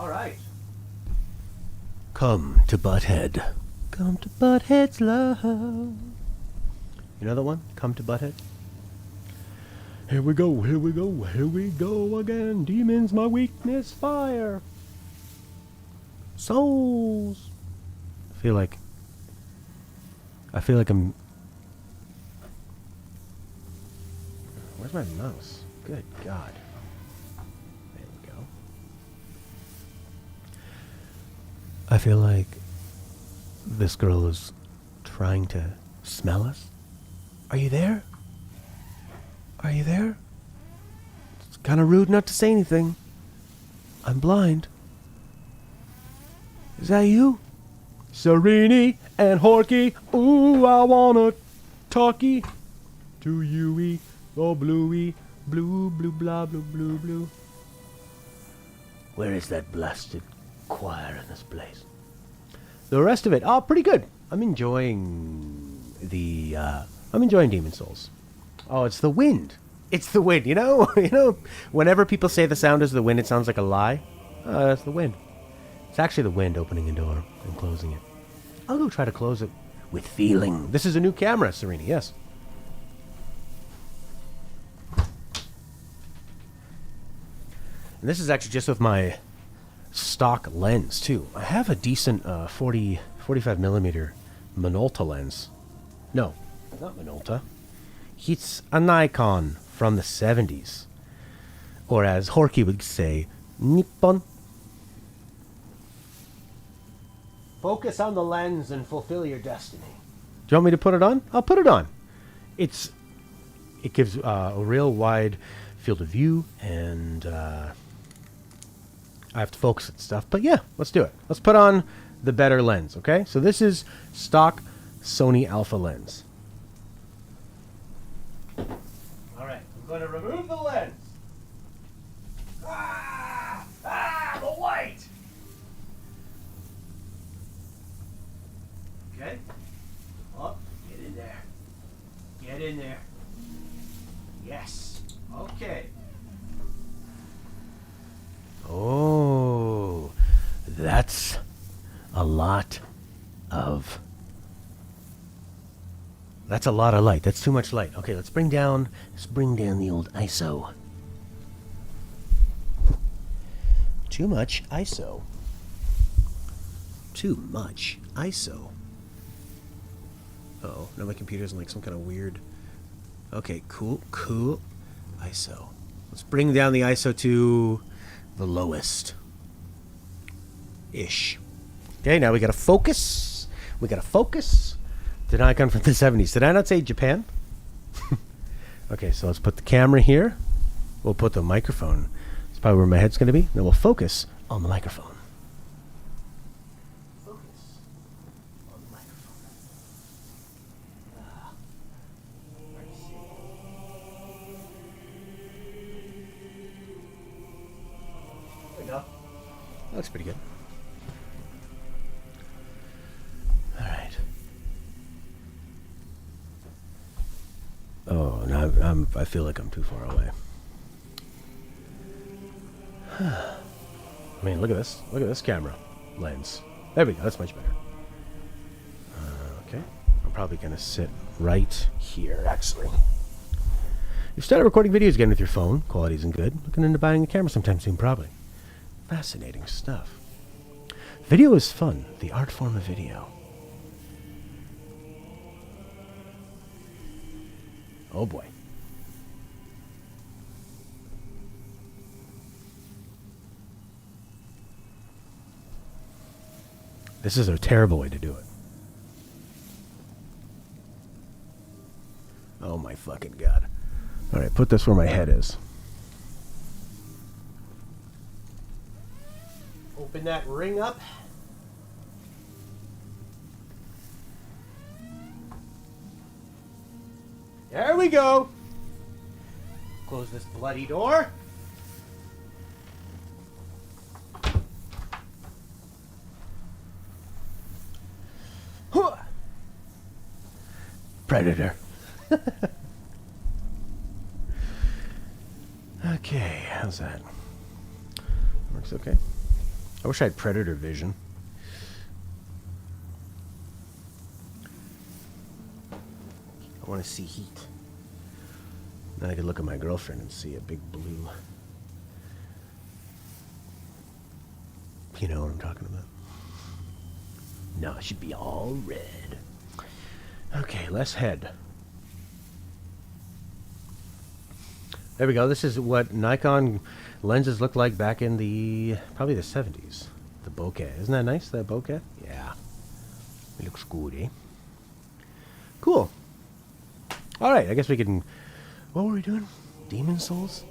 All right. Come to Butthead. Come to Butthead's love. You know that one? Come to Butthead? Here we go, here we go, here we go again. Demons, my weakness, fire. Souls. I feel like I'm... Where's my mouse? Good God. There we go. I feel like this girl is trying to smell us. Are you there? Are you there? It's kind of rude not to say anything. I'm blind. Is that you? Serini and Horky. Ooh, I wanna talkie to you-y. Oh, bluey. Blue, blue, blah, blue, blue, blue. Where is that blasted choir in this place? The rest of it, oh, pretty good. I'm enjoying Demon Souls. Oh, it's the wind. It's the wind, you know? Whenever people say the sound is the wind, it sounds like a lie. That's the wind. It's actually the wind opening a door and closing it. I'll go try to close it with feeling. This is a new camera, Serini, yes. And this is actually just with my stock lens, too. I have a decent 45 millimeter Minolta lens. No, not Minolta. It's a Nikon from the 70s. Or as Horky would say, Nippon. Focus on the lens and fulfill your destiny. Do you want me to put it on? I'll put it on. It gives a real wide field of view, and I have to focus and stuff. But yeah, let's do it. Let's put on the better lens, okay? So this is stock Sony Alpha lens. All right, I'm going to remove the lens. The light. Okay. Oh, get in there. Get in there. Yes. Okay. Oh, that's a lot of... That's a lot of light. That's too much light. Okay, let's bring down the old ISO. Too much ISO. Too much ISO. Uh-oh, now my computer's in like some kind of weird... Okay, cool. ISO. Let's bring down the ISO to the lowest. Ish. Okay, now we gotta focus. Did I come from the 70s? Did I not say Japan? Okay, so let's put the camera here. We'll put the microphone. It's probably where my head's going to be. Then we'll focus on the microphone. Focus on the microphone. Let's see. There we go. That looks pretty good. All right. Oh, no, I feel like I'm too far away. I mean, look at this. Look at this camera lens. There we go. That's much better. Okay. I'm probably going to sit right here, actually. You've started recording videos again with your phone. Quality isn't good. Looking into buying a camera sometime soon, probably. Fascinating stuff. Video is fun. The art form of video. Oh boy. This is a terrible way to do it. Oh my fucking god. Alright, put this where my head is. Open that ring up. There we go. Close this bloody door. Predator. Okay, how's that? Works okay. I wish I had predator vision. I want to see heat. Then I could look at my girlfriend and see a big blue. You know what I'm talking about. No, it should be all red. Okay, let's head. There we go. This is what Nikon lenses looked like back in the, probably the 70s. The bokeh. Isn't that nice, that bokeh? Yeah. It looks good, eh? Cool. Alright, I guess we can... What were we doing? Demon Souls?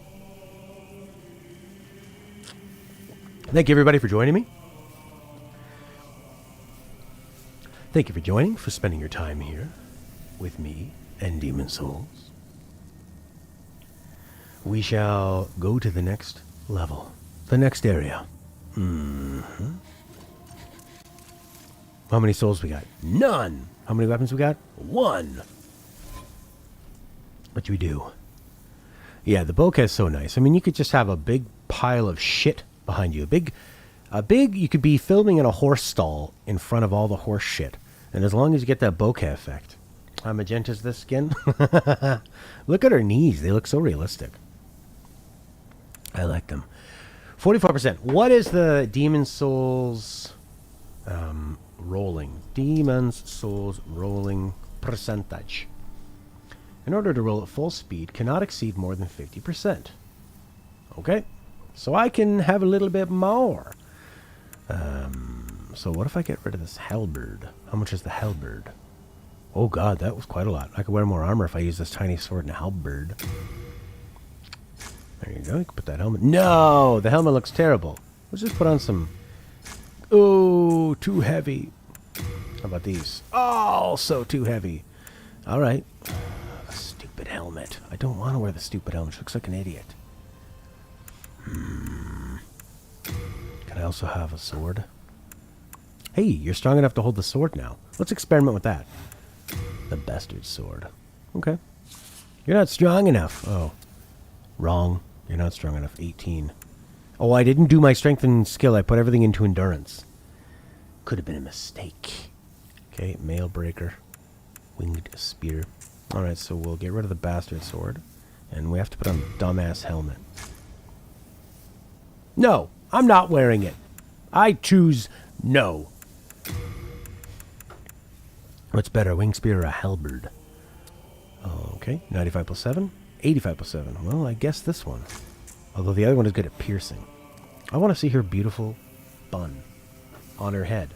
Thank you, everybody, for joining me. Thank you for joining, for spending your time here with me and Demon Souls. We shall go to the next level, the next area. How many souls we got? None. How many weapons we got? 1. What do we do? Yeah, the bokeh is so nice. I mean, you could just have a big pile of shit behind you. You could be filming in a horse stall in front of all the horse shit. And as long as you get that bokeh effect. How magenta is this skin? Look at her knees. They look so realistic. I like them. 44%. What is the Demon Souls rolling? Demon's Souls rolling percentage. In order to roll at full speed, cannot exceed more than 50%. Okay. So I can have a little bit more. So what if I get rid of this halberd? How much is the halberd? Oh god, that was quite a lot. I could wear more armor if I use this tiny sword and halberd. There you go. You can put that helmet. No! The helmet looks terrible. Let's just put on some... Oh, too heavy. How about these? Oh, so too heavy. Alright. A stupid helmet. I don't want to wear the stupid helmet. It looks like an idiot. Can I also have a sword? Hey, you're strong enough to hold the sword now. Let's experiment with that. The bastard sword. Okay. You're not strong enough. Oh. Wrong. You're not strong enough. 18. Oh, I didn't do my strength and skill. I put everything into endurance. Could have been a mistake. Okay, mail breaker. Winged spear. Alright, so we'll get rid of the bastard sword. And we have to put on the dumbass helmet. No, I'm not wearing it. I choose no. What's better, wing spear or a halberd? Okay, 95 plus 7, 85 plus 7. Well, I guess this one. Although the other one is good at piercing. I want to see her beautiful bun on her head.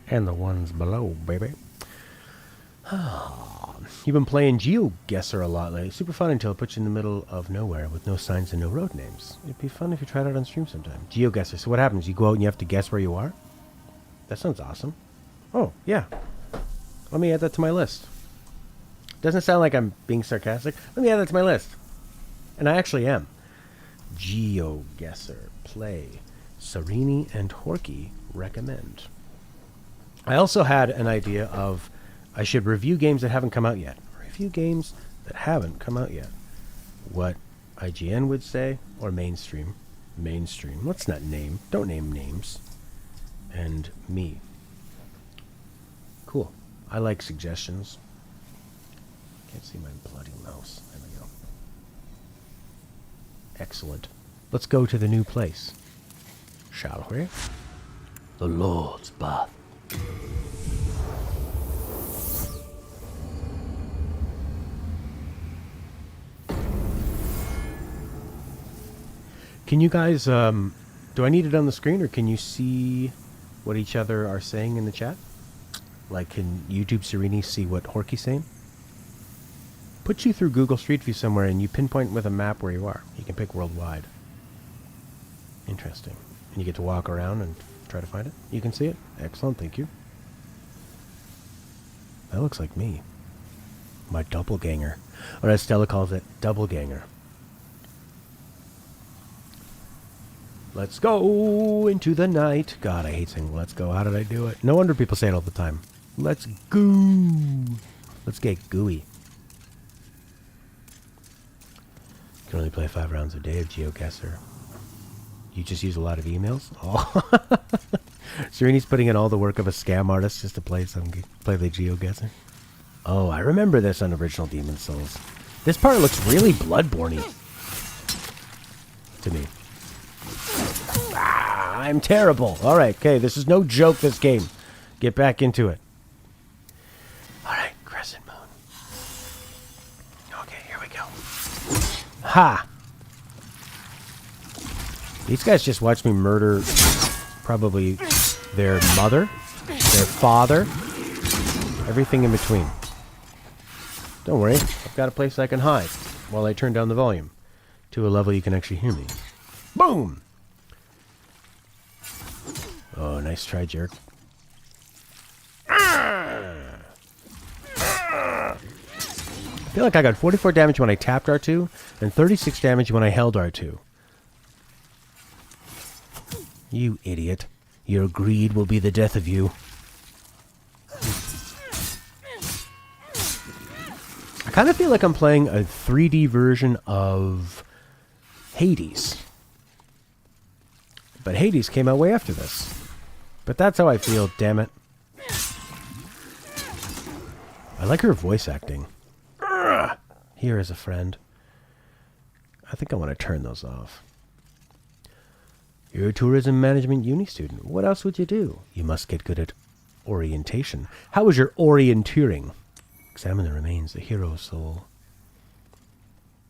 And the ones below, baby. You've been playing GeoGuessr a lot lately. Super fun until it puts you in the middle of nowhere with no signs and no road names. It'd be fun if you tried it on stream sometime. GeoGuessr. So what happens? You go out and you have to guess where you are? That sounds awesome. Oh, yeah. Let me add that to my list. Doesn't sound like I'm being sarcastic. Let me add that to my list. And I actually am. GeoGuessr. Play. Serini and Horky recommend. I also had an idea of I should review games that haven't come out yet. Review games that haven't come out yet. What IGN would say, or mainstream. Mainstream. Let's not name. Don't name names. And me. Cool. I like suggestions. Can't see my bloody mouse. There we go. Excellent. Let's go to the new place. Shall we? The Lord's Bath. Can you guys, do I need it on the screen, or can you see what each other are saying in the chat? Like, can YouTube Serini see what Horky's saying? Put you through Google Street View somewhere, and you pinpoint with a map where you are. You can pick worldwide. Interesting. And you get to walk around and try to find it? You can see it? Excellent, thank you. That looks like me. My doppelganger. Or as Stella calls it, doubleganger. Let's go into the night. God, I hate saying let's go. How did I do it? No wonder people say it all the time. Let's go. Let's get gooey. You can only play 5 rounds a day of GeoGuessr. You just use a lot of emails? Oh. Sereni's putting in all the work of a scam artist just to play the GeoGuessr. Oh, I remember this on original Demon Souls. This part looks really Bloodborne-y to me. Ah, I'm terrible. All right, okay, this is no joke, this game. Get back into it. All right, Crescent Moon. Okay, here we go. Ha! These guys just watched me murder probably their mother, their father, everything in between. Don't worry, I've got a place I can hide while I turn down the volume to a level you can actually hear me. Boom! Oh, nice try, jerk. I feel like I got 44 damage when I tapped R2 and 36 damage when I held R2. You idiot. Your greed will be the death of you. I kind of feel like I'm playing a 3D version of Hades. But Hades came out way after this. But that's how I feel, damn it. I like her voice acting. Here is a friend. I think I want to turn those off. You're a tourism management uni student. What else would you do? You must get good at orientation. How is your orienteering? Examine the remains, the hero soul.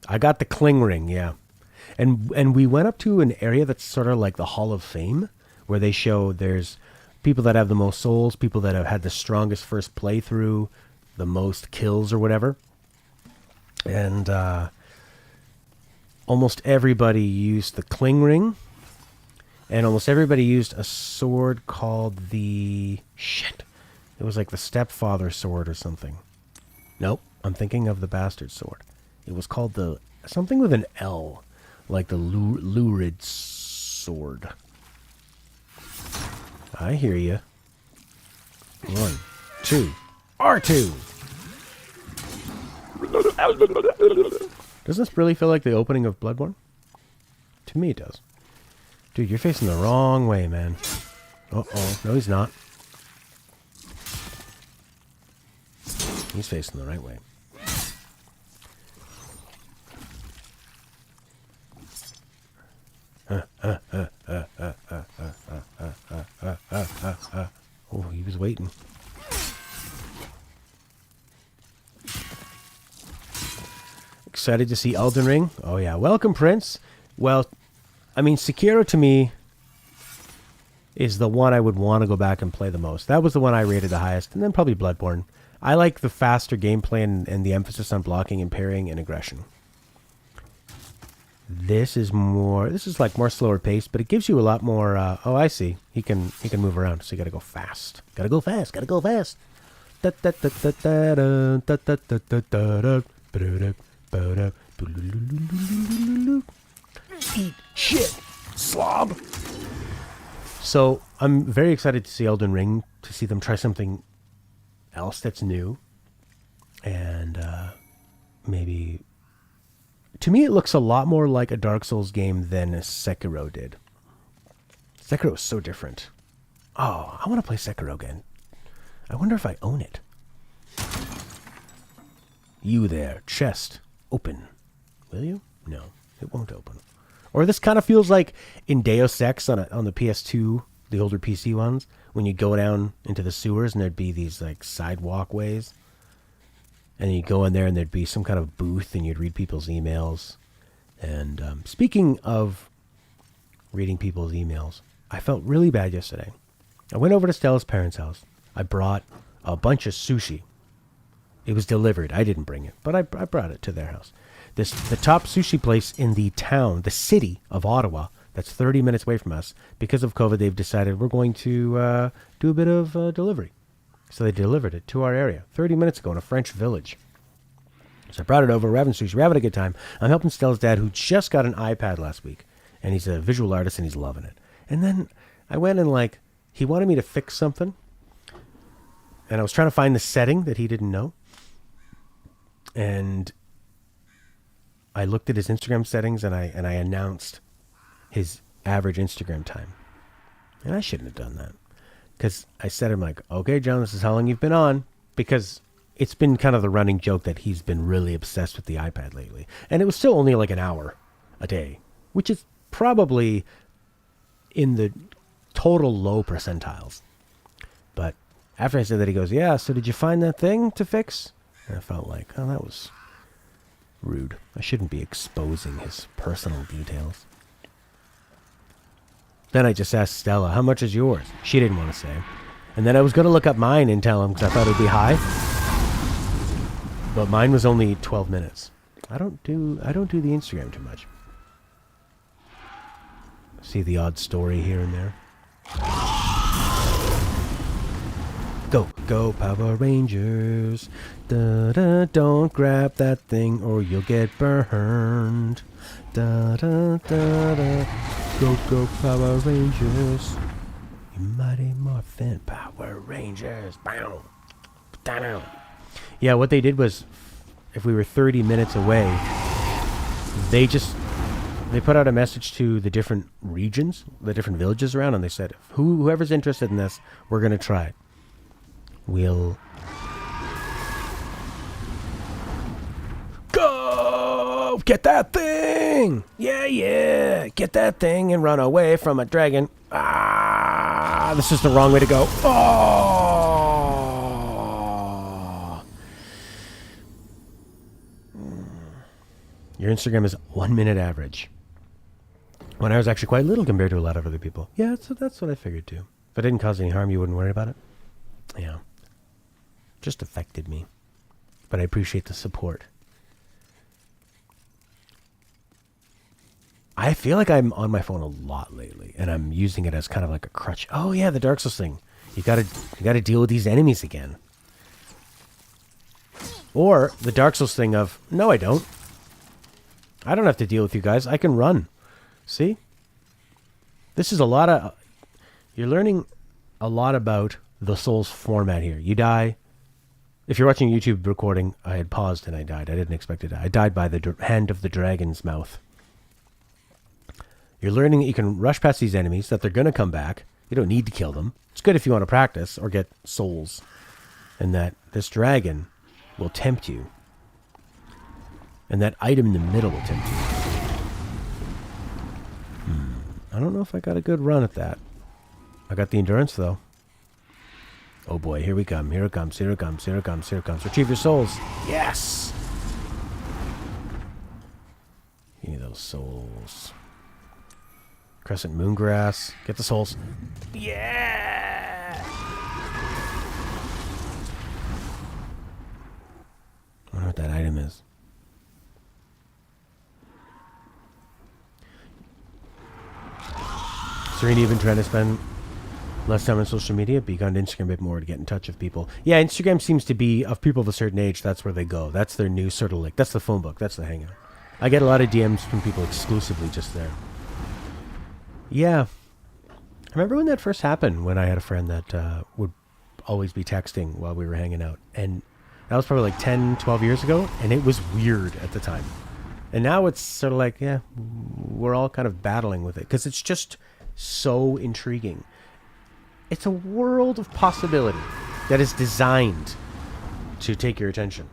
I got the cling ring, yeah. And we went up to an area that's sort of like the Hall of Fame, where they show there's people that have the most souls, people that have had the strongest first playthrough, the most kills or whatever. And almost everybody used the cling ring. And almost everybody used a sword called the... Shit. It was like the stepfather sword or something. Nope. I'm thinking of the bastard sword. It was called the... Something with an L. Like the lurid sword. I hear you. 1, 2. R2! Doesn't this really feel like the opening of Bloodborne? To me it does. Dude, you're facing the wrong way, man. Uh-oh. No, he's not. He's facing the right way. Oh, he was waiting. Excited to see Elden Ring? Oh, yeah. Welcome, Prince. Well... I mean, Sekiro to me is the one I would want to go back and play the most. That was the one I rated the highest, and then probably Bloodborne. I like the faster gameplay and the emphasis on blocking and parrying and aggression. This is like more slower paced, but it gives you a lot more. Oh, I see. He can move around, so you got to go fast. Got to go fast. Got to go fast. Eat shit, slob. So I'm very excited to see Elden Ring, to see them try something else that's new, and maybe. To me, it looks a lot more like a Dark Souls game than Sekiro did. Sekiro is so different. Oh, I want to play Sekiro again. I wonder if I own it. You there, chest, open. Will you? No, it won't open. Or this kind of feels like in Deus Ex on the PS2, the older PC ones, when you go down into the sewers and there'd be these like side walkways. And you'd go in there and there'd be some kind of booth and you'd read people's emails. And speaking of reading people's emails, I felt really bad yesterday. I went over to Stella's parents' house. I brought a bunch of sushi. It was delivered. I didn't bring it, but I brought it to their house. The top sushi place in the town, the city of Ottawa, that's 30 minutes away from us. Because of COVID, they've decided we're going to do a bit of delivery. So they delivered it to our area 30 minutes ago in a French village. So I brought it over. We're having sushi. We're having a good time. I'm helping Stella's dad, who just got an iPad last week. And he's a visual artist, and he's loving it. And then I went and, he wanted me to fix something. And I was trying to find the setting that he didn't know. And I looked at his Instagram settings, and I announced his average Instagram time. And I shouldn't have done that. Because I said, I'm like, okay, John, this is how long you've been on. Because it's been kind of the running joke that he's been really obsessed with the iPad lately. And it was still only like an hour a day, which is probably in the total low percentiles. But after I said that, he goes, yeah, so did you find that thing to fix? And I felt like, oh, that was rude. I shouldn't be exposing his personal details. Then I just asked Stella, how much is yours? She didn't want to say. And then I was going to look up mine and tell him because I thought it would be high. But mine was only 12 minutes. I don't do the Instagram too much. See the odd story here and there. Go, go, Power Rangers. Da, da, don't grab that thing or you'll get burned. Da, da, da, da. Go, go, Power Rangers. You mighty Morphin Power Rangers. Bow. Down. Yeah, what they did was, if we were 30 minutes away, they put out a message to the different regions, the different villages around, and they said, whoever's interested in this, we're going to try it. We'll go get that thing. Yeah, get that thing and run away from a dragon. Ah, this is the wrong way to go. Oh. Your Instagram is 1 minute average. When I was actually quite little compared to a lot of other people. Yeah, so that's what I figured too. If it didn't cause any harm, you wouldn't worry about it. Yeah. Just affected me. But I appreciate the support. I feel like I'm on my phone a lot lately, and I'm using it as kind of like a crutch. Oh yeah, the Dark Souls thing. You gotta deal with these enemies again. Or the Dark Souls thing of, no I don't. I don't have to deal with you guys. I can run. See? This is a lot of... You're learning a lot about the Souls format here. You die. If you're watching a YouTube recording, I had paused and I died. I didn't expect to die. I died by the hand of the dragon's mouth. You're learning that you can rush past these enemies, that they're going to come back. You don't need to kill them. It's good if you want to practice or get souls. And that this dragon will tempt you. And that item in the middle will tempt you. I don't know if I got a good run at that. I got the endurance, though. Oh boy, here we come. Here it comes, here it comes, here it comes, here it comes. Retrieve your souls. Yes! Give me those souls. Crescent Moongrass. Get the souls. Yeah! I wonder what that item is. Serena even trying to spend less time on social media, but you got on Instagram a bit more to get in touch with people. Yeah, Instagram seems to be, of people of a certain age, that's where they go. That's their new sort of like, that's the phone book, that's the hangout. I get a lot of DMs from people exclusively just there. Yeah. I remember when that first happened, when I had a friend that would always be texting while we were hanging out. And that was probably like 10, 12 years ago, and it was weird at the time. And now it's sort of like, yeah, we're all kind of battling with it, because it's just so intriguing. It's a world of possibility that is designed to take your attention.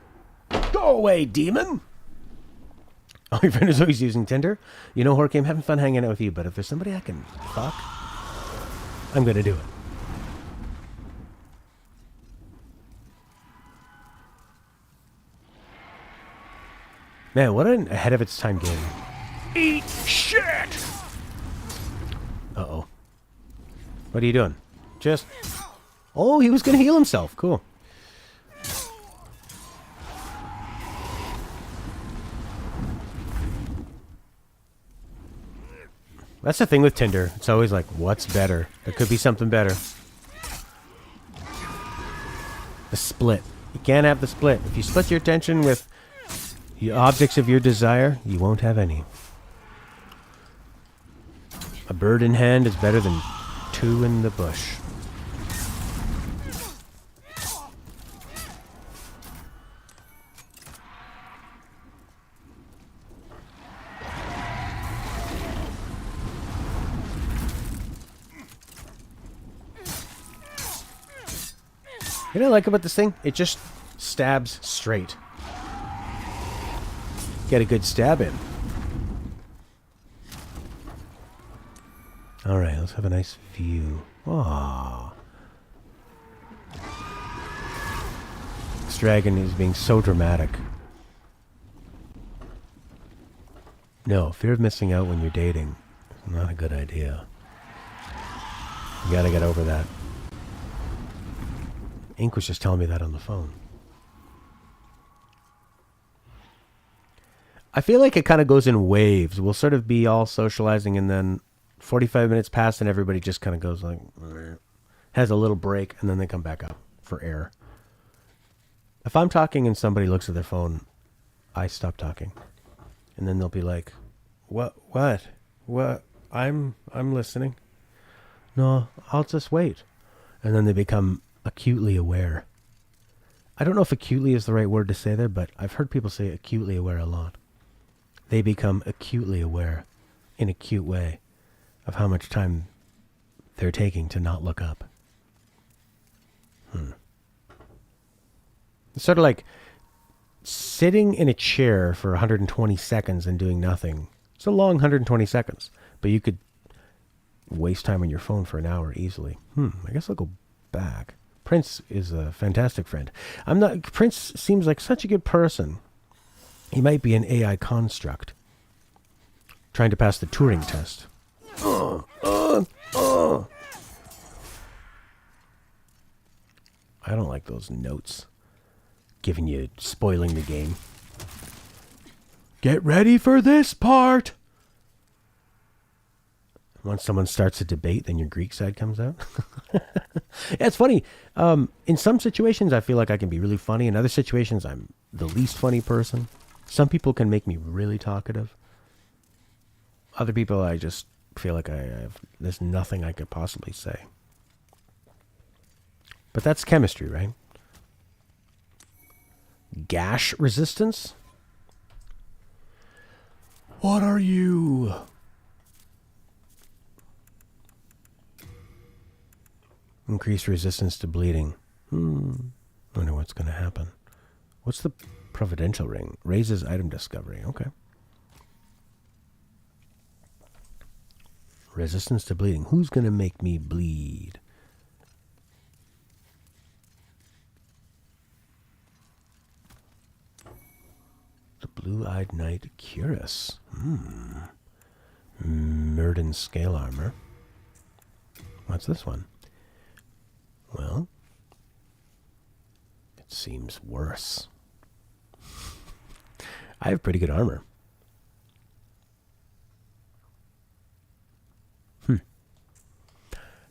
Go away, demon! Oh, your friend is always using Tinder? You know, Jorge, I'm having fun hanging out with you, but if there's somebody I can fuck, I'm gonna do it. Man, what an ahead of its time game. Eat shit! Uh-oh. What are you doing? Just... Oh, he was gonna heal himself. Cool. That's the thing with Tinder. It's always like, what's better? There could be something better. The split. You can't have the split. If you split your attention with the objects of your desire, you won't have any. A bird in hand is better than two in the bush. You know what I like about this thing? It just stabs straight. Get a good stab in. Alright, let's have a nice view. Aww. This dragon is being so dramatic. No, fear of missing out when you're dating is not a good idea. You gotta get over that. Ink was just telling me that on the phone. I feel like it kind of goes in waves. We'll sort of be all socializing and then 45 minutes pass and everybody just kind of goes like, has a little break and then they come back up for air. If I'm talking and somebody looks at their phone, I stop talking. And then they'll be like, What? I'm listening. No, I'll just wait. And then they become acutely aware. I don't know if acutely is the right word to say there, but I've heard people say acutely aware a lot. They become acutely aware in a cute way of how much time they're taking to not look up. It's sort of like sitting in a chair for 120 seconds and doing nothing. It's a long 120 seconds, but you could waste time on your phone for an hour easily. I guess I'll go back. Prince is a fantastic friend. Prince seems like such a good person. He might be an AI construct. Trying to pass the Turing test. I don't like those notes. Spoiling the game. Get ready for this part! Once someone starts a debate, then your Greek side comes out. Yeah, it's funny. In some situations, I feel like I can be really funny. In other situations, I'm the least funny person. Some people can make me really talkative. Other people, I just feel like there's nothing I could possibly say. But that's chemistry, right? Gash resistance? What are you? Increased resistance to bleeding. Wonder what's going to happen. What's the providential ring? Raises item discovery. Okay. Resistance to bleeding. Who's going to make me bleed? The Blue-Eyed Knight Curus. Murden Scale Armor. What's this one? Well, it seems worse. I have pretty good armor.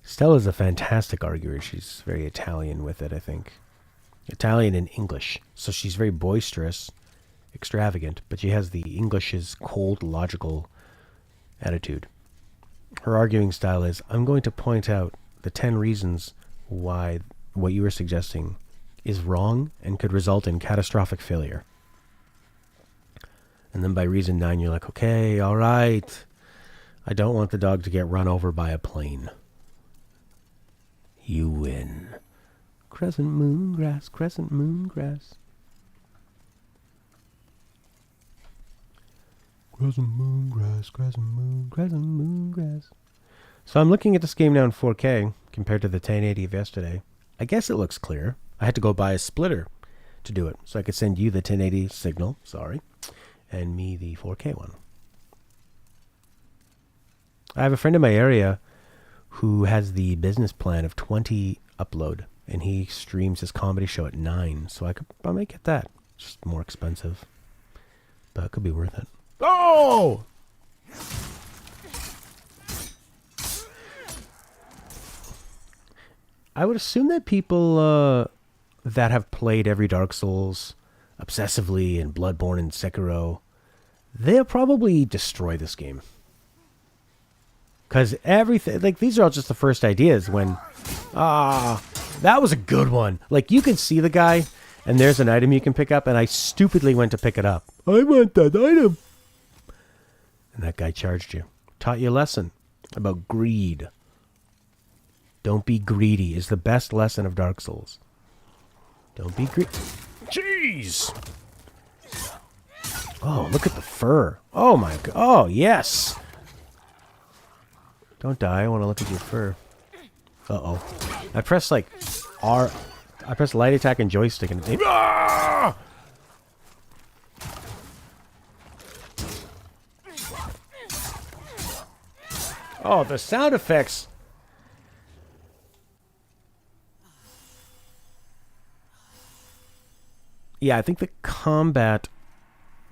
Stella's a fantastic arguer. She's very Italian with it, I think. Italian and English. So she's very boisterous, extravagant, but she has the English's cold, logical attitude. Her arguing style is, I'm going to point out the 10 reasons why what you were suggesting is wrong and could result in catastrophic failure. And then by reason 9, you're like, okay, all right. I don't want the dog to get run over by a plane. You win. Crescent moon grass, crescent moon grass. Crescent moon grass, crescent moon grass. So I'm looking at this game now in 4K compared to the 1080 of yesterday. I guess it looks clear. I had to go buy a splitter to do it, so I could send you the 1080 signal, and me the 4K one. I have a friend in my area who has the business plan of 20 upload, and he streams his comedy show at 9, so I might get that. It's just more expensive, but it could be worth it. Oh! I would assume that people that have played every Dark Souls obsessively and Bloodborne and Sekiro, they'll probably destroy this game. Because everything, like, these are all just the first ideas when, that was a good one. Like, you can see the guy, and there's an item you can pick up, and I stupidly went to pick it up. I want that item. And that guy charged you. Taught you a lesson about greed. Don't be greedy is the best lesson of Dark Souls. Don't be greedy. Jeez! Oh, look at the fur. Oh my god. Oh, yes! Don't die. I want to look at your fur. Uh-oh. I pressed like R. I pressed light attack and joystick and it. Ah! Oh, the sound effects. Yeah, I think the combat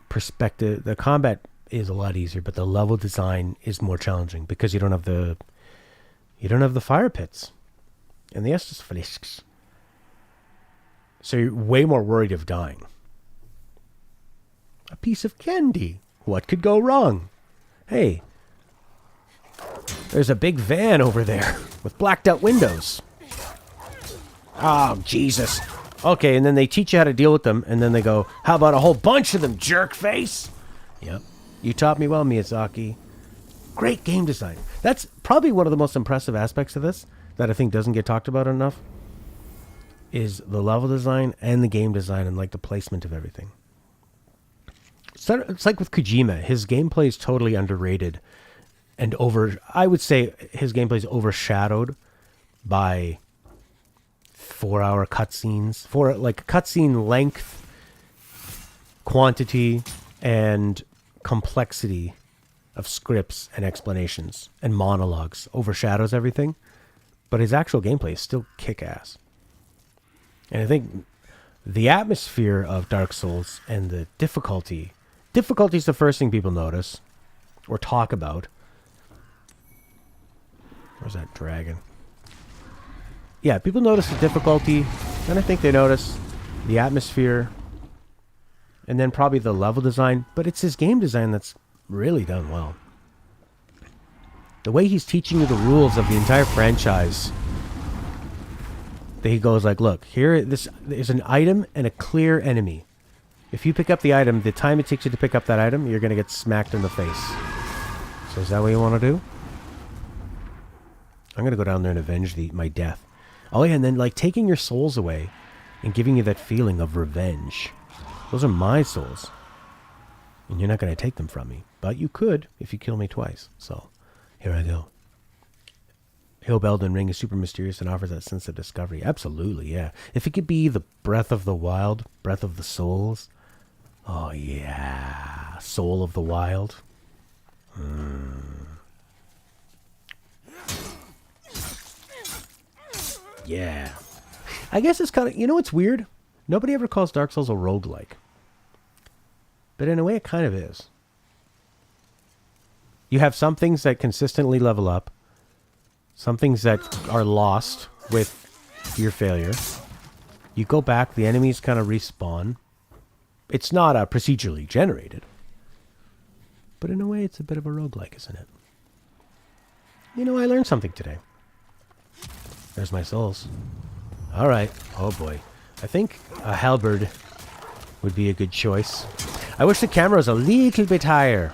perspective, the combat is a lot easier, but the level design is more challenging because you don't have the fire pits and the Estus flisks. So you're way more worried of dying. A piece of candy. What could go wrong? Hey, there's a big van over there with blacked out windows. Oh, Jesus. Okay, and then they teach you how to deal with them, and then they go, how about a whole bunch of them, jerk face? Yep. You taught me well, Miyazaki. Great game design. That's probably one of the most impressive aspects of this that I think doesn't get talked about enough is the level design and the game design and like the placement of everything. It's like with Kojima. His gameplay is totally underrated and I would say his gameplay is overshadowed by 4-hour cutscenes, for like cutscene length, quantity, and complexity of scripts and explanations and monologues overshadows everything. But his actual gameplay is still kick-ass. And I think the atmosphere of Dark Souls and the difficulty is the first thing people notice or talk about. Where's that dragon? Yeah, people notice the difficulty, and I think they notice the atmosphere, and then probably the level design, but it's his game design that's really done well. The way he's teaching you the rules of the entire franchise, that he goes like, look, here this is an item and a clear enemy. If you pick up the item, the time it takes you to pick up that item, you're going to get smacked in the face. So is that what you want to do? I'm going to go down there and avenge my death. Oh yeah, and then like taking your souls away and giving you that feeling of revenge. Those are my souls. And you're not going to take them from me. But you could if you kill me twice. So, here I go. Hillbelden Ring is super mysterious and offers that sense of discovery. Absolutely, yeah. If it could be the breath of the wild, breath of the souls. Oh yeah. Soul of the wild. Yeah. I guess it's kind of, you know what's weird? Nobody ever calls Dark Souls a roguelike. But in a way it kind of is. You have some things that consistently level up. Some things that are lost with your failure. You go back, the enemies kind of respawn. It's not procedurally generated. But in a way it's a bit of a roguelike, isn't it? You know, I learned something today. There's my souls. Alright. Oh boy. I think a halberd would be a good choice. I wish the camera was a little bit higher.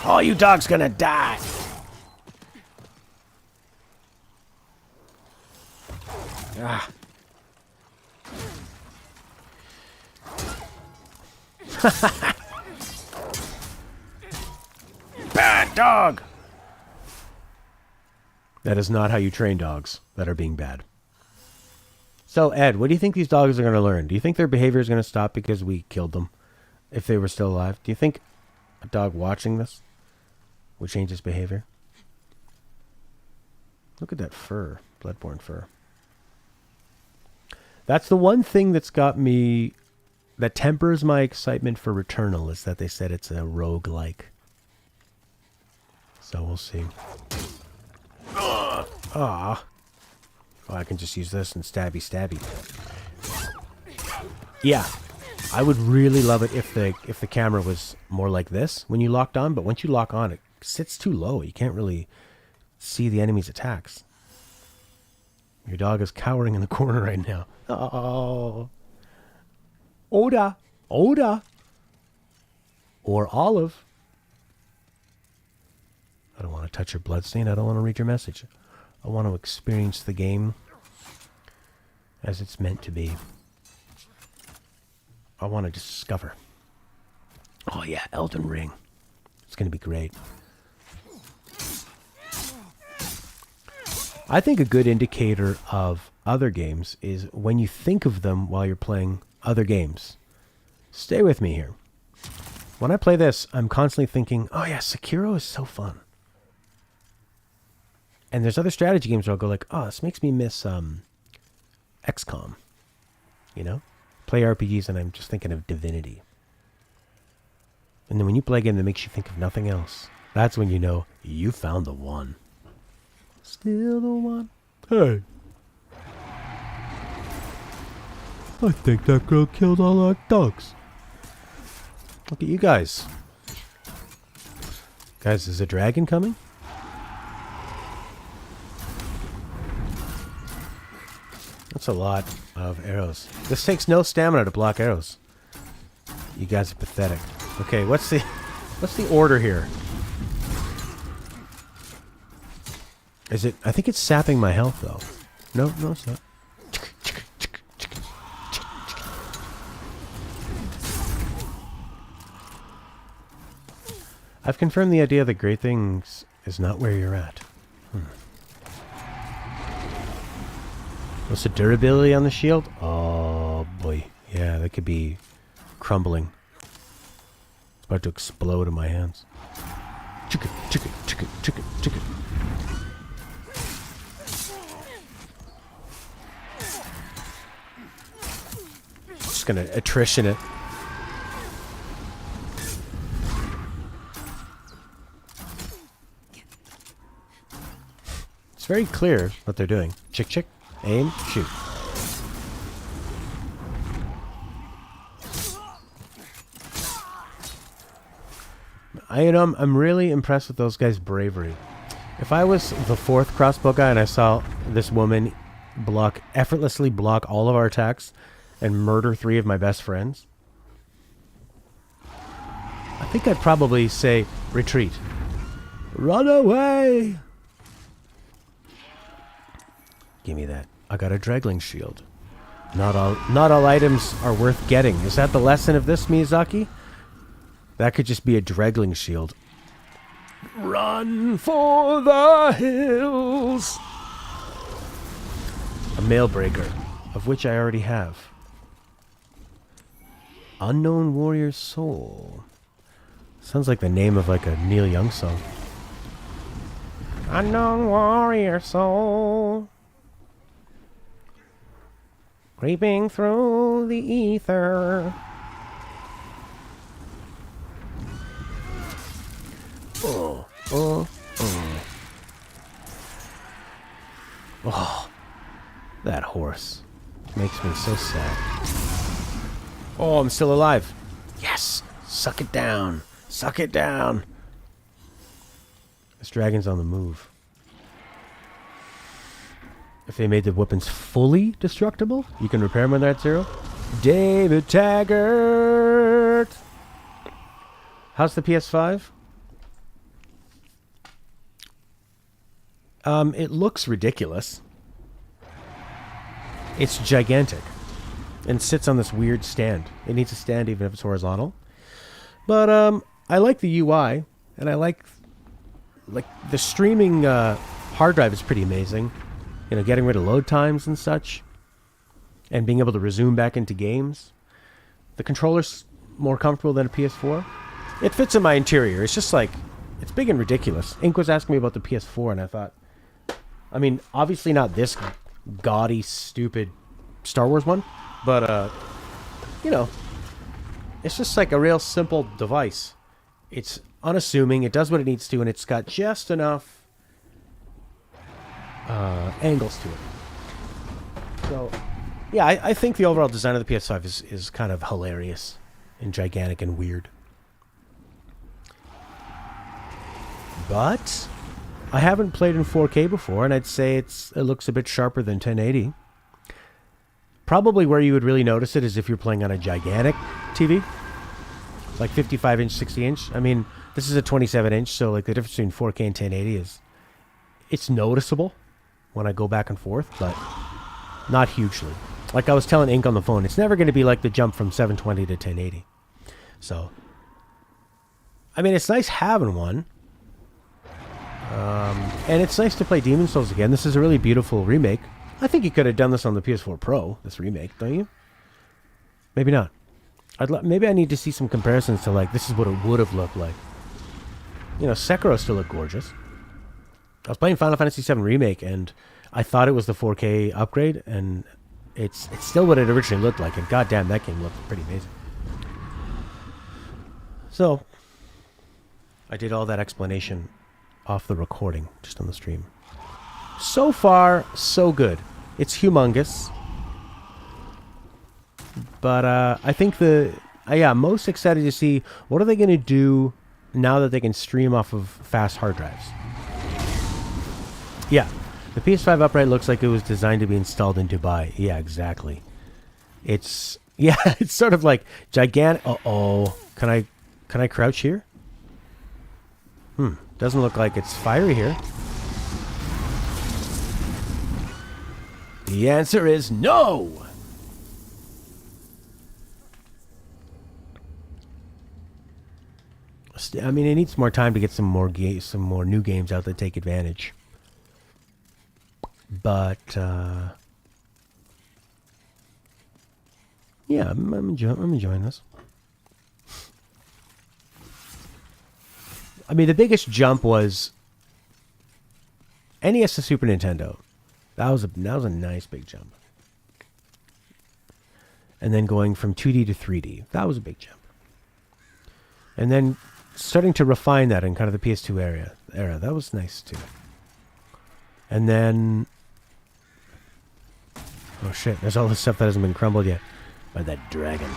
Oh, you dog's gonna die! Ah. Bad dog! That is not how you train dogs that are being bad. So, Ed, what do you think these dogs are going to learn? Do you think their behavior is going to stop because we killed them? If they were still alive? Do you think a dog watching this would change its behavior? Look at that fur. Bloodborne fur. That's the one thing that's got me, that tempers my excitement for Returnal, is that they said it's a roguelike. So we'll see. Ah. Oh, I can just use this and stabby stabby. Yeah. I would really love it if the camera was more like this when you locked on, but once you lock on, it sits too low. You can't really see the enemy's attacks. Your dog is cowering in the corner right now. Oh. Oda. Oda. Or Olive. I don't want to touch your bloodstain. I don't want to read your message. I want to experience the game as it's meant to be. I want to discover. Oh yeah, Elden Ring. It's going to be great. I think a good indicator of other games is when you think of them while you're playing other games. Stay with me here. When I play this, I'm constantly thinking, oh yeah, Sekiro is so fun. And there's other strategy games where I'll go like, oh, this makes me miss XCOM. You know? Play RPGs and I'm just thinking of Divinity. And then when you play a game that makes you think of nothing else, that's when you know you found the one. Still the one. Hey. I think that girl killed all our ducks. Look at you guys. Guys, is a dragon coming? That's a lot of arrows. This takes no stamina to block arrows. You guys are pathetic. Okay, what's the order here? Is it? I think it's sapping my health though. No, it's not. I've confirmed the idea that great things is not where you're at. What's the durability on the shield? Oh boy. Yeah, that could be crumbling. It's about to explode in my hands. Chicka, chicka, chicka, chicka, chicka. Just gonna attrition it. It's very clear what they're doing. Chick, chick, aim, shoot. I'm really impressed with those guys' bravery. If I was the fourth crossbow guy and I saw this woman effortlessly block all of our attacks and murder 3 of my best friends, I think I'd probably say, retreat. Run away! Give me that. I got a Dregling shield. Not all items are worth getting. Is that the lesson of this, Miyazaki? That could just be a Dregling shield. Run for the hills! A mail breaker, of which I already have. Unknown Warrior's Soul. Sounds like the name of like a Neil Young song. Unknown Warrior Soul. Creeping through the ether. Oh. Oh, that horse makes me so sad. Oh, I'm still alive. Yes, suck it down. Suck it down. This dragon's on the move. If they made the weapons fully destructible, you can repair them when they're at 0. David Taggart. How's the PS5? It looks ridiculous. It's gigantic. And sits on this weird stand. It needs a stand even if it's horizontal. But, I like the UI. And I like the streaming, hard drive is pretty amazing. You know, getting rid of load times and such. And being able to resume back into games. The controller's more comfortable than a PS4. It fits in my interior. It's just like, it's big and ridiculous. Ink was asking me about the PS4 and I thought, I mean, obviously not this gaudy, stupid Star Wars one. But, you know, it's just like a real simple device. It's unassuming. It does what it needs to, and it's got just enough angles to it. So, yeah, I think the overall design of the PS5 is kind of hilarious and gigantic and weird. But I haven't played in 4K before, and I'd say it looks a bit sharper than 1080. Probably where you would really notice it is if you're playing on a gigantic TV. Like 55-inch, 60-inch. I mean, this is a 27-inch, so like the difference between 4K and 1080 is... It's noticeable when I go back and forth, but not hugely. Like I was telling Ink on the phone, it's never going to be like the jump from 720 to 1080. So, I mean, it's nice having one. And it's nice to play Demon Souls again. This is a really beautiful remake. I think you could have done this on the PS4 Pro, this remake, don't you? Maybe not. Maybe I need to see some comparisons to, like, this is what it would have looked like. You know, Sekiro still looked gorgeous. I was playing Final Fantasy VII Remake, and I thought it was the 4K upgrade, and it's still what it originally looked like, and goddamn, that game looked pretty amazing. So, I did all that explanation off the recording, just on the stream. So far, so good. It's humongous. But I think I'm most excited to see what are they going to do now that they can stream off of fast hard drives. Yeah, the PS5 upright looks like it was designed to be installed in Dubai. Yeah, exactly. It's sort of like gigantic. Uh-oh. Can I crouch here? Doesn't look like it's fiery here. The answer is no! I mean, it needs more time to get some more new games out that take advantage. But, yeah, I'm enjoying this. I mean, the biggest jump was NES to Super Nintendo. That was a nice big jump. And then going from 2D to 3D. That was a big jump. And then starting to refine that in kind of the PS2 era. That was nice too. And then... oh shit, there's all this stuff that hasn't been crumbled yet by that dragon.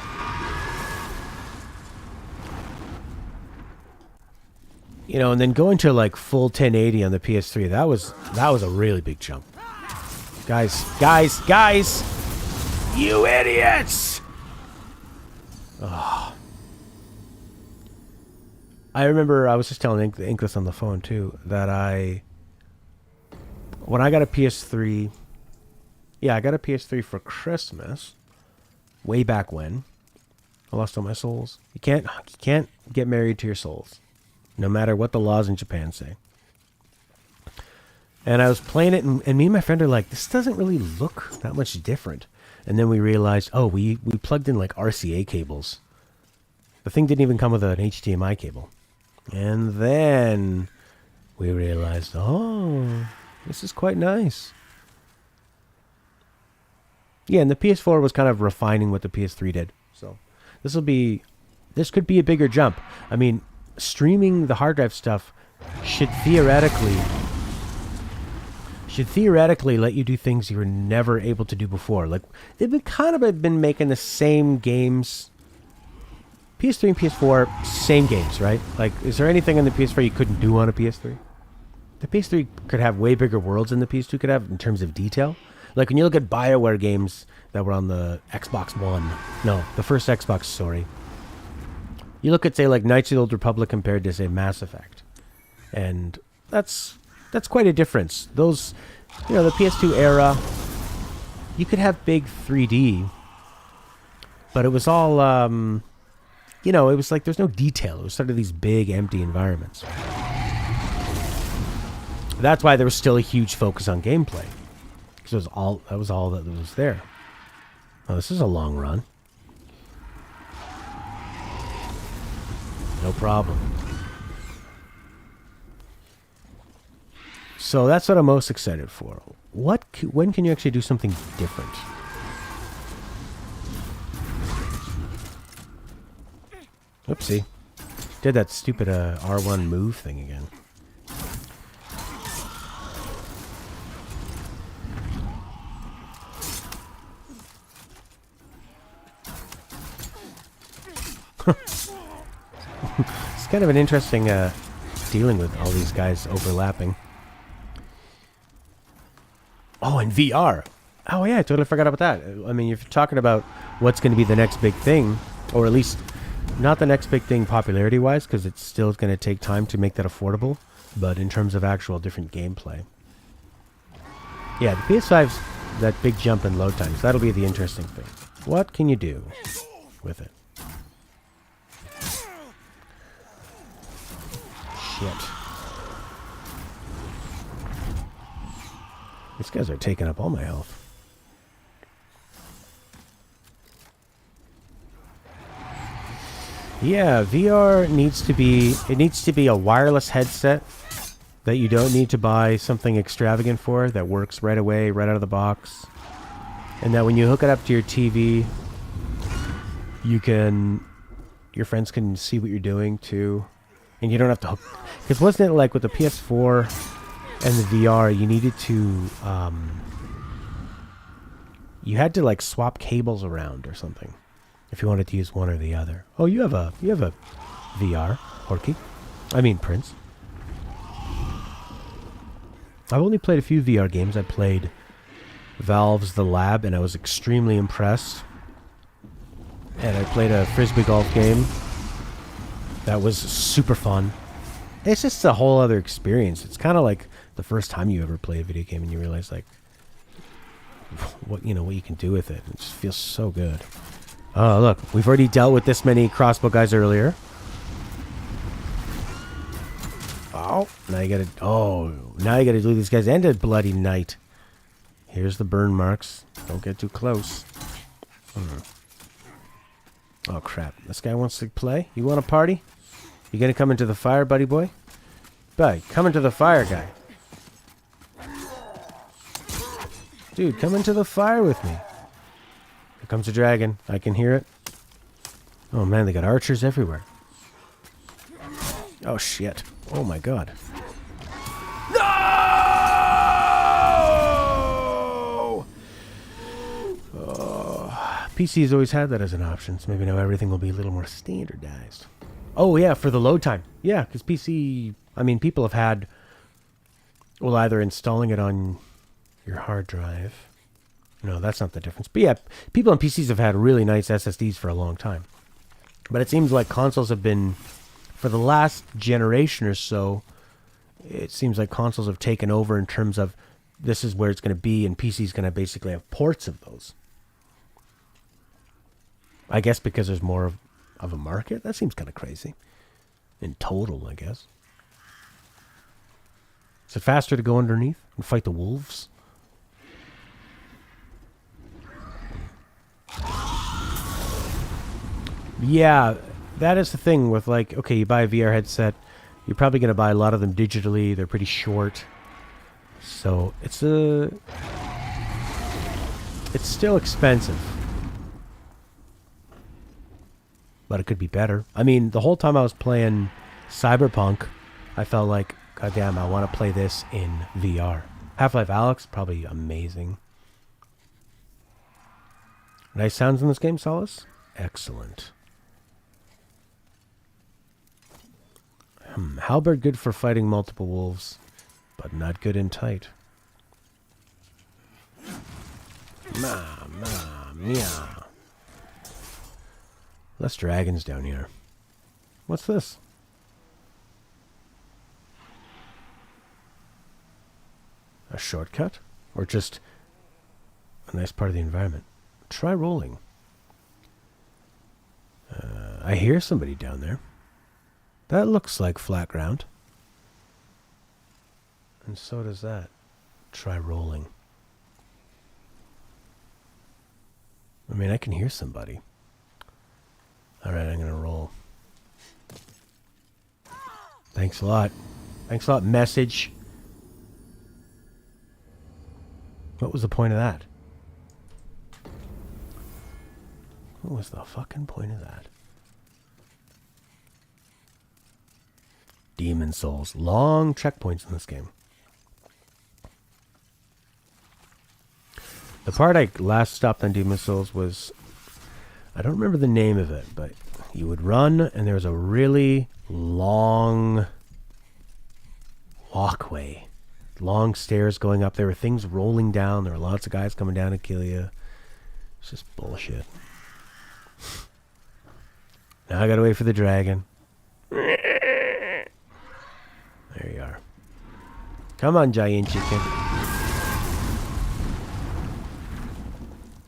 You know, and then going to like full 1080 on the PS3, that was a really big jump. Guys! You idiots! Oh. I remember I was just telling Ink this on the phone too, that when I got a PS3, I got a PS3 for Christmas, way back when. I lost all my souls. You can't get married to your souls, no matter what the laws in Japan say. And I was playing it, and me and my friend are like, this doesn't really look that much different. And then we realized, oh, we plugged in like RCA cables. The thing didn't even come with an HDMI cable. And then we realized, oh, this is quite nice. Yeah, and the PS4 was kind of refining what the PS3 did. So this could be a bigger jump. I mean, streaming the hard drive stuff should theoretically let you do things you were never able to do before. Like, they've been making the same games. PS3 and PS4, same games, right? Like, is there anything on the PS4 you couldn't do on a PS3? The PS3 could have way bigger worlds than the PS2 could have in terms of detail. Like, when you look at BioWare games that were on the Xbox One. No, the first Xbox, sorry. You look at, say, like Knights of the Old Republic compared to, say, Mass Effect. And that's quite a difference. Those, you know, the PS2 era, you could have big 3D, but it was all, you know, it was like there's no detail. It was sort of these big, empty environments. That's why there was still a huge focus on gameplay. Because that was all that was there. Oh, this is a long run. No problem. So that's what I'm most excited for. When can you actually do something different? Oopsie. Did that stupid R1 move thing again. It's kind of an interesting dealing with all these guys overlapping. Oh, and VR. Oh, yeah, I totally forgot about that. I mean, if you're talking about what's going to be the next big thing, or at least not the next big thing popularity-wise, because it's still going to take time to make that affordable, but in terms of actual different gameplay. Yeah, the PS5's that big jump in load times. That'll be the interesting thing. What can you do with it? Shit. These guys are taking up all my health. Yeah, VR needs to be... It needs to be a wireless headset that you don't need to buy something extravagant for, that works right away, right out of the box. And that when you hook it up to your TV, you can... Your friends can see what you're doing, too. And you don't have to hook... Because wasn't it like with the PS4 and the VR, you needed to... you had to, like, swap cables around or something. If you wanted to use one or the other. Oh, you have a VR, Horky. I mean, Prince. I've only played a few VR games. I played Valve's The Lab, and I was extremely impressed. And I played a Frisbee golf game. That was super fun. It's just a whole other experience. It's kind of like the first time you ever play a video game and you realize, like, what you can do with it. It just feels so good. Oh, look. We've already dealt with this many crossbow guys earlier. Oh, now you gotta... Oh, now you gotta do these guys and a bloody knight. Here's the burn marks. Don't get too close. Oh, crap. This guy wants to play? You want to party? You gonna come into the fire, buddy boy? Buddy, come into the fire, guy. Dude, come into the fire with me. Here comes a dragon. I can hear it. Oh, man, they got archers everywhere. Oh, shit. Oh, my God. No! Oh, PC's always had that as an option, so maybe now everything will be a little more standardized. Oh, yeah, for the load time. Yeah, because PC... I mean, people have had... Well, either installing it on your hard drive... No, that's not the difference. But yeah, people on PCs have had really nice SSDs for a long time. But it seems like consoles have been... For the last generation or so, it seems like consoles have taken over in terms of this is where it's going to be, and PC's going to basically have ports of those. I guess because there's more of a market? That seems kind of crazy. In total, I guess. Is it faster to go underneath and fight the wolves? Yeah, that is the thing with, like, okay, you buy a VR headset, you're probably going to buy a lot of them digitally, they're pretty short. So, it's still expensive. But it could be better. I mean, the whole time I was playing Cyberpunk, I felt like, goddamn, I want to play this in VR. Half-Life Alyx, probably amazing. Nice sounds in this game, Solace? Excellent. Halberd good for fighting multiple wolves, but not good in tight. Meow. Less dragons down here. What's this? A shortcut? Or just a nice part of the environment? Try rolling. I hear somebody down there. That looks like flat ground. And so does that. Try rolling. I mean, I can hear somebody. Alright, I'm gonna roll. Thanks a lot. Thanks a lot, message. What was the point of that? What was the fucking point of that? Demon Souls. Long checkpoints in this game. The part I last stopped on Demon Souls was... I don't remember the name of it, but you would run and there was a really long walkway. Long stairs going up. There were things rolling down. There were lots of guys coming down to kill you. It's just bullshit. Now I gotta wait for the dragon. There you are. Come on, giant chicken.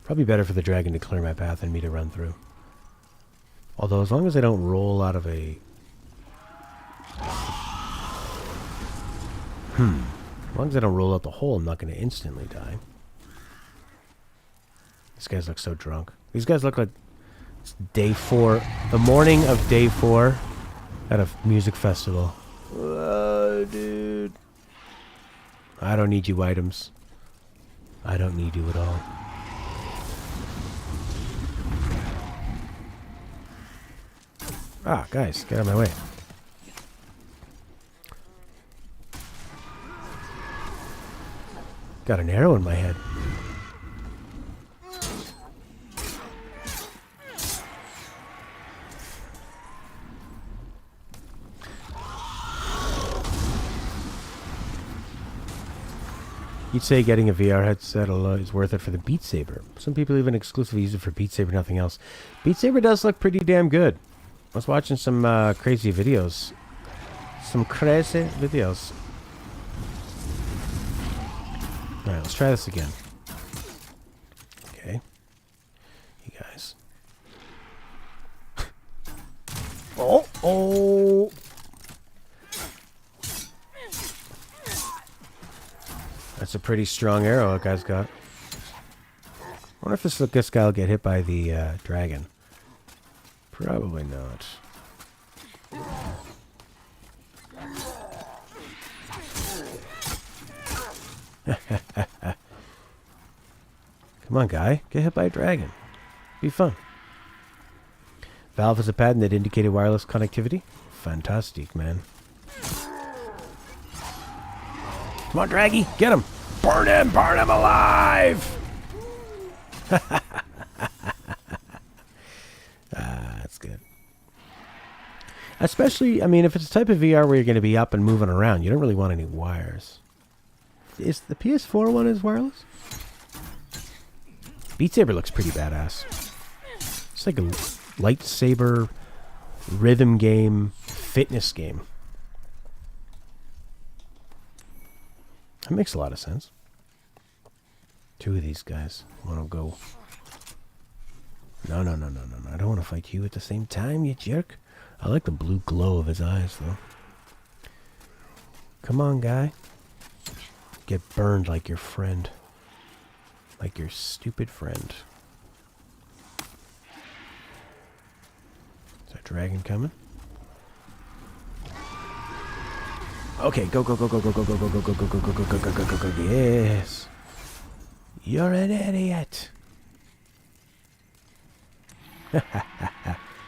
Probably better for the dragon to clear my path than me to run through. Although, as long as I don't roll out of a... As long as I don't roll out the hole, I'm not going to instantly die. These guys look so drunk. These guys look like it's day 4. The morning of day 4 at a music festival. Dude. I don't need you items. I don't need you at all. Ah, guys, get out of my way. Got an arrow in my head. You'd say getting a VR headset is worth it for the Beat Saber. Some people even exclusively use it for Beat Saber, nothing else. Beat Saber does look pretty damn good. I was watching some crazy videos. Some crazy videos. Alright, let's try this again. Okay. You guys. Oh! That's a pretty strong arrow that guy's got. I wonder if this guy will get hit by the dragon. Probably not. Come on, guy. Get hit by a dragon. Be fun. Valve has a patent that indicated wireless connectivity. Fantastic, man. Come on, Draggy. Get him. Burn him. Burn him alive. That's good. Especially, I mean, if it's a type of VR where you're going to be up and moving around, you don't really want any wires. Is the PS4 one is wireless? Beat Saber looks pretty badass. It's like a lightsaber rhythm game, fitness game. That makes a lot of sense. 2 of these guys want to go. No. I don't want to fight you at the same time, you jerk. I like the blue glow of his eyes, though. Come on, guy. Get burned like your friend. Like your stupid friend. Is that dragon coming? Okay, go. Yes. You're an idiot.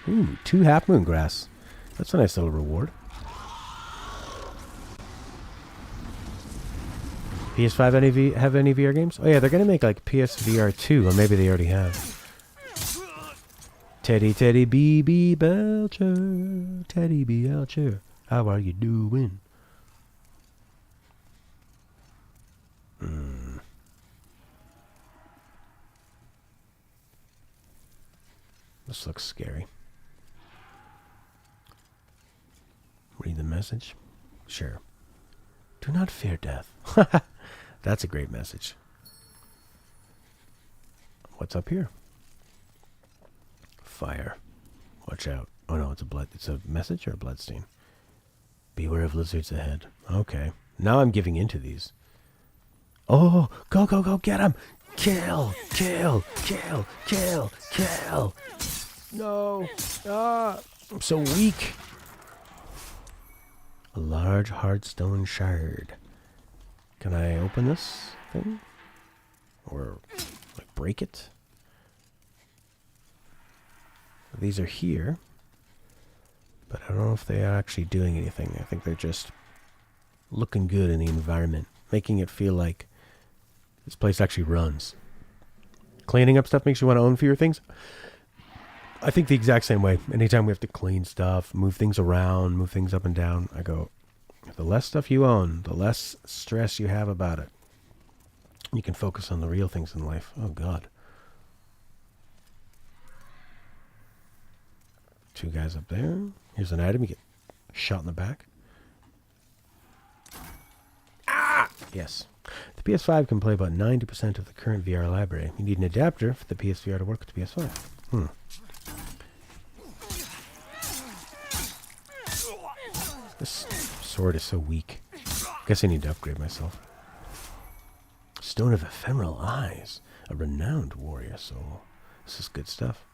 Ooh, 2 half moon grass. That's a nice little reward. PS5 have any VR games? Oh yeah, they're gonna make like PSVR 2, or maybe they already have. Teddy B Belcher, Teddy B Belcher, how are you doing? This looks scary. Read the message? Sure. Do not fear death. That's a great message. What's up here? Fire. Watch out. Oh no, it's a message or a bloodstain? Beware of lizards ahead. Okay. Now I'm giving into these. Oh, go, get him! Kill! No! I'm so weak. A large Hearthstone shard. Can I open this thing? Or, like, break it? These are here. But I don't know if they are actually doing anything. I think they're just looking good in the environment. Making it feel like this place actually runs. Cleaning up stuff makes you want to own fewer things. I think the exact same way. Anytime we have to clean stuff, move things around, move things up and down, I go, the less stuff you own, the less stress you have about it. You can focus on the real things in life. Oh, God. 2 guys up there. Here's an item. You get shot in the back. Ah! Yes. The PS5 can play about 90% of the current VR library. You need an adapter for the PSVR to work with the PS5. This sword is so weak. Guess I need to upgrade myself. Stone of Ephemeral Eyes. A renowned warrior soul. This is good stuff.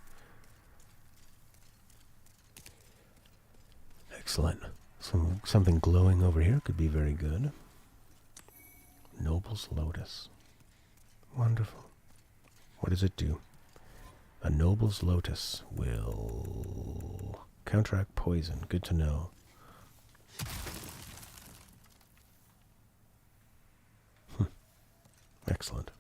Excellent. Something glowing over here could be very good. Noble's Lotus. Wonderful. What does it do? A Noble's Lotus will counteract poison. Good to know. Excellent.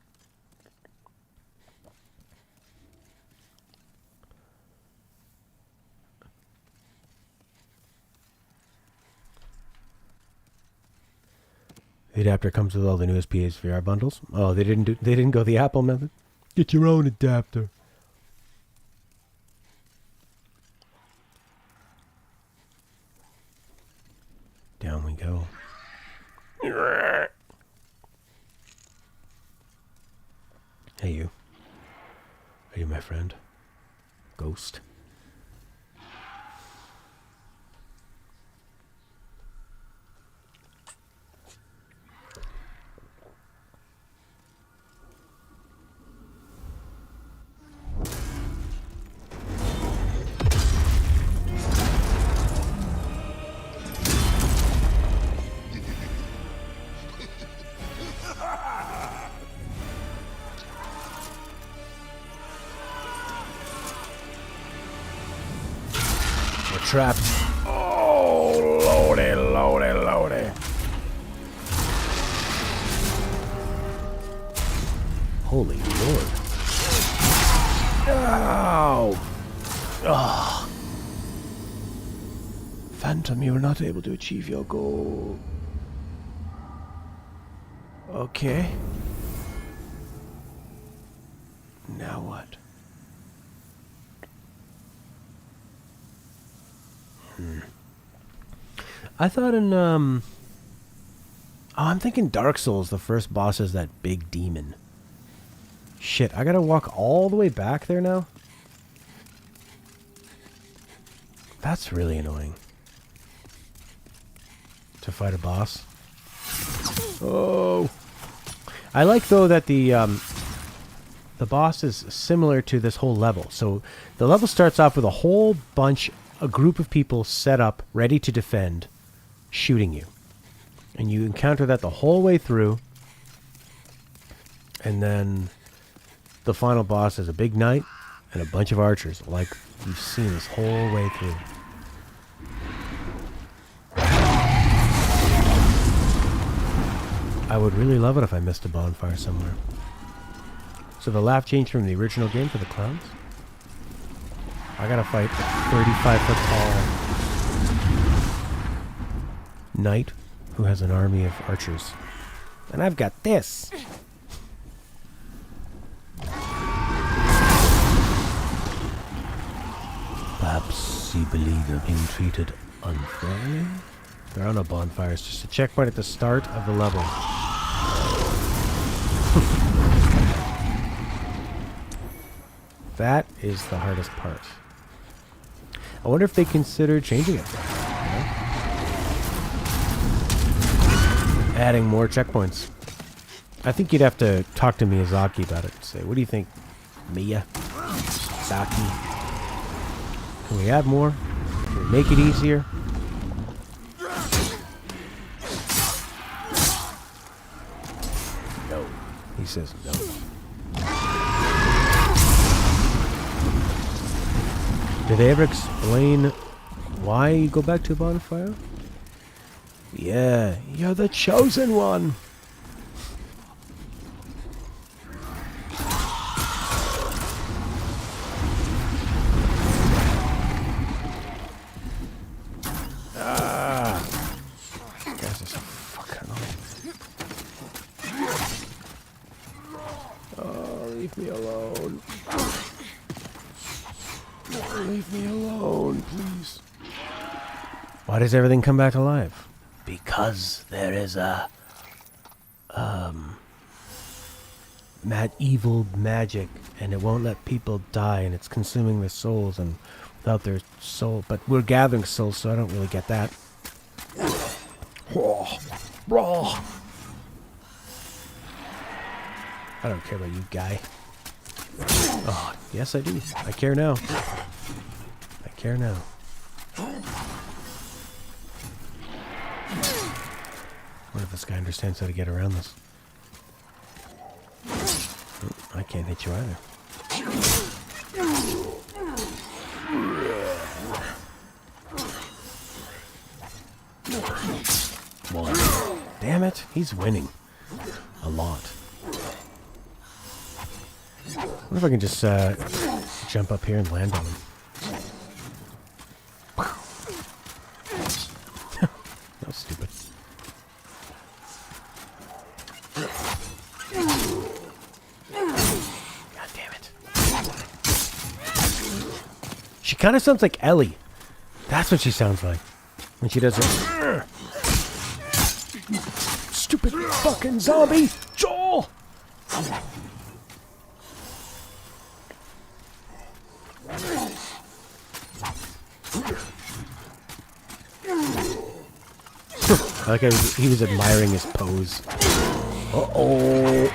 The adapter comes with all the newest PSVR bundles. Oh, they didn't go the Apple method. Get your own adapter. Down we go. Hey you. Are you my friend? Ghost. Trapped. Oh, lordy, lordy, lordy. Holy Lord. Ow. Oh. Phantom, you were not able to achieve your goal. Okay. Now what? I thought in, oh, I'm thinking Dark Souls, the first boss is that big demon. Shit, I gotta walk all the way back there now? That's really annoying. To fight a boss. Oh. I like, though, that the boss is similar to this whole level. So, the level starts off with a group of people set up, ready to defend, shooting you. And you encounter that the whole way through. And then the final boss is a big knight and a bunch of archers, like you've seen this whole way through. I would really love it if I missed a bonfire somewhere. So the laugh changed from the original game for the clowns. I gotta fight a 35-foot tall knight who has an army of archers. And I've got this. Perhaps you believe you're being treated unfairly? There are no bonfires, just a checkpoint at the start of the level. That is the hardest part. I wonder if they consider changing it. Adding more checkpoints. I think you'd have to talk to Miyazaki about it. Say, what do you think, Miyazaki? Can we add more? Can we make it easier? No. He says no. Did they ever explain why you go back to a bonfire? Yeah, you're the chosen one. Guys are so fucking annoying. Oh, leave me alone. Leave me alone, please. Why does everything come back to life? Because there is a evil magic, and it won't let people die, and it's consuming their souls, and without their soul. But we're gathering souls, so I don't really get that. I don't care about you, guy. Oh, yes I do. I care now. I care now. What if this guy understands how to get around this? I can't hit you either. One. Damn it, he's winning. A lot. What if I can just jump up here and land on him? That was stupid. God damn it. She kind of sounds like Ellie. That's what she sounds like. When she does it. Stupid fucking zombie! Joel! I like how he was admiring his pose. Uh-oh.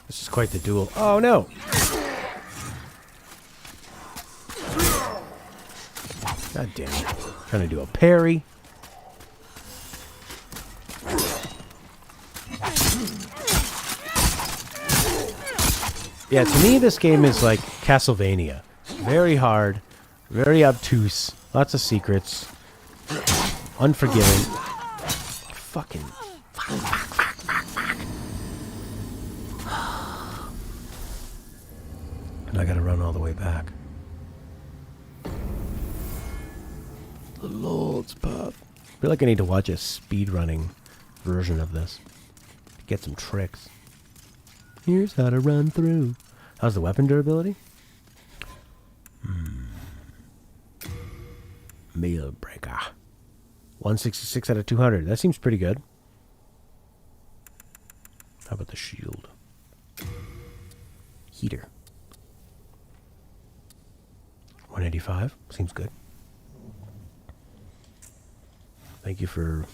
This is quite the duel. Oh, no. God damn it. Trying to do a parry. Yeah, to me this game is like Castlevania. Very hard, very obtuse, lots of secrets, unforgiving. Fucking. And I gotta run all the way back. The Lord's Path. I feel like I need to watch a speedrunning version of this to get some tricks. Here's how to run through. How's the weapon durability? Meal breaker. 166 out of 200. That seems pretty good. How about the shield? Heater. 185. Seems good. Thank you for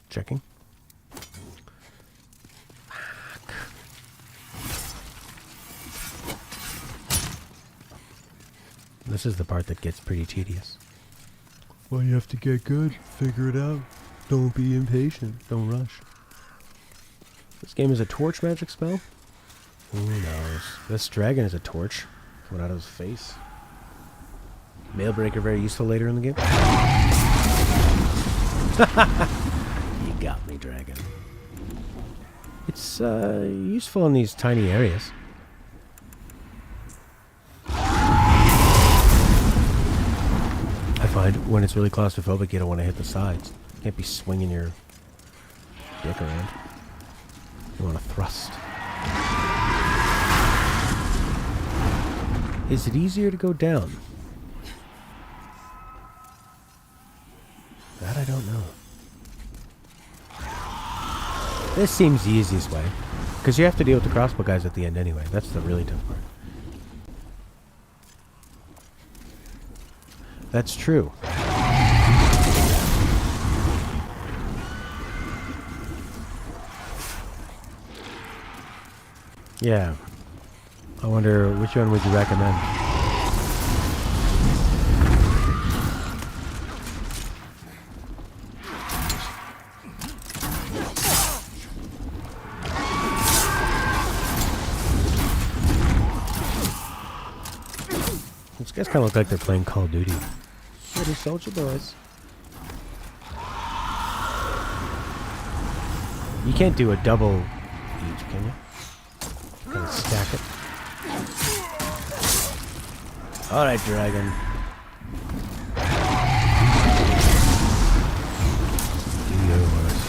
checking. This is the part that gets pretty tedious. Well, you have to get good. Figure it out. Don't be impatient. Don't rush. This game is a torch magic spell? Who knows? This dragon is a torch coming out of his face. Mailbreaker very useful later in the game. You got me, dragon. It's useful in these tiny areas. I find when it's really claustrophobic, you don't want to hit the sides. You can't be swinging your dick around. You want to thrust. Is it easier to go down? That I don't know. This seems the easiest way. Because you have to deal with the crossbow guys at the end anyway. That's the really tough part. That's true. Yeah. I wonder which one would you recommend? These guys kind of look like they're playing Call of Duty. Little soldier boys. You can't do a double each, can you? Gotta stack it. Alright, dragon. Do your worst.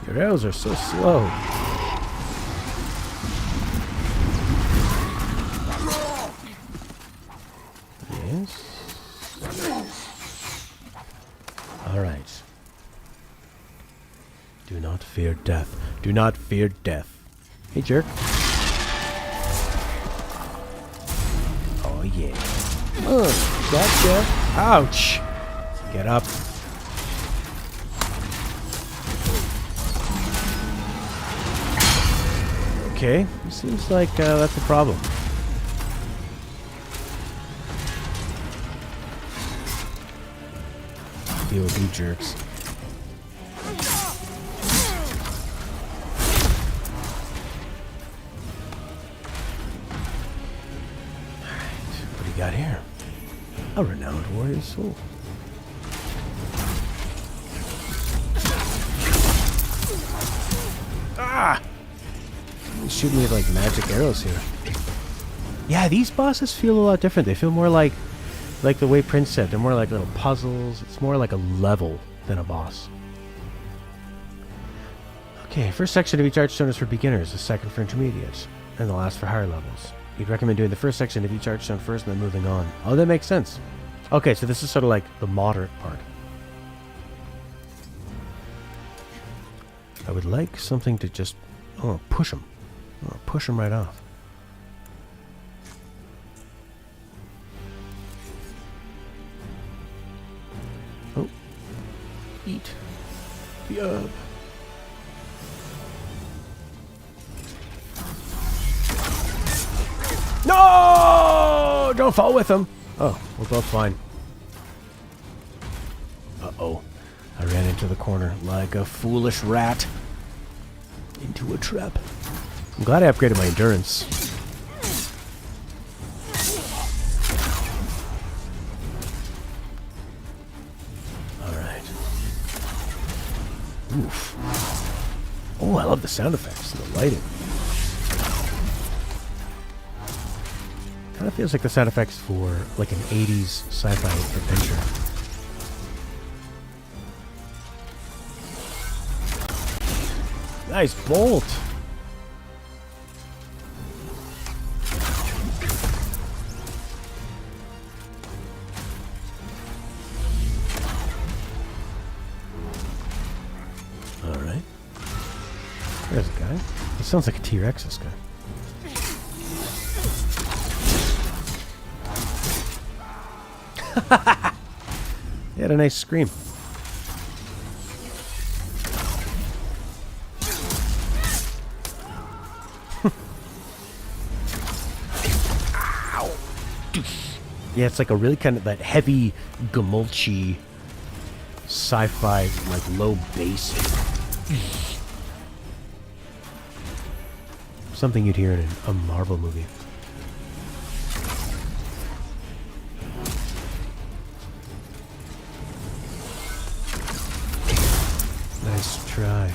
Your arrows are so slow. Yes. Alright. Do not fear death. Do not fear death. Hey, jerk. Oh, yeah. Gotcha. Ouch. Get up. Okay. Seems like that's a problem. Deal with you jerks. What do you got here? A renowned warrior's soul. Ah! He's shooting me with like magic arrows here. Yeah, these bosses feel a lot different. They feel more like the way Prince said. They're more like little puzzles. It's more like a level than a boss. Okay, first section of each archstone is for beginners, the second for intermediates, and the last for higher levels. You'd recommend doing the first section of each archstone first and then moving on. Oh, that makes sense. Okay, so this is sort of like the moderate part. I would like something to just... Oh, push him. Oh, push him right off. Oh. Eat. The herb. No! Don't fall with him. Oh, we're both fine. Uh-oh. I ran into the corner like a foolish rat. Into a trap. I'm glad I upgraded my endurance. Alright. Oof. Oh, I love the sound effects and the lighting. Kind of feels like the sound effects for like an 80s sci-fi adventure. Nice bolt. All right. There's a guy. It sounds like a T-Rex, this guy. He had a nice scream. Ow. Yeah, it's like a really kind of that heavy, gamulchy, sci-fi, like low bass. Something you'd hear in a Marvel movie. Nice try.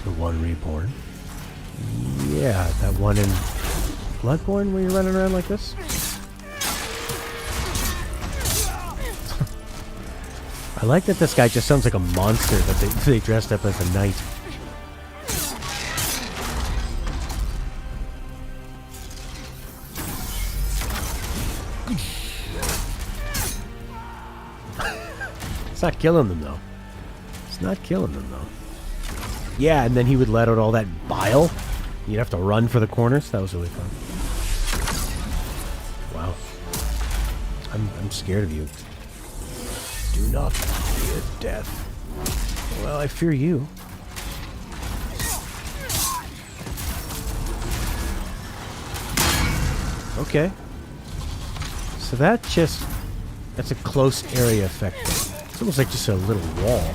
The one reborn. Yeah, that one in Bloodborne where you're running around like this. I like that this guy just sounds like a monster that they dressed up as a knight. It's not killing them, though. It's not killing them, though. Yeah, and then he would let out all that bile. You'd have to run for the corners. That was really fun. Wow. I'm scared of you. Do not fear death. Well, I fear you. Okay. So that's a close area effect. It's almost like just a little wall.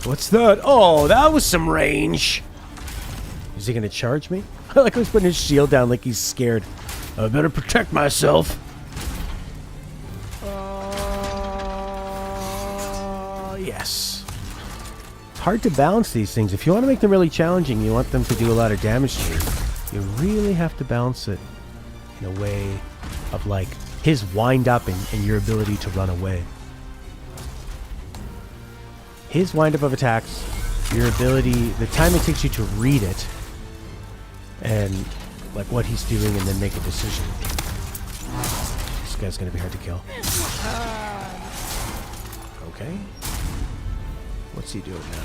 What's that? Oh, that was some range. Is he going to charge me? I like how he's putting his shield down like he's scared. I better protect myself. Yes. It's hard to balance these things. If you want to make them really challenging, you want them to do a lot of damage to you. You really have to balance it in a way of like his wind up and your ability to run away. His wind up of attacks your ability, the time it takes you to read it, and like what he's doing, and then make a decision. This guy's gonna be hard to kill. Okay. What's he doing now?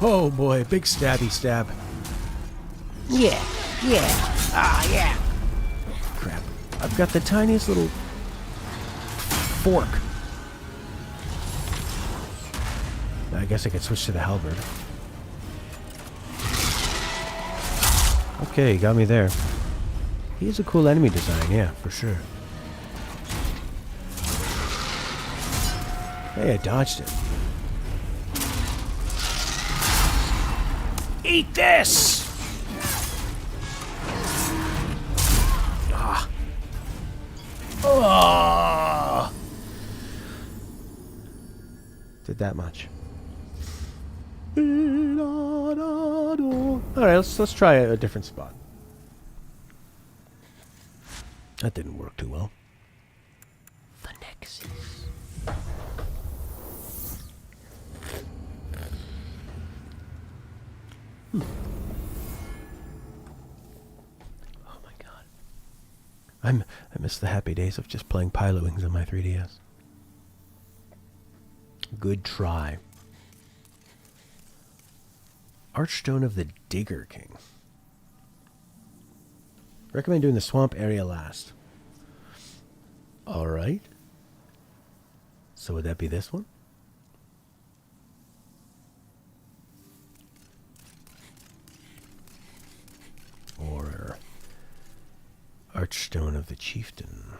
Oh boy, big stabby stab. Yeah, yeah, ah, yeah. Crap. I've got the tiniest little fork. I guess I could switch to the halberd. Okay, got me there. He's a cool enemy design, yeah, for sure. Hey, I dodged it. Eat this! Ah. Oh. Did that much. Alright, let's try a different spot. That didn't work too well. Phonexis. Oh my god. I miss the happy days of just playing Pilot Wings on my 3DS. Good try. Archstone of the Digger King. Recommend doing the swamp area last. Alright. So would that be this one? Or Archstone of the Chieftain.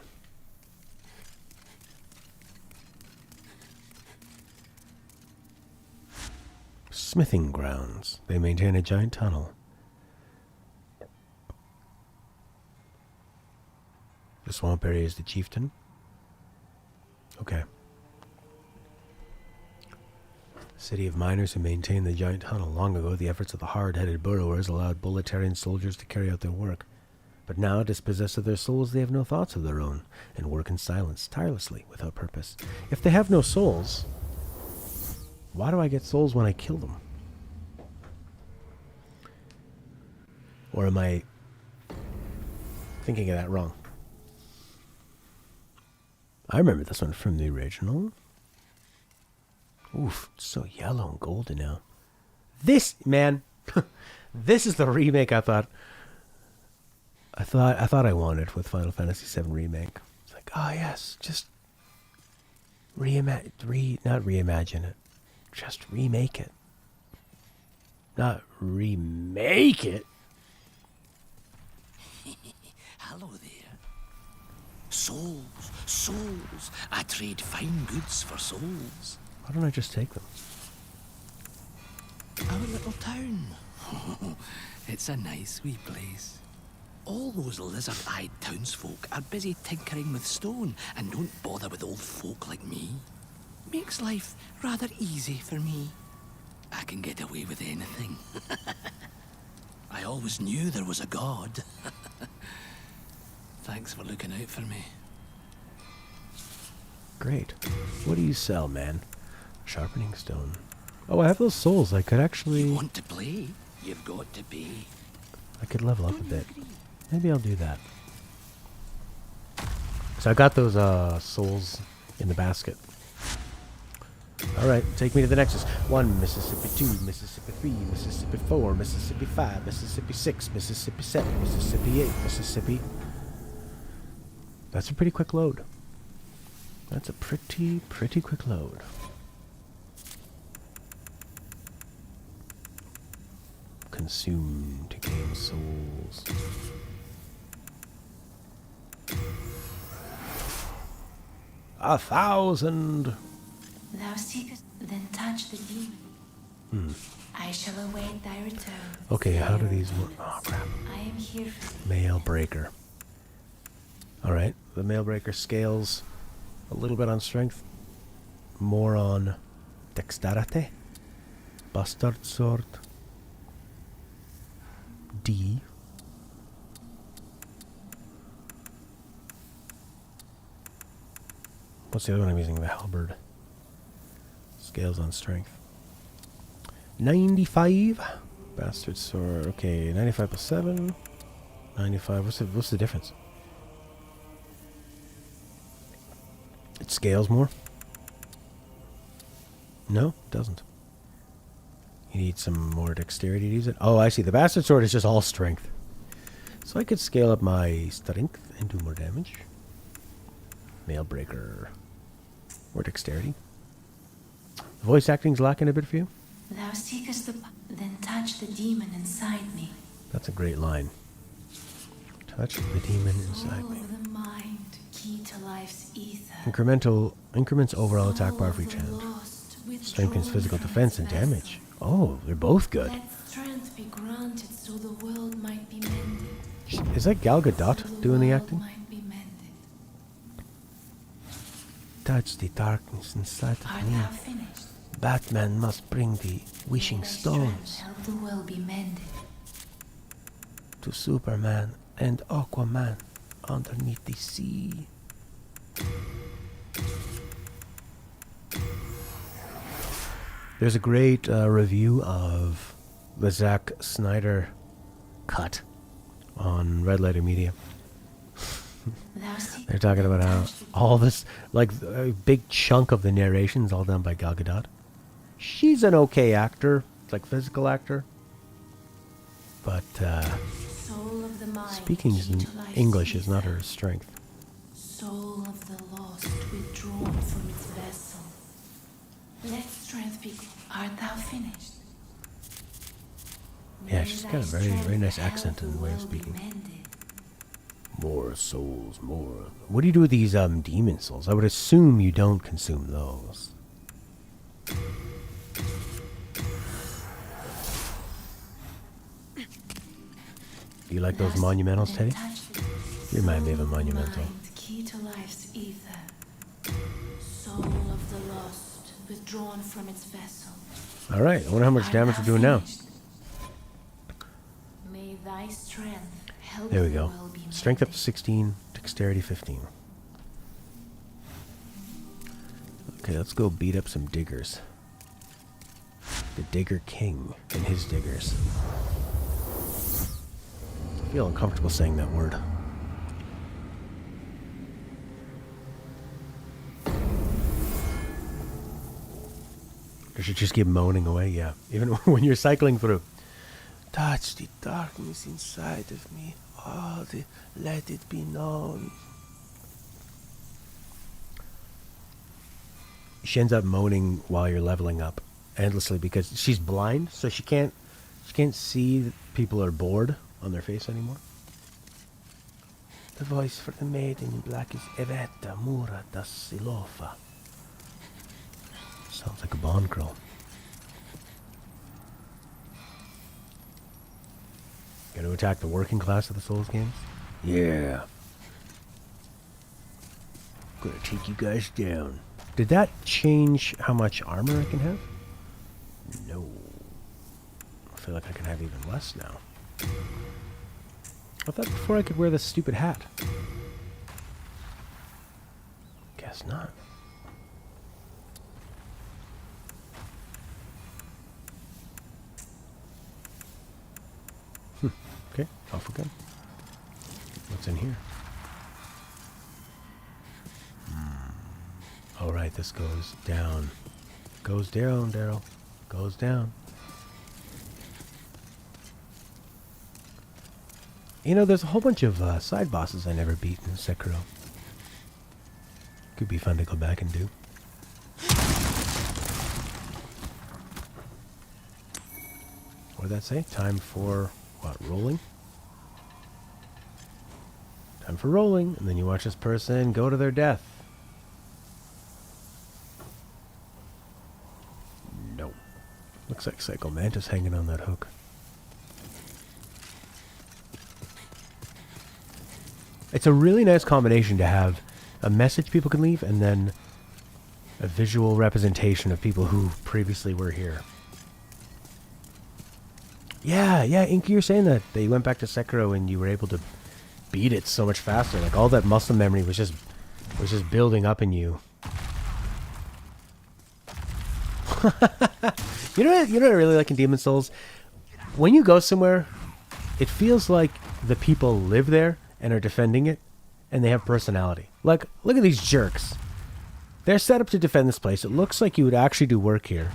Smithing grounds. They maintain a giant tunnel. The swamp area is the Chieftain. Okay. City of miners who maintain the giant tunnel. Long ago, the efforts of the hard-headed burrowers allowed Bolitarian soldiers to carry out their work. But now, dispossessed of their souls, they have no thoughts of their own, and work in silence, tirelessly, without purpose. If they have no souls, why do I get souls when I kill them? Or am I thinking of that wrong? I remember this one from the original. Oof, it's so yellow and golden now. This, man, this is the remake I thought I wanted with Final Fantasy VII Remake. It's like, oh yes, just not reimagine it. Just remake it. Not remake it. Hello there. Souls, souls. I trade fine goods for souls. Why don't I just take them? Our little town. It's a nice wee place. All those lizard-eyed townsfolk are busy tinkering with stone and don't bother with old folk like me. Makes life rather easy for me. I can get away with anything. I always knew there was a god. Thanks for looking out for me. Great. What do you sell, man? Sharpening stone. Oh, I have those souls. I could actually... You want to play? You've got to pay. I could level up a bit. Maybe I'll do that. So I got those souls in the basket. Alright, take me to the Nexus. 1, Mississippi 2, Mississippi 3, Mississippi 4, Mississippi 5, Mississippi 6, Mississippi 7, Mississippi 8, Mississippi... That's a pretty quick load. That's a pretty quick load. Consume to gain souls. A 1,000! Thou seekest, then touch the demon. I shall await thy return. Okay, how do these work? Oh, crap. I am here for thee. Mail breaker. Alright, the mail breaker scales a little bit on strength, more on dexterity. Bastard sword. D. What's the other one I'm using? The halberd. Let's Scales on strength. 95. Bastard sword. Okay, 95 plus 7. 95. What's the difference? It scales more? No, it doesn't. You need some more dexterity to use it. Oh, I see. The bastard sword is just all strength. So I could scale up my strength and do more damage. Mailbreaker. More dexterity. The voice acting's lacking a bit for you? Thou seekest then touch the demon inside me. That's a great line. Touch the demon inside Soul me. of the mind, key to life's ether. Increments overall attack bar for each hand. Strengthens physical defense and damage. Oh, they're both good. Let strength be granted so the world might be mended. Is that Gal Gadot doing the acting? Might be mended. Touch the darkness inside Art of me. thou finished? Batman must bring the wishing May thy stones strength help the world be mended. to Superman and Aquaman underneath the sea. There's a great review of the Zack Snyder cut on Red Letter Media. They're talking about how all this, like a big chunk of the narration is all done by Gal Gadot. She's an okay actor, like physical actor, but Soul of the mind, speaking key to life's English is not ether. her strength. Soul of the lost withdrawn from its vessel. Let strength be. Art thou finished? Yeah, May she's thy got a very, very strength nice help accent in the way of world be speaking. mended. More souls, more. What do you do with these demon souls? I would assume you don't consume those. Do you like those Thus, monumentals, then Teddy? touch the You remind me of a soul monumental. mind, key to life's ether. Soul of the lost, withdrawn from its vessel. All right, I wonder how much Art damage thou we're doing now. finished? May thy strength help There we the go. world be Strength up to mended. 16, dexterity 15. Okay, let's go beat up some diggers. The Digger King and his diggers. I feel uncomfortable saying that word. I should just keep moaning away, yeah. Even when you're cycling through. Touch the darkness inside of me. Oh, let it be known. She ends up moaning while you're leveling up endlessly because she's blind, so she can't see that people are bored on their face anymore. The voice for the maiden in black is Evetta Mura da Silofa. Sounds like a Bond girl. Gonna attack the working class of the Souls games? Yeah. Gonna take you guys down. Did that change how much armor I can have? No. I feel like I can have even less now. I thought before I could wear this stupid hat. Guess not. Okay, off we go. What's in here? Alright, this goes down. Goes down, Daryl. Goes down. You know, there's a whole bunch of side bosses I never beat in Sekiro. Could be fun to go back and do. What did that say? Time for, what, rolling? Time for rolling, and then you watch this person go to their death. No. Looks like Psycho Mantis hanging on that hook. It's a really nice combination to have a message people can leave and then a visual representation of people who previously were here. Yeah, Inky, you're saying that you went back to Sekiro and you were able to beat it so much faster. Like all that muscle memory was just building up in you. You know what I really like in Demon Souls? When you go somewhere, it feels like the people live there and are defending it, and they have personality. Like, look at these jerks. They're set up to defend this place. It looks like you would actually do work here.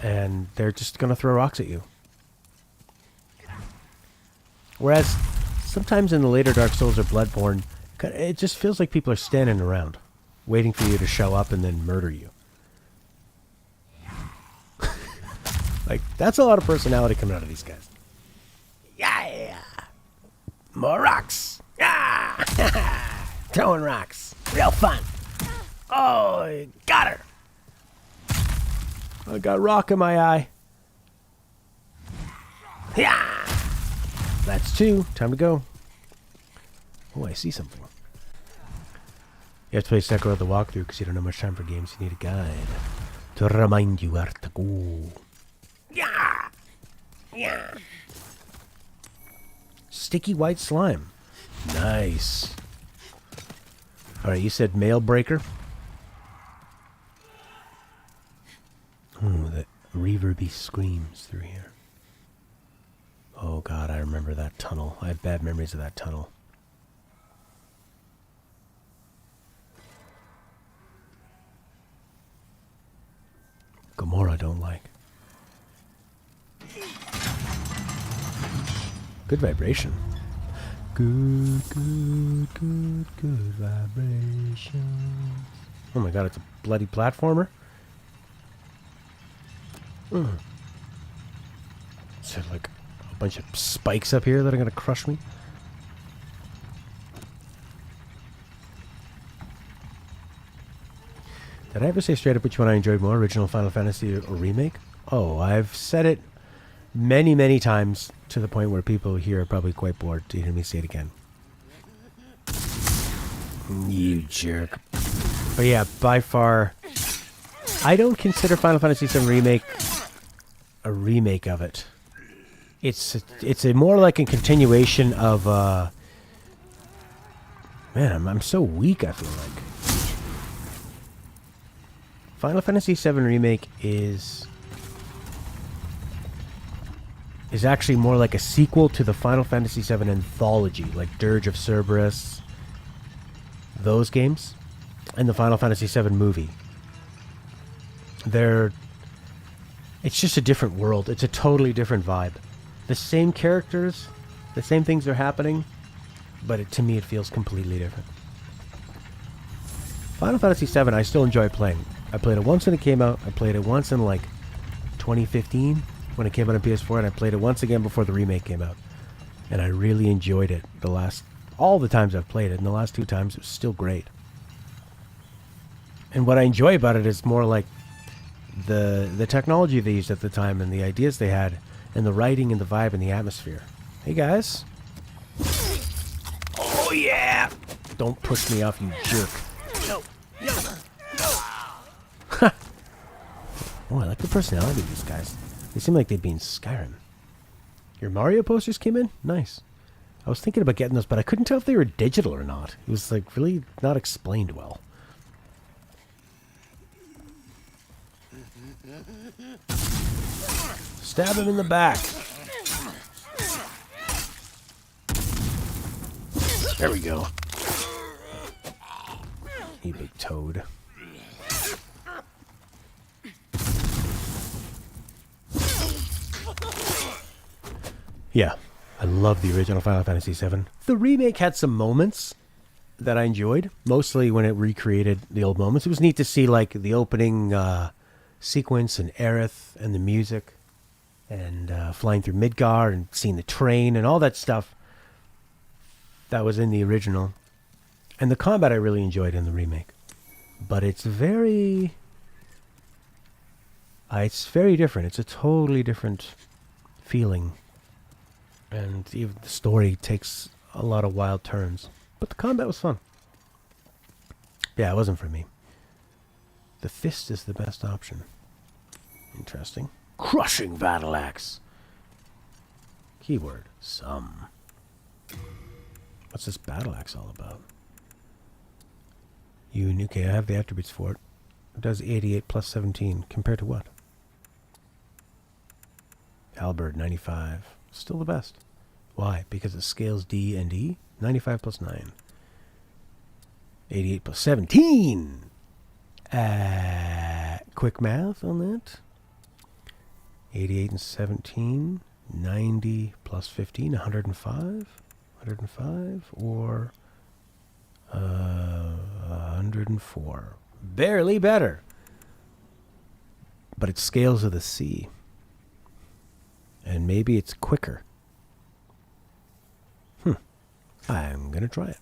And they're just going to throw rocks at you. Whereas, sometimes in the later Dark Souls or Bloodborne, it just feels like people are standing around, waiting for you to show up and then murder you. Like, that's a lot of personality coming out of these guys. Yeah! More rocks! Yeah! Throwing rocks. Real fun. Oh, got her. I got rock in my eye. Yeah! That's 2. Time to go. Oh, I see something. You have to play Sekiro the walkthrough because you don't have much time for games. You need a guide to remind you where to go. Yeah! Yeah! Sticky white slime. Nice. Alright, you said mail breaker. Ooh, the reverby screams through here. Oh god, I remember that tunnel. I have bad memories of that tunnel. Gamora don't like. Good vibration. Good vibration. Oh my god, it's a bloody platformer. Is there like a bunch of spikes up here that are gonna crush me? Did I ever say straight up which one I enjoyed more, original Final Fantasy or remake? Oh, I've said it many, many times to the point where people here are probably quite bored to hear me say it again. You jerk. But yeah, by far, I don't consider Final Fantasy VII Remake a remake of it. It's a more like a continuation of, man, I'm so weak, I feel like. Final Fantasy VII Remake is actually more like a sequel to the Final Fantasy VII anthology, like Dirge of Cerberus, those games, and the Final Fantasy VII movie. It's just a different world. It's a totally different vibe. The same characters, the same things are happening, but to me it feels completely different. Final Fantasy VII I still enjoy playing. I played it once when it came out. I played it once in like 2015 when it came out on PS4, and I played it once again before the remake came out. And I really enjoyed it all the times I've played it, and the last 2 times it was still great. And what I enjoy about it is more like the technology they used at the time and the ideas they had and the writing and the vibe and the atmosphere. Hey guys. Oh yeah! Don't push me off, you jerk. No. Oh, I like the personality of these guys. They seem like they'd be in Skyrim. Your Mario posters came in? Nice. I was thinking about getting those, but I couldn't tell if they were digital or not. It was like really not explained well. Stab him in the back. There we go. You big toad. Yeah, I love the original Final Fantasy VII. The remake had some moments that I enjoyed, mostly when it recreated the old moments. It was neat to see like the opening sequence and Aerith and the music and flying through Midgar and seeing the train and all that stuff that was in the original. And the combat I really enjoyed in the remake. But it's very different. It's a totally different feeling. And even the story takes a lot of wild turns. But the combat was fun. Yeah, it wasn't for me. The fist is the best option. Interesting. Crushing battle axe. Keyword, some. What's this battle axe all about? Okay, I have the attributes for it. It does 88 plus 17. Compared to what? Halberd, 95. Still the best. Why? Because it scales D and E? 95 plus 9. 88 plus 17. Quick math on that. 88 and 17. 90 plus 15. 105. 105 or 104. Barely better. But it scales of the sea. And maybe it's quicker. I'm gonna try it.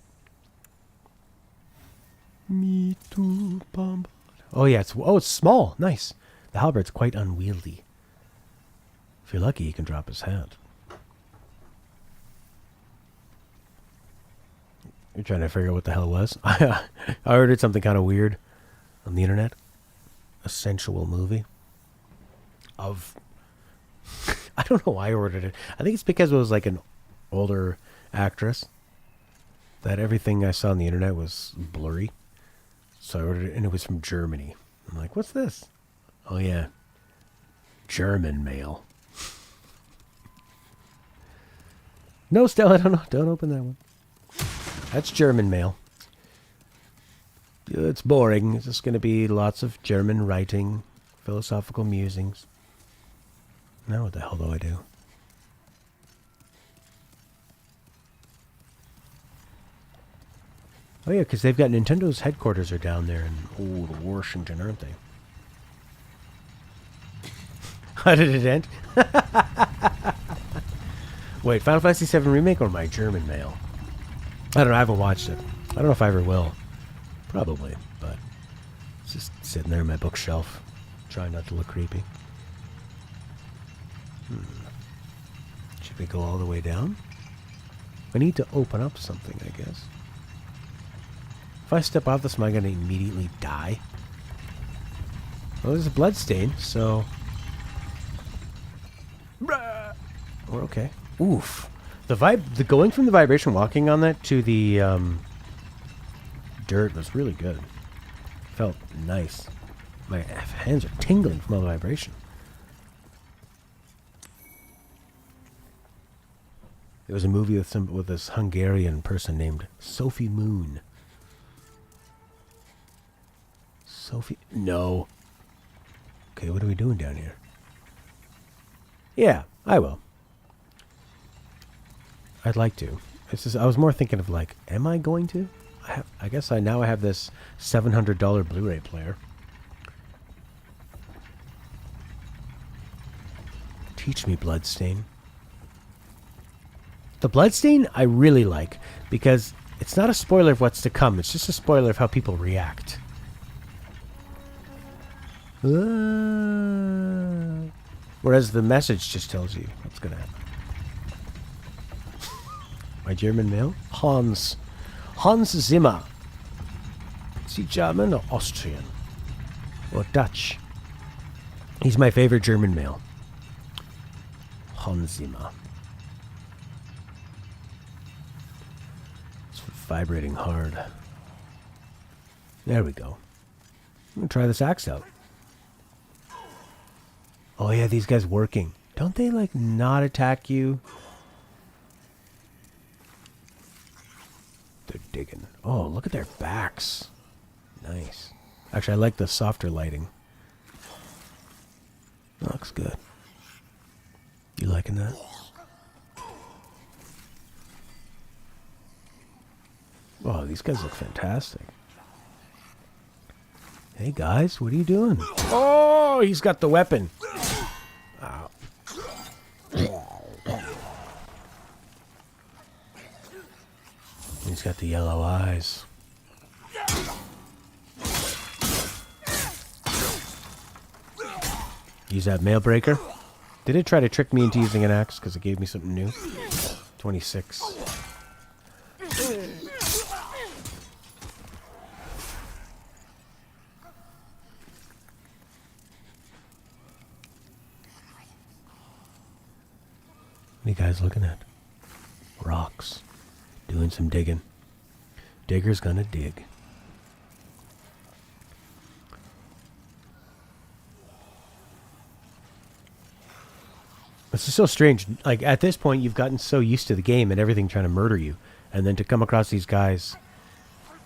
Me too, bomb. Oh yeah, it's small. Nice. The halberd's quite unwieldy. If you're lucky, you can drop his hat. You're trying to figure out what the hell it was. I ordered something kind of weird on the internet. A sensual movie of. I don't know why I ordered it. I think it's because it was like an older actress. That everything I saw on the internet was blurry. So I ordered it, and it was from Germany. I'm like, what's this? Oh, yeah. German mail. No, Stella, don't open that one. That's German mail. It's boring. It's just going to be lots of German writing, philosophical musings. Now what the hell do I do? Oh yeah, because they've got Nintendo's headquarters are down there in old Washington, aren't they? How did it end? Wait, Final Fantasy VII Remake or my German mail? I don't know, I haven't watched it. I don't know if I ever will. Probably, but it's just sitting there in my bookshelf, trying not to look creepy. Should we go all the way down? I need to open up something, I guess. If I step off this, am I going to immediately die? Well, there's a blood stain, so... We're okay. Oof. The going from the vibration walking on that to the dirt was really good. Felt nice. My hands are tingling from all the vibration. There was a movie with this Hungarian person named Sophie Moon. Sophie? No. Okay, what are we doing down here? Yeah, I will. I'd like to. I was more thinking of like, am I going to? I guess I have this $700 Blu-ray player. Teach me, Bloodstain. The Bloodstain I really like because it's not a spoiler of what's to come. It's just a spoiler of how people react. Whereas the message just tells you what's going to happen. My German mail? Hans Zimmer. Is he German or Austrian? Or Dutch? He's my favorite German male. Hans Zimmer. It's vibrating hard. There we go. I'm going to try this axe out. Oh yeah, these guys working. Don't they like not attack you? They're digging. Oh, look at their backs. Nice. Actually, I like the softer lighting. Looks good. You liking that? Oh, these guys look fantastic. Hey guys, what are you doing? Oh, he's got the weapon. Ow. He's got the yellow eyes. Use that mail breaker. Did it try to trick me into using an axe because it gave me something new? 26. What are you guys looking at? Rocks. Doing some digging. Digger's gonna dig. It's just so strange. Like, at this point, you've gotten so used to the game and everything trying to murder you. And then to come across these guys,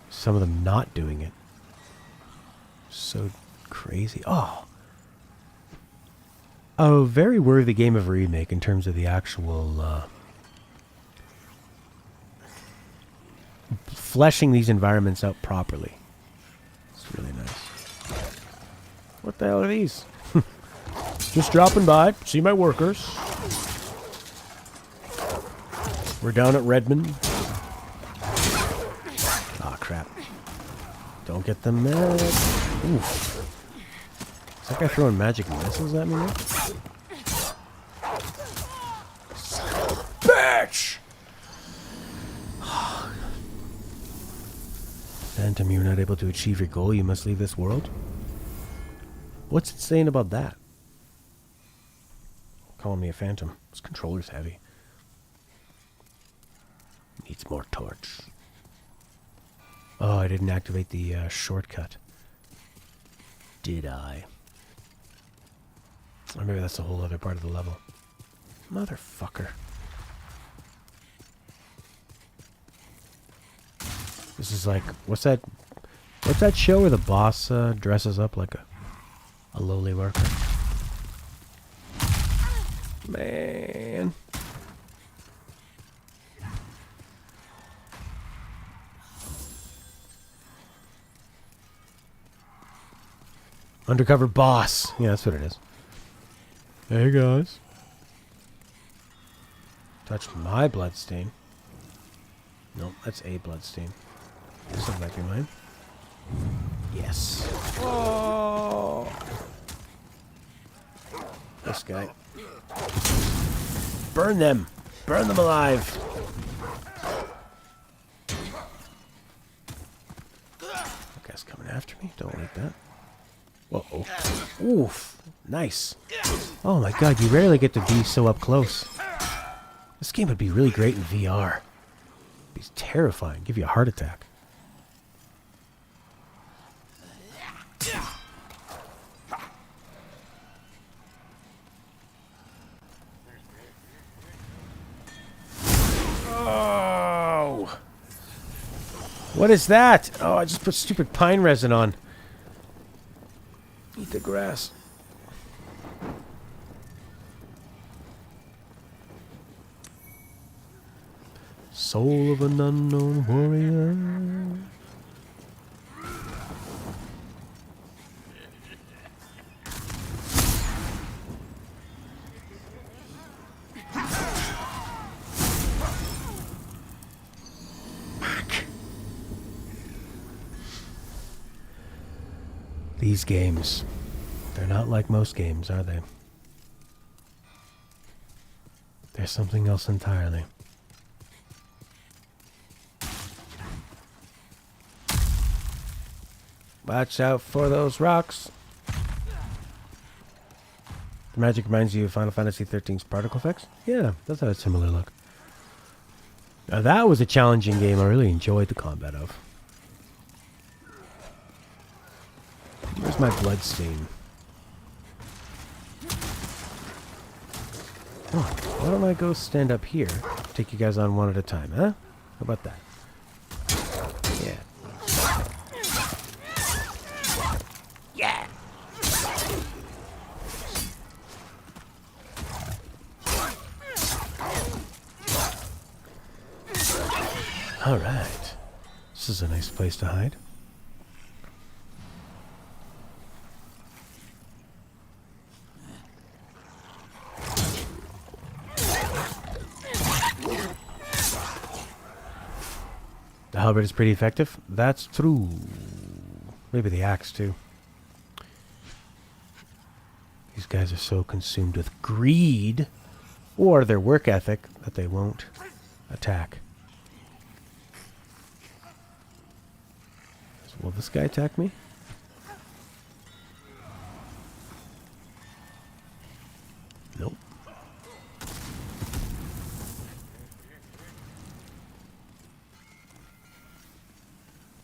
some of them not doing it. So crazy. Oh. A very worthy game of a remake in terms of the actual fleshing these environments out properly. It's really nice. What the hell are these? Just dropping by, see my workers. We're down at Redmond. Ah, crap. Don't get them mad. Oof. Is that guy throwing magic missiles at me now? Bitch! Phantom, you're not able to achieve your goal. You must leave this world. What's it saying about that? Calling me a phantom. This controller's heavy. Needs more torch. Oh, I didn't activate the shortcut. Did I? Or maybe that's a whole other part of the level. Motherfucker. This is like, what's that show where the boss dresses up like a lowly worker? Man. Undercover boss. Yeah, that's what it is. Hey, guys. Touch my bloodstain. Nope, that's a bloodstain. This one might be mine. Yes. Oh. This guy. Burn them. Burn them alive. That guy's coming after me. Don't like that. Uh-oh. Oof. Nice. Oh my god, you rarely get to be so up close. This game would be really great in VR. It'd be terrifying. Give you a heart attack. Oh! What is that? Oh, I just put stupid pine resin on. Eat the grass. Soul of an unknown warrior. These games, they're not like most games, are they? They're something else entirely. Watch out for those rocks. The magic reminds you of Final Fantasy XIII's particle effects? Yeah, does have a similar look. Now that was a challenging game I really enjoyed the combat of. Where's my bloodstain? Oh, why don't I go stand up here? Take you guys on one at a time, huh? How about that? Yeah. Yeah! Alright. This is a nice place to hide. The halberd is pretty effective. That's true. Maybe the axe, too. These guys are so consumed with greed or their work ethic that they won't attack. Will this guy attack me? Nope.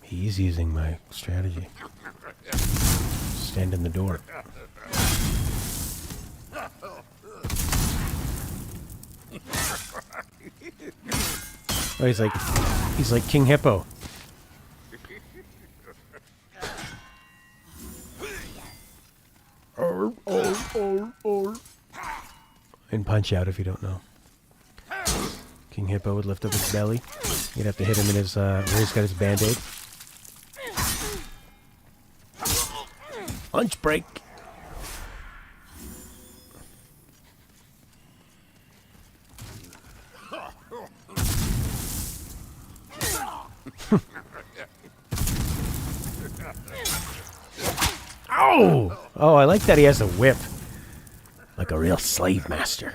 He's using my strategy. Stand in the door. Oh, he's like King Hippo. And Punch Out if you don't know. King Hippo would lift up his belly. You'd have to hit him in his, where he's got his band-aid. Lunch break. Ow! Oh, I like that he has a whip. Like a real slave master.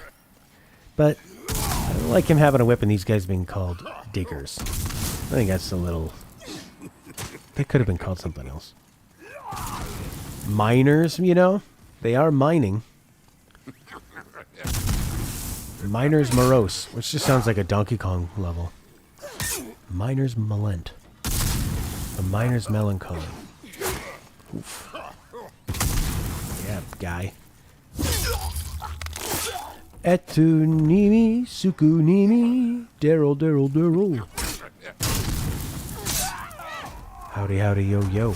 But I don't like him having a whip and these guys being called diggers. I think that's a little... They could have been called something else. Miners, you know? They are mining. Miners Morose, which just sounds like a Donkey Kong level. Miners Malent. A Miner's Melancholy. Oof. Yeah, guy. Etu Nimi, Suku Nimi, Daryl, Daryl, Daryl. Howdy, howdy, yo, yo.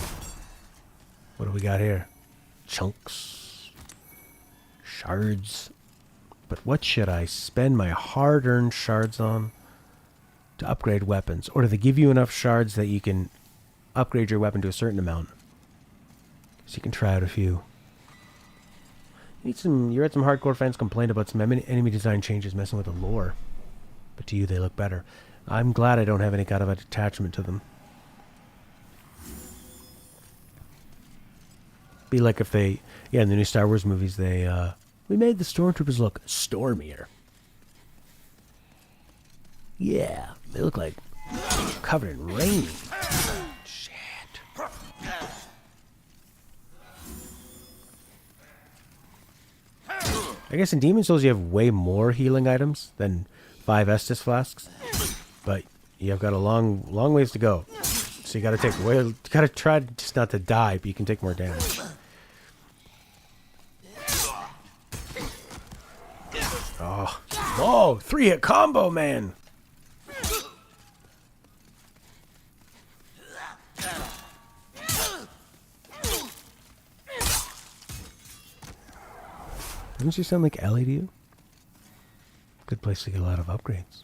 What do we got here? Chunks. Shards. But what should I spend my hard-earned shards on? To upgrade weapons. Or do they give you enough shards that you can upgrade your weapon to a certain amount? So you can try out a few. You read some hardcore fans complain about some enemy design changes messing with the lore. But to you they look better. I'm glad I don't have any kind of attachment to them. Be like if they... Yeah, in the new Star Wars movies, they... we made the stormtroopers look stormier. Yeah, they look like covered in rain. Shit. I guess in Demon's Souls you have way more healing items than 5 Estus flasks, but you've got a long ways to go. So you gotta try just not to die, but you can take more damage. Oh, whoa! 3-hit combo, man. Doesn't she sound like Ellie to you? Good place to get a lot of upgrades.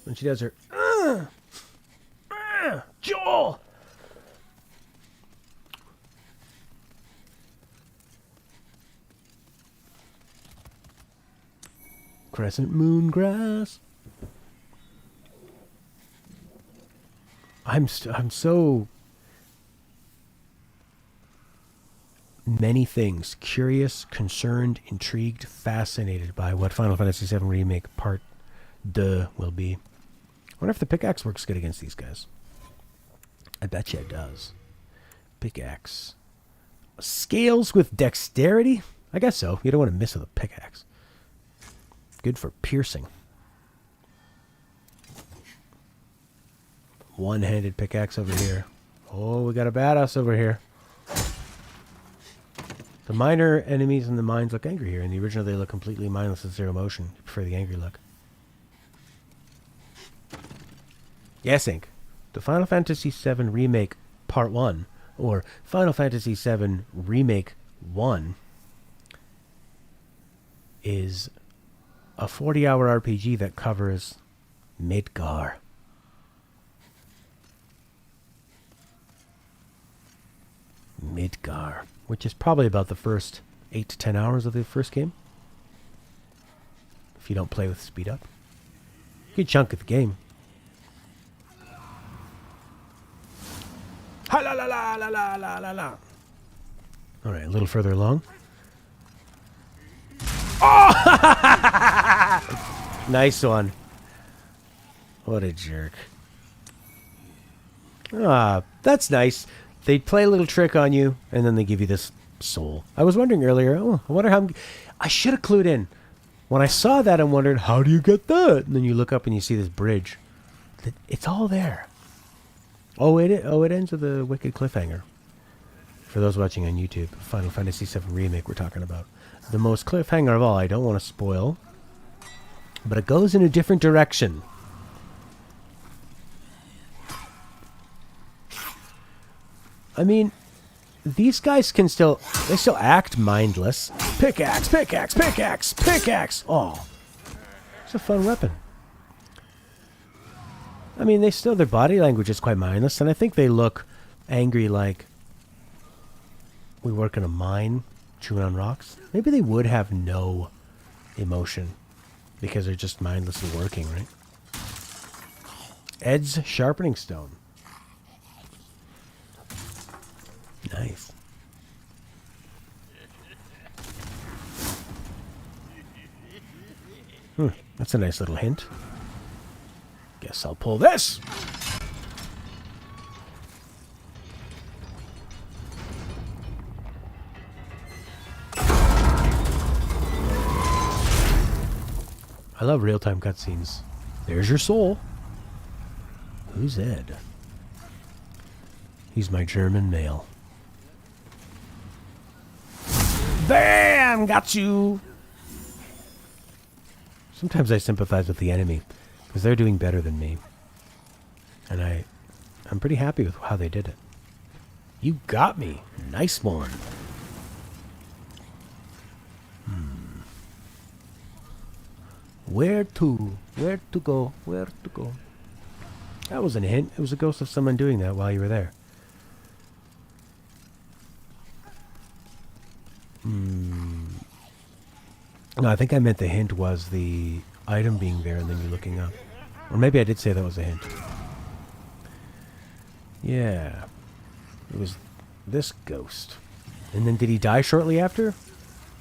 When she does her... Joel! Crescent moon grass. I'm so... many things. Curious, concerned, intrigued, fascinated by what Final Fantasy VII Remake Part 2 will be. I wonder if the pickaxe works good against these guys. I bet you it does. Pickaxe. Scales with dexterity? I guess so. You don't want to miss with a pickaxe. Good for piercing. One-handed pickaxe over here. Oh, we got a badass over here. The minor enemies in the mines look angry here. In the original, they look completely mindless with zero motion. You prefer the angry look. Yes, Inc. The Final Fantasy VII Remake Part 1, or Final Fantasy VII Remake 1, is a 40-hour RPG that covers Midgar. Midgar, which is probably about the first 8 to 10 hours of the first game. If you don't play with speed up. Good chunk of the game. Ha la la la la la la la la. Alright, a little further along. Oh! Nice one. What a jerk. Ah, that's nice. They play a little trick on you, and then they give you this soul. I was wondering earlier, I wonder how... I should have clued in. When I saw that, I wondered, how do you get that? And then you look up and you see this bridge. It's all there. Oh, it ends with a wicked cliffhanger. For those watching on YouTube, Final Fantasy VII Remake we're talking about. The most cliffhanger of all, I don't want to spoil, but it goes in a different direction. I mean, these guys can still act mindless. Pickaxe, pickaxe, pickaxe, pickaxe! Oh, it's a fun weapon. I mean, their body language is quite mindless, and I think they look angry like we work in a mine, chewing on rocks. Maybe they would have no emotion because they're just mindlessly working, right? Ed's sharpening stone. Nice. That's a nice little hint. Guess I'll pull this. I love real-time cutscenes. There's your soul. Who's Ed? He's my German male. Bam! Got you! Sometimes I sympathize with the enemy, because they're doing better than me. And I'm pretty happy with how they did it. You got me. Nice one. Where to? Where to go? Where to go? That wasn't a hint. It was a ghost of someone doing that while you were there. No, I think I meant the hint was the item being there and then you looking up. Or maybe I did say that was a hint. Yeah. It was this ghost. And then did he die shortly after?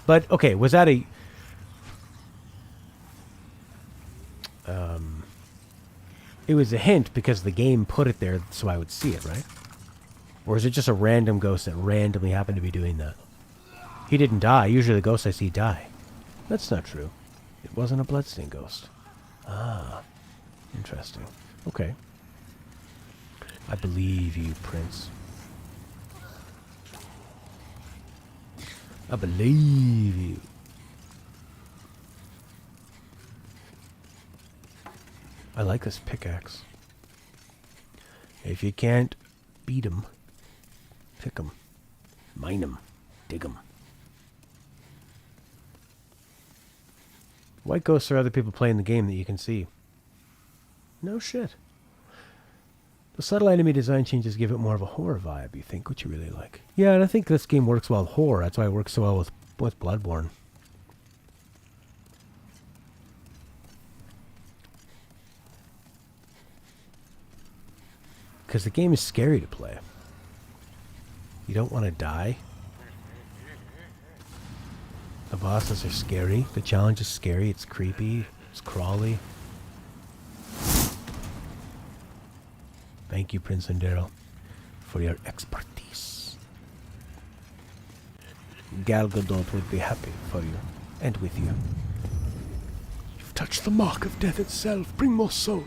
But, okay, was that a... It was a hint because the game put it there so I would see it, right? Or is it just a random ghost that randomly happened to be doing that? He didn't die. Usually the ghosts I see die. That's not true. It wasn't a bloodstained ghost. Ah. Interesting. Okay. I believe you, Prince. I believe you. I like this pickaxe. If you can't beat 'em, pick 'em, mine 'em, dig 'em. White ghosts are other people playing the game that you can see. No shit. The subtle enemy design changes give it more of a horror vibe, you think, which you really like. Yeah, and I think this game works well with horror. That's why it works so well with Bloodborne. Because the game is scary to play. You don't want to die. The bosses are scary. The challenge is scary. It's creepy. It's crawly. Thank you, Prince and Daryl, for your expertise. Gal Gadot would be happy for you and with you. You've touched the mark of death itself. Bring more souls.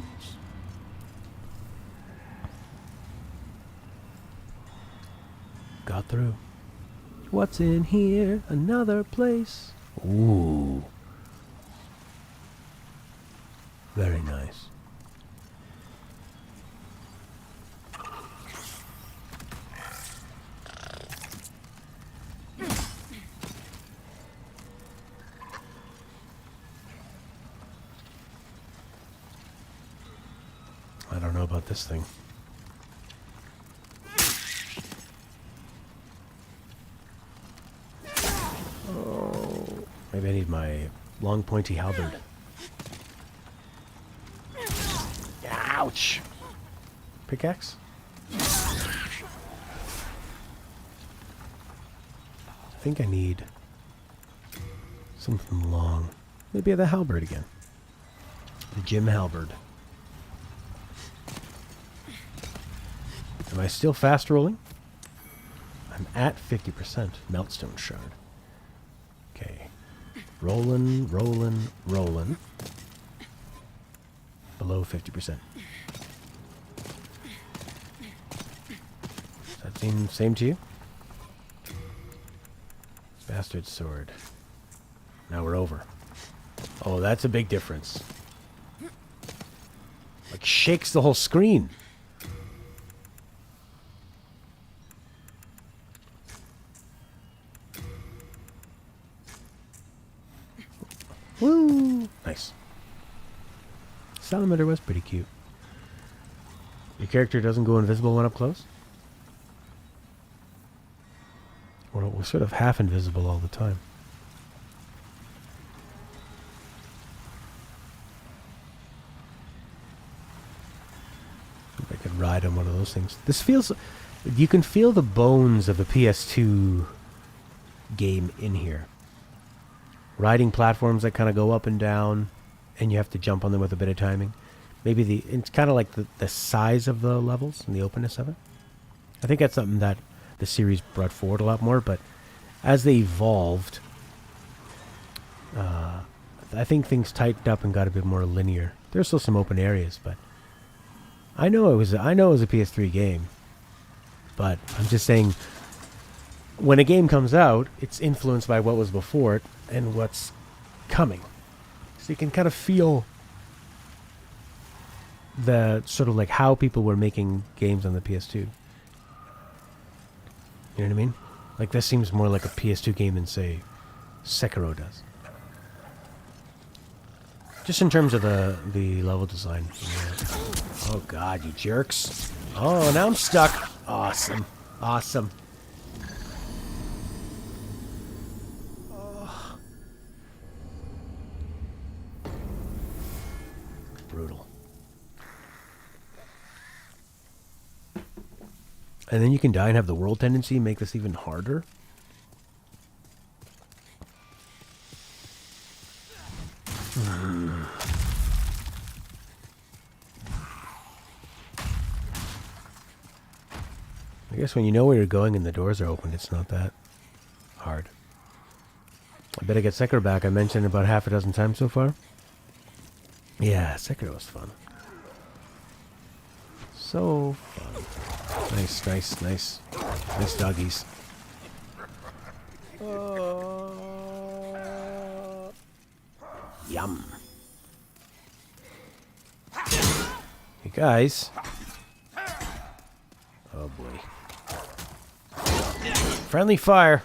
Got through. What's in here? Another place. Ooh. Very nice. I don't know about this thing. Maybe I need my long pointy halberd. Ouch! Pickaxe? I think I need something long. Maybe the halberd again. The Jim halberd. Am I still fast rolling? I'm at 50%. Meltstone shard. Okay. Rollin', rollin', rollin'. Below 50%. Does that seem same to you? Bastard sword. Now we're over. Oh, that's a big difference. Like, shakes the whole screen. Woo! Nice. Salamander was pretty cute. Your character doesn't go invisible when up close? Or we're sort of half invisible all the time. I could ride on one of those things. This feels... You can feel the bones of a PS2 game in here. Riding platforms that kind of go up and down, and you have to jump on them with a bit of timing. Maybe it's kind of like the size of the levels and the openness of it. I think that's something that the series brought forward a lot more, but as they evolved, I think things tightened up and got a bit more linear. There's still some open areas, but I know it was a PS3 game, but I'm just saying when a game comes out, it's influenced by what was before it and what's coming. So you can kind of feel the sort of like how people were making games on the PS2. You know what I mean? Like this seems more like a PS2 game than say Sekiro does. Just in terms of the level design. Yeah. Oh god, you jerks. Oh, now I'm stuck. Awesome. Awesome. Oh. Brutal. And then you can die and have the world tendency and make this even harder. I guess when you know where you're going and the doors are open, it's not that hard. I bet I get Sekiro back. I mentioned about half a dozen times so far. Yeah, Sekiro was fun. So fun. Nice, nice, nice. Nice doggies. Yum. Hey guys. Oh boy. Friendly fire.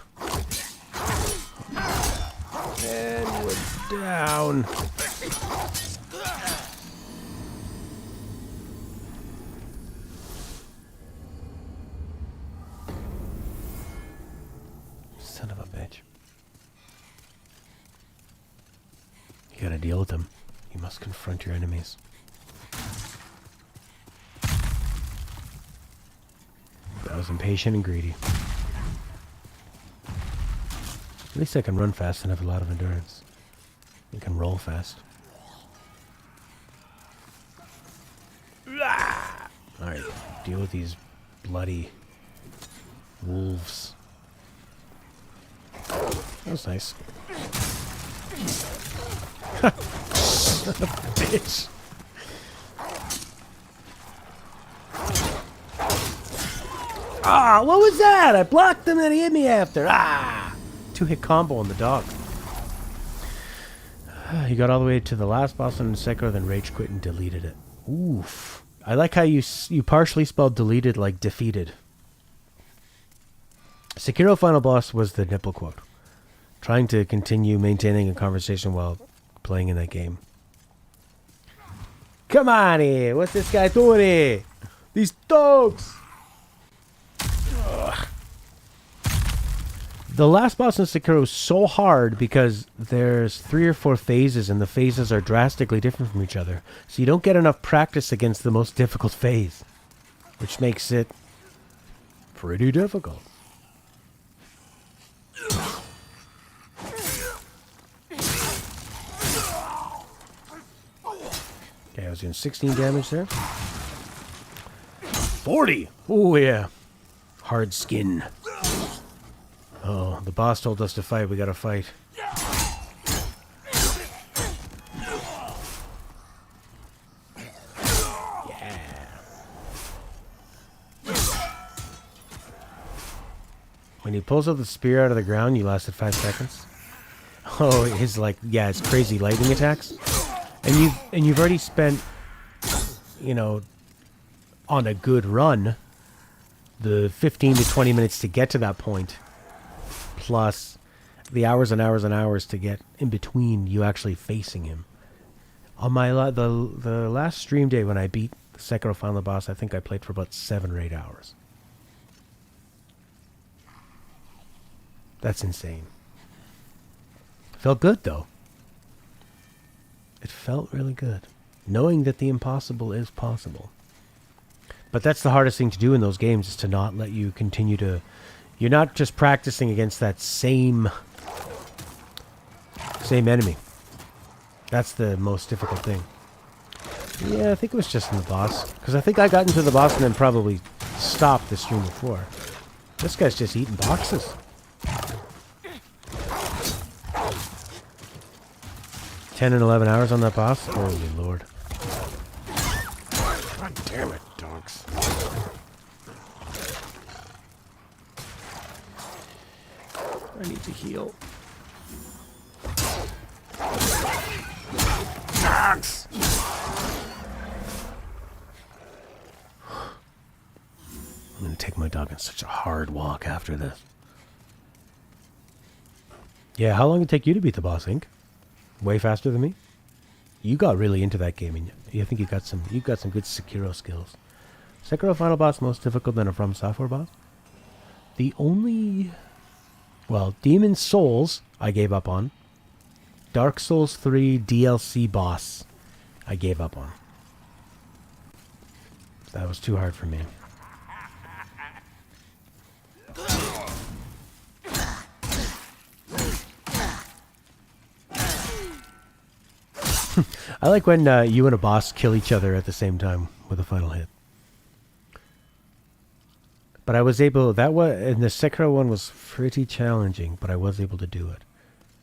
And we're down. Son of a bitch. You gotta deal with them. You must confront your enemies. I was impatient and greedy. At least I can run fast and have a lot of endurance. I can roll fast. Alright, deal with these bloody wolves. That was nice. Son of a bitch. Ah, what was that? I blocked him and he hit me after. Ah! Two-hit combo on the dog. He got all the way to the last boss on Sekiro, then rage quit and deleted it. Oof. I like how you partially spelled deleted like defeated. Sekiro final boss was the nipple quote. Trying to continue maintaining a conversation while playing in that game. Come on here! What's this guy doing here? These dogs! Ugh. The last boss in Sekiro is so hard because there's 3 or 4 phases and the phases are drastically different from each other. So you don't get enough practice against the most difficult phase, which makes it pretty difficult. Okay, I was doing 16 damage there. 40! Oh yeah. Hard skin. Oh, the boss told us to fight. We gotta fight. Yeah. When he pulls out the spear out of the ground, you lasted 5 seconds. Oh, his like, yeah, it's crazy lightning attacks. And you've already spent, you know, on a good run, the 15 to 20 minutes to get to that point, plus the hours and hours and hours to get in between you actually facing him. On my the last stream day when I beat the Sekiro final boss, I think I played for about 7 or 8 hours. That's insane. Felt good though. It felt really good, knowing that the impossible is possible. But that's the hardest thing to do in those games, is to not let you continue to... You're not just practicing against that same enemy. That's the most difficult thing. Yeah, I think it was just in the boss. Because I think I got into the boss and then probably stopped the stream before. This guy's just eating boxes. 10 and 11 hours on that boss? Holy Lord. God damn it, dogs. I need to heal. Dogs! I'm gonna take my dog on such a hard walk after this. Yeah, how long did it take you to beat the boss, Ink? Way faster than me? You got really into that game, and I think you got some good Sekiro skills. Sekiro final boss most difficult than a From Software boss? The only... Well, Demon Souls I gave up on. Dark Souls 3 DLC boss I gave up on. That was too hard for me. I like when you and a boss kill each other at the same time with a final hit. But I was able... and the Sekiro one was pretty challenging, but I was able to do it.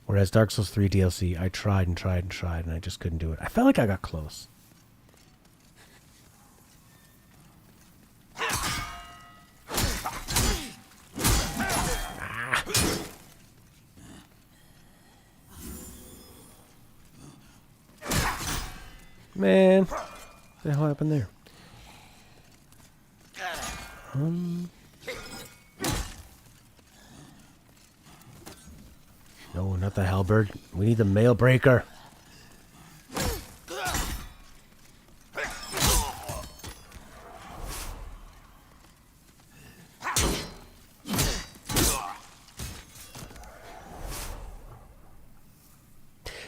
Whereas Dark Souls 3 DLC, I tried and tried and tried, and I just couldn't do it. I felt like I got close. Man, what the hell happened there? No, not the halberd. We need the mail breaker.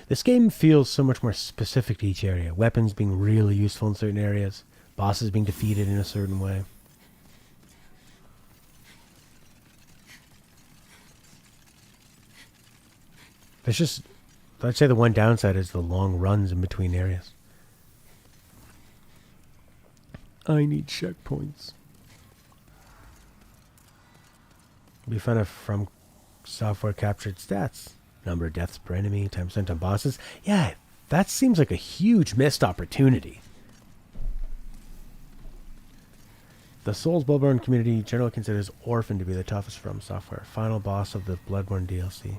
This game feels so much more specific to each area. Weapons being really useful in certain areas. Bosses being defeated in a certain way. There's just... I'd say the one downside is the long runs in between areas. I need checkpoints. It'd be fun if From Software captured stats. Number of deaths per enemy, time spent on bosses. Yeah, that seems like a huge missed opportunity. The Souls Bloodborne community generally considers Orphan to be the toughest From Software. Final boss of the Bloodborne DLC.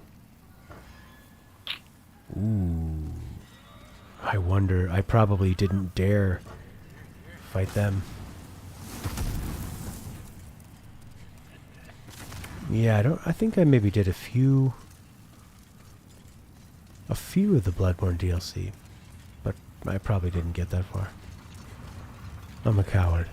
Ooh. I wonder. I probably didn't dare fight them. Yeah, I think I maybe did a few of the Bloodborne DLC, but I probably didn't get that far. I'm a coward.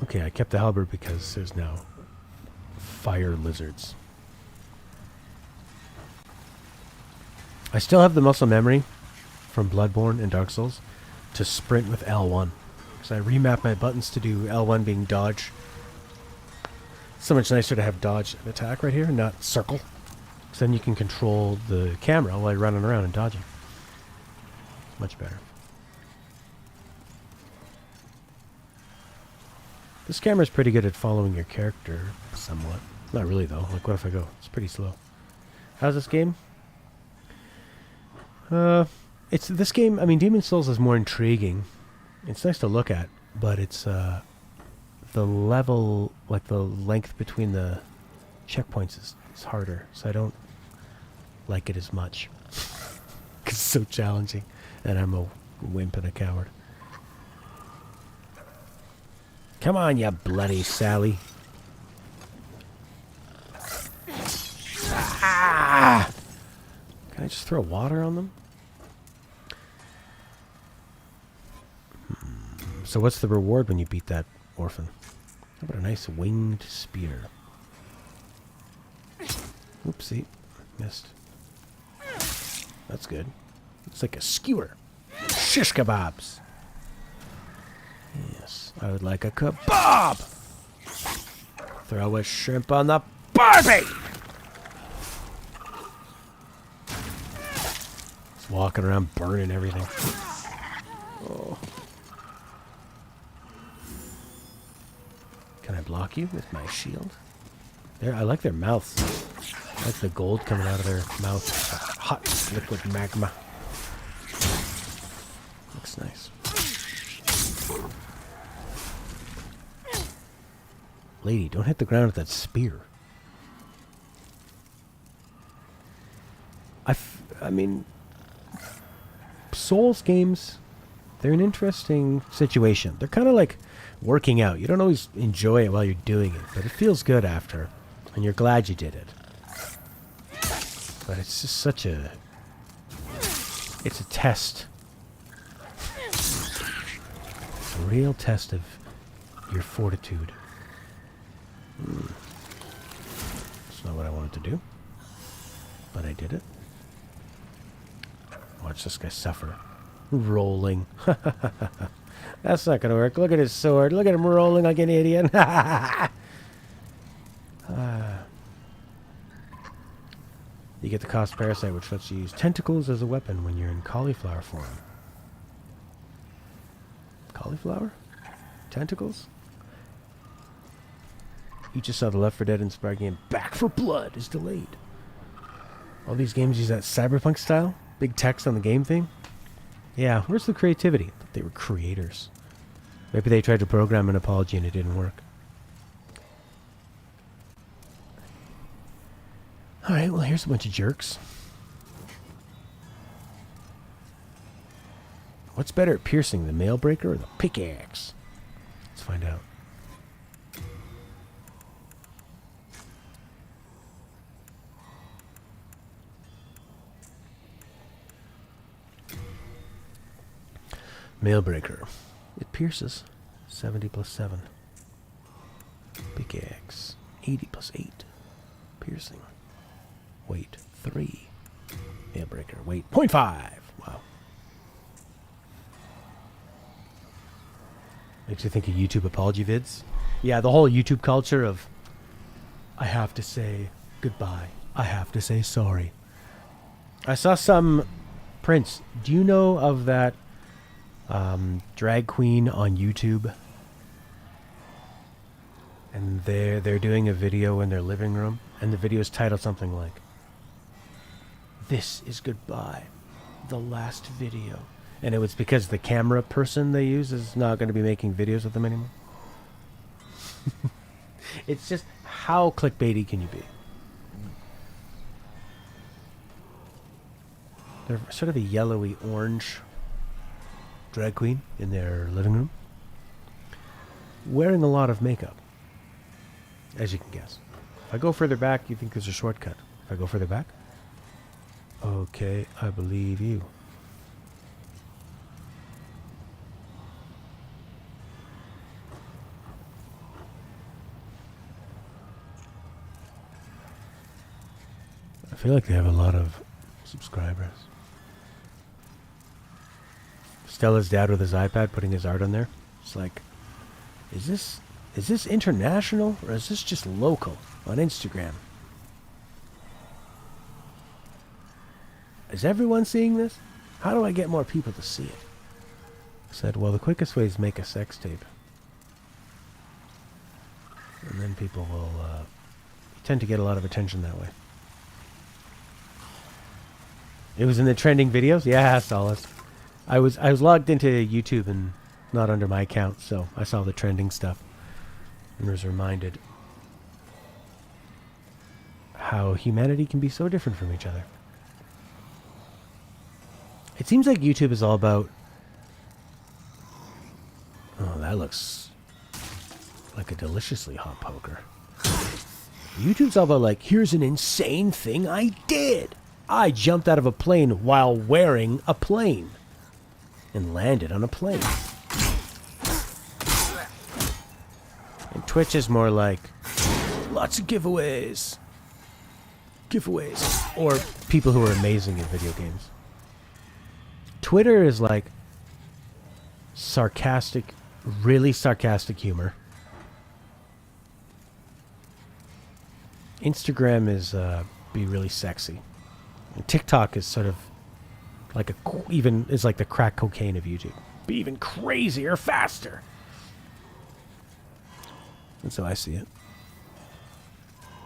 Okay, I kept the halberd because there's now fire lizards. I still have the muscle memory from Bloodborne and Dark Souls to sprint with L1. Because I remapped my buttons to do L1 being dodge. It's so much nicer to have dodge and attack right here, not circle. Because then you can control the camera while you're running around and dodging. Much better. This camera's pretty good at following your character, somewhat. Not really, though. Like, what if I go? It's pretty slow. How's this game? It's this game, I mean, Demon's Souls is more intriguing. It's nice to look at, but it's the level, like the length between the checkpoints is harder, so I don't like it as much. Because it's so challenging, and I'm a wimp and a coward. Come on, you bloody Sally. Ah! Can I just throw water on them? So what's the reward when you beat that orphan? How about a nice winged spear? Oopsie. Missed. That's good. It's like a skewer. Shish kebabs. Yes, I would like a kebab. Throw a shrimp on the barbie. Just walking around burning everything. Oh. Can I block you with my shield? I like their mouths. I like the gold coming out of their mouth. Hot liquid magma. Looks nice. Lady, don't hit the ground with that spear. I mean, Souls games, they're an interesting situation. They're kind of like working out. You don't always enjoy it while you're doing it, but it feels good after, and you're glad you did it. But it's just such a... It's a test. A real test of your fortitude. That's not what I wanted to do. But I did it. Watch this guy suffer. Rolling. That's not gonna work. Look at his sword. Look at him rolling like an idiot. You get the cost parasite, which lets you use tentacles as a weapon when you're in cauliflower form. Cauliflower? Tentacles? You just saw the Left 4 Dead inspired game Back for Blood is delayed. All these games use that cyberpunk style? Big text on the game thing? Yeah, where's the creativity? I thought they were creators. Maybe they tried to program an apology and it didn't work. Alright, well here's a bunch of jerks. What's better at piercing, the mail breaker or the pickaxe? Let's find out. Mailbreaker. It pierces. 70 plus 7. Pickaxe. 80 plus 8. Piercing. Weight 3. Mailbreaker. Weight 0.5. Wow. Makes you think of YouTube apology vids. Yeah, the whole YouTube culture of I have to say goodbye. I have to say sorry. I saw some Prince. Do you know of that drag queen on YouTube? And they're doing a video in their living room, and the video is titled something like, "This is goodbye, the last video." And it was because the camera person they use is not going to be making videos with them anymore. It's just, how clickbaity can you be? They're sort of a yellowy orange drag queen in their living room, wearing a lot of makeup, as you can guess. If I go further back, you think there's a shortcut. If I go further back, okay, I believe you. I feel like they have a lot of subscribers. Stella's dad with his iPad putting his art on there. It's like, is this international or is this just local on Instagram? Is everyone seeing this? How do I get more people to see it? I said, well, the quickest way is make a sex tape. And then people will tend to get a lot of attention that way. It was in the trending videos? Yeah, Solace. I was logged into YouTube and not under my account, so I saw the trending stuff and was reminded how humanity can be so different from each other. It seems like YouTube is all about... Oh, that looks like a deliciously hot poker. YouTube's all about like, here's an insane thing I did. I jumped out of a plane while wearing a plane and landed on a plane. And Twitch is more like lots of giveaways. Or people who are amazing at video games. Twitter is like sarcastic, really sarcastic humor. Instagram is be really sexy. And TikTok is sort of like like the crack cocaine of YouTube. Be even crazier, faster. That's how I see it.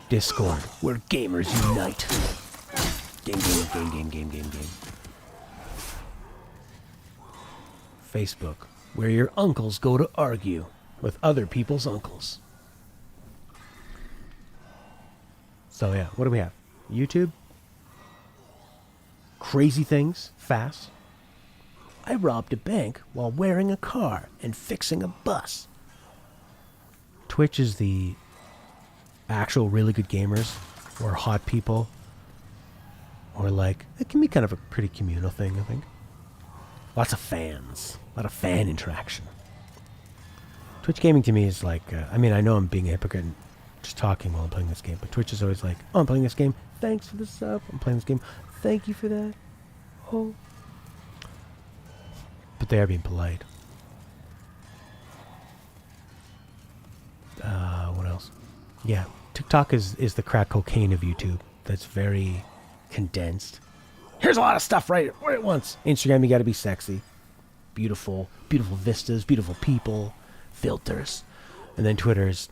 Discord, where gamers unite. Game. Facebook, where your uncles go to argue with other people's uncles. So yeah, what do we have? YouTube. Crazy things, fast. I robbed a bank while wearing a car and fixing a bus. Twitch is the actual really good gamers, or hot people, or like, it can be kind of a pretty communal thing, I think. Lots of fans, a lot of fan interaction. Twitch gaming to me is like, I mean, I know I'm being a hypocrite and just talking while I'm playing this game, but Twitch is always like, oh, I'm playing this game, thanks for the sub, I'm playing this game, thank you for that. Oh. But they are being polite. What else? Yeah, TikTok is the crack cocaine of YouTube. That's very condensed. Here's a lot of stuff right at once. Instagram, you gotta be sexy. Beautiful vistas, beautiful people, filters. And then Twitter's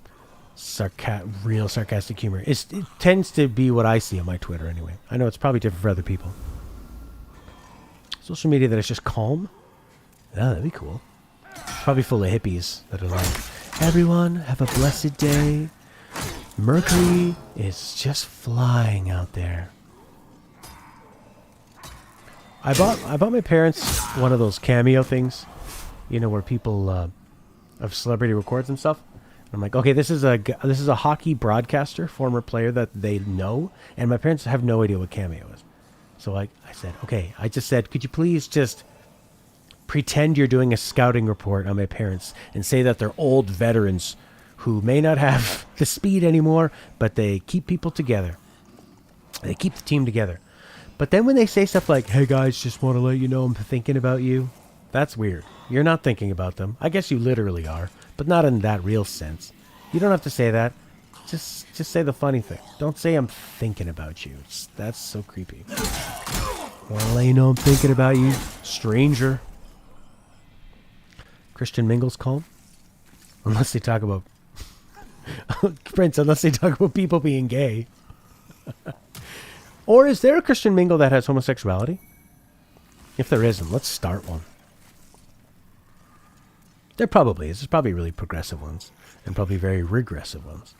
real sarcastic humor. It tends to be what I see on my Twitter anyway. I know it's probably different for other people. Social media that is just calm? Yeah, that'd be cool. Probably full of hippies that are like, everyone, have a blessed day. Mercury is just flying out there. I bought my parents one of those cameo things, you know, where people of celebrity records and stuff. I'm like, okay, this is a hockey broadcaster, former player that they know, and my parents have no idea what cameo is. So I said, okay, I just said, could you please just pretend you're doing a scouting report on my parents and say that they're old veterans who may not have the speed anymore, but they keep people together. They keep the team together. But then when they say stuff like, hey guys, just want to let you know I'm thinking about you, that's weird. You're not thinking about them. I guess you literally are, but not in that real sense. You don't have to say that. Just say the funny thing. Don't say I'm thinking about you. That's so creepy. Want to let you know I'm thinking about you, stranger. Christian mingles calm? Unless they talk about... Prince, unless they talk about people being gay. Or is there a Christian mingle that has homosexuality? If there isn't, let's start one. There probably is. There's probably really progressive ones. And probably very regressive ones.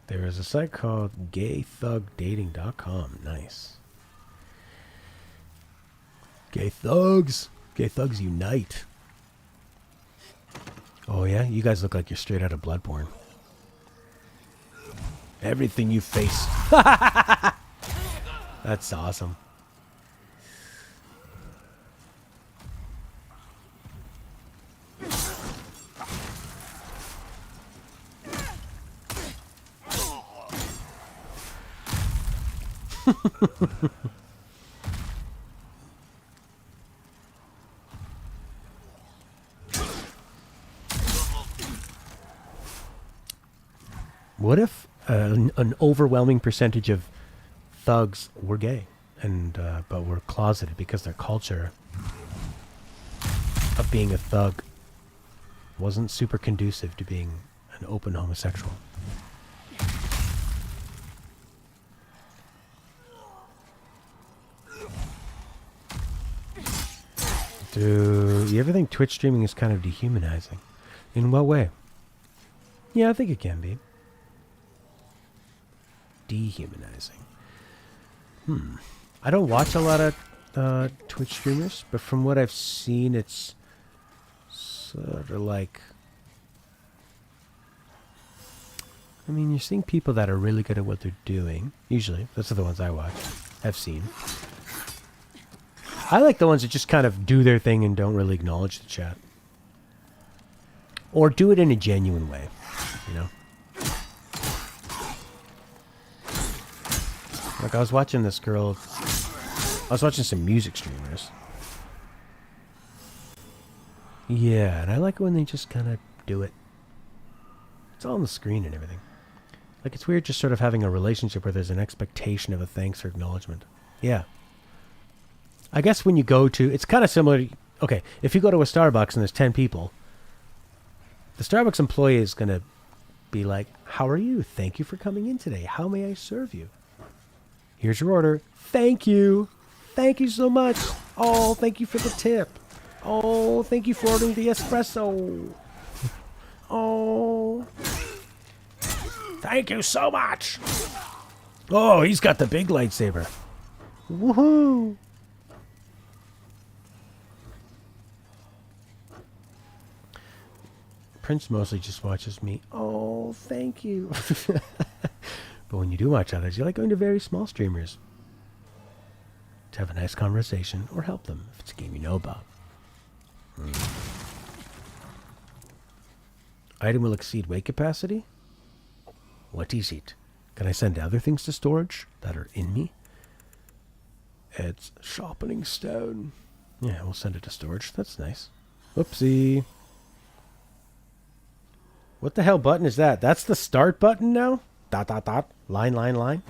There is a site called gaythugdating.com. Nice. Gay thugs. Gay thugs unite. Oh yeah? You guys look like you're straight out of Bloodborne. Everything you face. That's awesome. What if an overwhelming percentage of thugs were gay, and but were closeted because their culture of being a thug. Wasn't super conducive to being an open homosexual. Do you ever think Twitch streaming is kind of dehumanizing? In what way? Yeah, I think it can be. Dehumanizing. I don't watch a lot of Twitch streamers, but from what I've seen, it's sort of like... I mean, you're seeing people that are really good at what they're doing. Usually. Those are the ones I watch. Have seen. I like the ones that just kind of do their thing and don't really acknowledge the chat. Or do it in a genuine way, you know? Like, I was watching this girl... I was watching some music streamers. Yeah, and I like it when they just kind of do it. It's all on the screen and everything. Like, it's weird just sort of having a relationship where there's an expectation of a thanks or acknowledgement. Yeah. I guess when you go to... It's kind of similar to... Okay, if you go to a Starbucks and there's 10 people, the Starbucks employee is going to be like, how are you? Thank you for coming in today. How may I serve you? Here's your order. Thank you. Thank you so much. Oh, thank you for the tip. Oh, thank you for ordering the espresso. Oh. Thank you so much. Oh, he's got the big lightsaber. Woohoo. Prince mostly just watches me. Oh, thank you. But when you do watch others, you like going to very small streamers to have a nice conversation or help them if it's a game you know about. Item will exceed weight capacity? What is it? Can I send other things to storage that are in me? It's sharpening stone. Yeah, we'll send it to storage. That's nice. Whoopsie. What the hell button is that? That's the start button now? Dot, dot, dot. Line, line, line.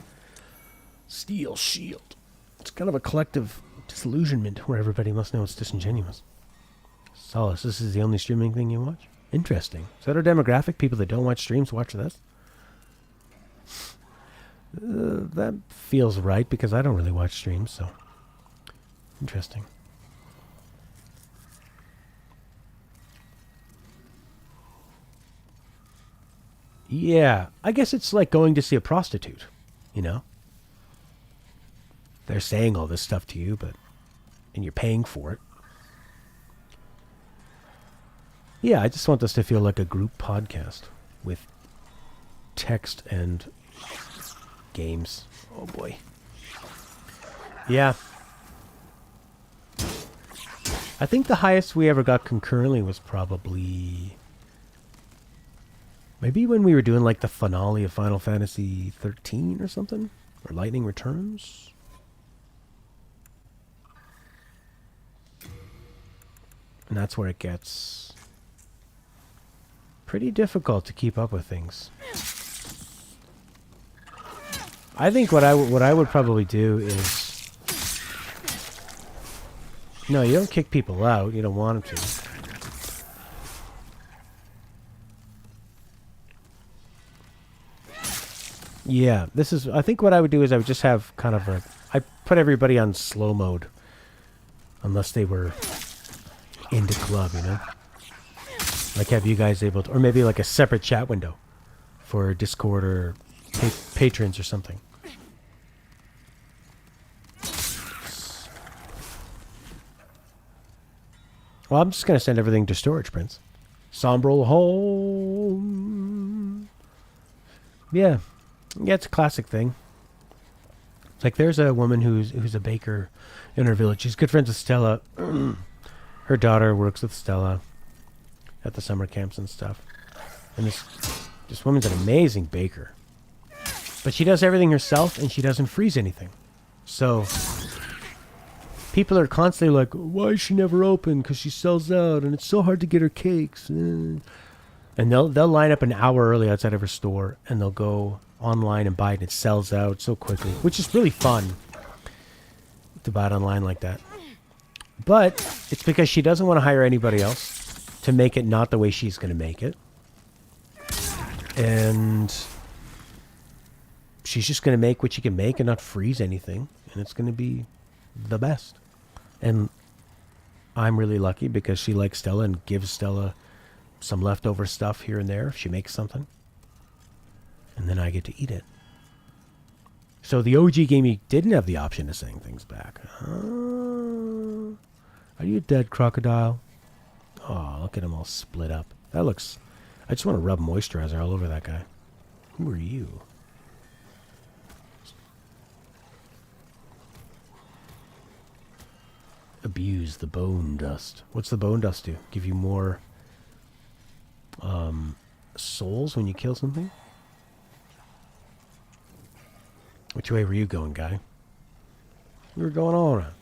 Steel shield. It's kind of a collective disillusionment where everybody must know it's disingenuous. Solace, this is the only streaming thing you watch? Interesting. Is that our demographic? People that don't watch streams watch this? That feels right because I don't really watch streams, so... Interesting. Yeah, I guess it's like going to see a prostitute, you know? They're saying all this stuff to you, and you're paying for it. Yeah, I just want this to feel like a group podcast with text and games. Oh boy. Yeah. I think the highest we ever got concurrently was probably... Maybe when we were doing like the finale of Final Fantasy 13 or something? Or Lightning Returns? And that's where it gets pretty difficult to keep up with things. I think what I would probably do is... No, you don't kick people out. You don't want them to. Yeah, this is... I think what I would do is I would just have kind of a... I put everybody on slow mode. Unless they were into club, you know? Like have you guys able to... Or maybe like a separate chat window for Discord or patrons or something. Well, I'm just going to send everything to storage, Prince. Sombral home. Yeah. Yeah, it's a classic thing. It's like there's a woman who's a baker in her village. She's good friends with Stella. Her daughter works with Stella at the summer camps and stuff. And this woman's an amazing baker. But she does everything herself and she doesn't freeze anything. So people are constantly like, why is she never open? Because she sells out and it's so hard to get her cakes. And they'll line up an hour early outside of her store and they'll go online and buy it and it sells out so quickly, which is really fun to buy it online like that. But it's because she doesn't want to hire anybody else to make it not the way she's going to make it. And she's just going to make what she can make and not freeze anything. And it's going to be the best. And I'm really lucky because she likes Stella and gives Stella some leftover stuff here and there if she makes something. And then I get to eat it. So the OG game, you didn't have the option of sending things back. Are you dead, crocodile? Oh, look at him all split up. That looks... I just want to rub moisturizer all over that guy. Who are you? Abuse the bone dust. What's the bone dust do? Give you more souls when you kill something? Which way were you going, guy? We were going all around.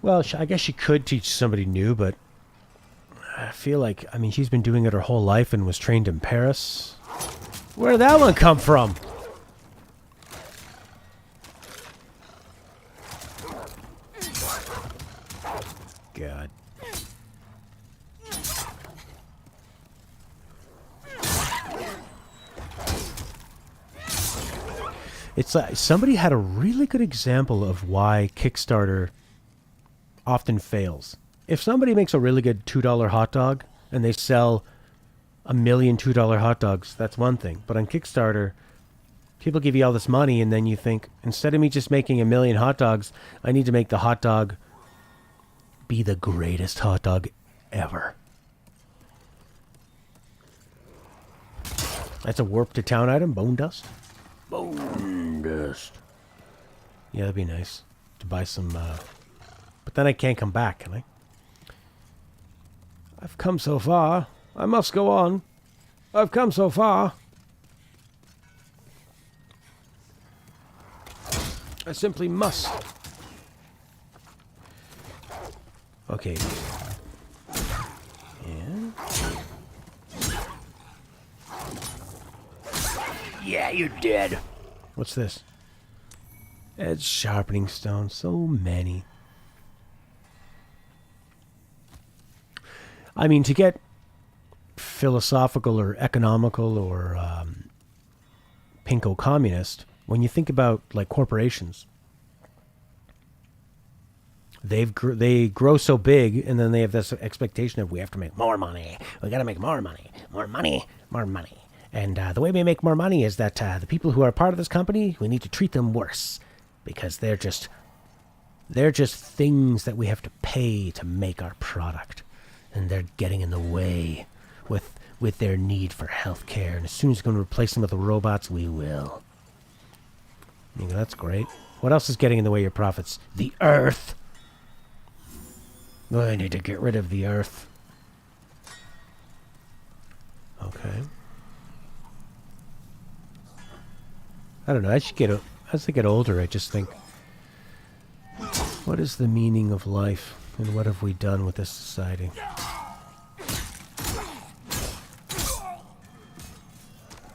Well, I guess she could teach somebody new, but I feel like, I mean, she's been doing it her whole life and was trained in Paris. Where did that one come from? God. It's like somebody had a really good example of why Kickstarter often fails. If somebody makes a really good $2 hot dog and they sell 1,000,000 $2 hot dogs, that's one thing. But on Kickstarter, people give you all this money and then you think, instead of me just making 1,000,000 hot dogs, I need to make the hot dog be the greatest hot dog ever. That's a warp to town item, bone dust. Bone dust. Yeah, that'd be nice to buy some, but then I can't come back, can I? I've come so far. I must go on. I've come so far. I simply must. Okay. Yeah. Yeah, you're dead. What's this? Edge sharpening stone. So many. I mean, to get philosophical or economical or pinko communist, when you think about like corporations, they grow so big, and then they have this expectation of we have to make more money. We got to make more money, more money, more money. And the way we make more money is that the people who are part of this company, we need to treat them worse because they're just things that we have to pay to make our product, and they're getting in the way with their need for health care. And as soon as we're going to replace them with the robots, we will. You know, that's great. What else is getting in the way of your profits? The Earth. I need to get rid of the Earth. Okay. I don't know. As I get older, I just think, what is the meaning of life, and what have we done with this society?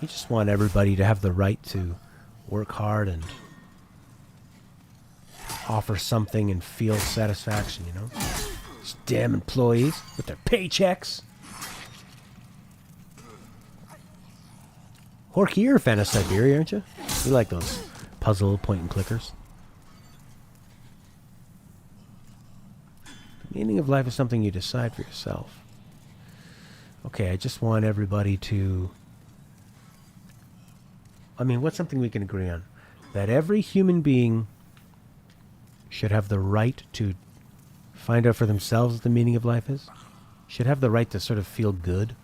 You just want everybody to have the right to work hard and offer something and feel satisfaction, you know? These damn employees with their paychecks. Horky, you're a fan of Siberia, aren't you? You like those puzzle point and clickers. The meaning of life is something you decide for yourself. Okay, I just want everybody to... I mean, what's something we can agree on? That every human being should have the right to find out for themselves what the meaning of life is. Should have the right to sort of feel good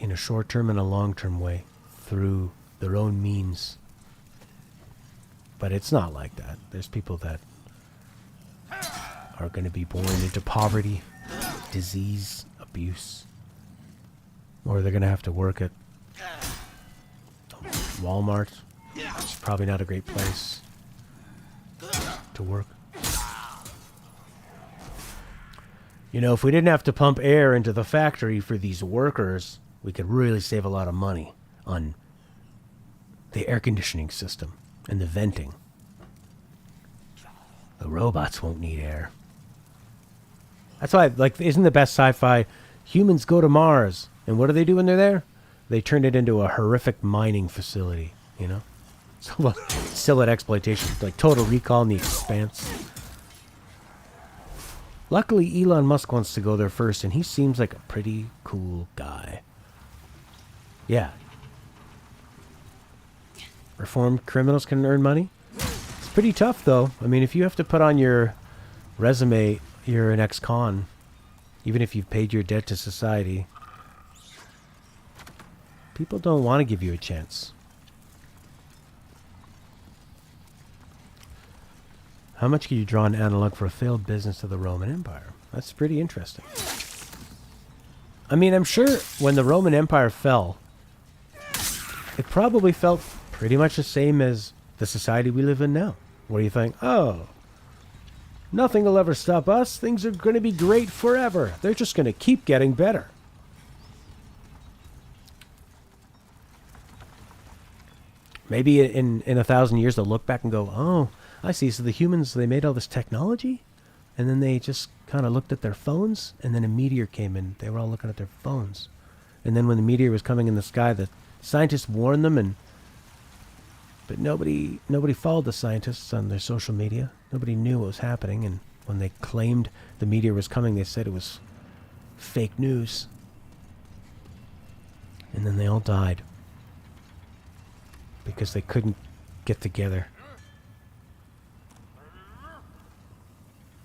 in a short-term and a long-term way through their own means. But it's not like that. There's people that are going to be born into poverty, disease, abuse, or they're going to have to work at Walmart. It's probably not a great place to work. You know, if we didn't have to pump air into the factory for these workers, we could really save a lot of money on the air conditioning system and the venting. The robots won't need air. That's why, like, isn't the best sci-fi? Humans go to Mars, and what do they do when they're there? They turn it into a horrific mining facility, you know? So, still at exploitation, like Total Recall in the Expanse. Luckily, Elon Musk wants to go there first, and he seems like a pretty cool guy. Yeah. Reformed criminals can earn money? It's pretty tough, though. I mean, if you have to put on your resume, you're an ex-con, even if you've paid your debt to society, people don't want to give you a chance. How much can you draw an analog for a failed business of the Roman Empire? That's pretty interesting. I mean, I'm sure when the Roman Empire fell, it probably felt pretty much the same as the society we live in now. What do you think? Oh, nothing will ever stop us. Things are going to be great forever. They're just going to keep getting better. Maybe in 1,000 years they'll look back and go, oh, I see. So the humans, they made all this technology, and then they just kind of looked at their phones, and then a meteor came in. They were all looking at their phones. And then when the meteor was coming in the sky, the scientists warned them, but nobody followed the scientists on their social media. Nobody knew what was happening, and when they claimed the meteor was coming, they said it was fake news. And then they all died because they couldn't get together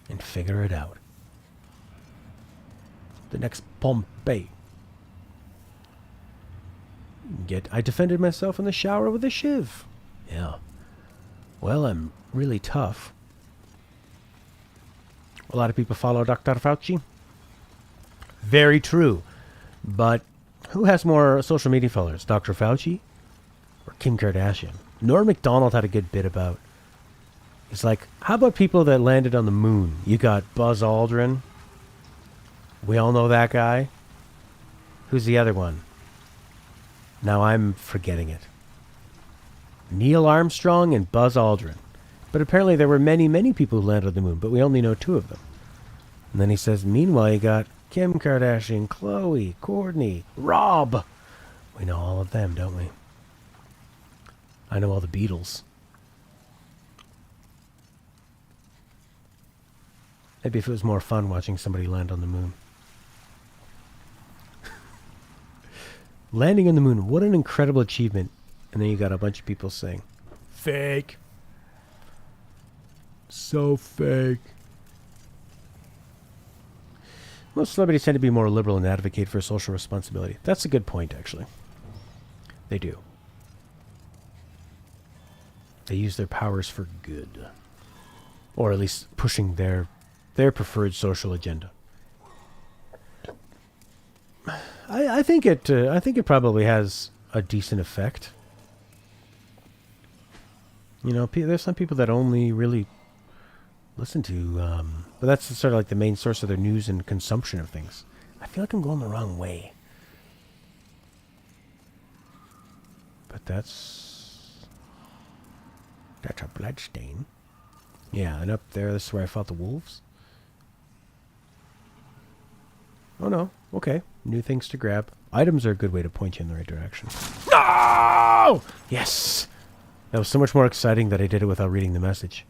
and figure it out. The next Pompeii. I defended myself in the shower with a shiv. Yeah. Well, I'm really tough. A lot of people follow Dr. Fauci. Very true. But who has more social media followers, Dr. Fauci or Kim Kardashian? Norm Macdonald had a good bit about. He's like, how about people that landed on the moon? You got Buzz Aldrin. We all know that guy. Who's the other one? Now I'm forgetting it. Neil Armstrong and Buzz Aldrin. But apparently there were many, many people who landed on the moon, but we only know 2 of them. And then he says, meanwhile, you got Kim Kardashian, Khloe, Kourtney, Rob. We know all of them, don't we? I know all the Beatles. Maybe if it was more fun watching somebody land on the moon. Landing on the moon, what an incredible achievement. And then you got a bunch of people saying, fake. So fake. Most celebrities tend to be more liberal and advocate for social responsibility. That's a good point, actually. They do. They use their powers for good. Or at least pushing their preferred social agenda. I think it probably has a decent effect. You know, there's some people that only really listen to, but that's sort of like the main source of their news and consumption of things. I feel like I'm going the wrong way. But that's a bloodstain. Yeah, and up there, this is where I fought the wolves. Oh no, okay. New things to grab. Items are a good way to point you in the right direction. No! Yes! That was so much more exciting that I did it without reading the message.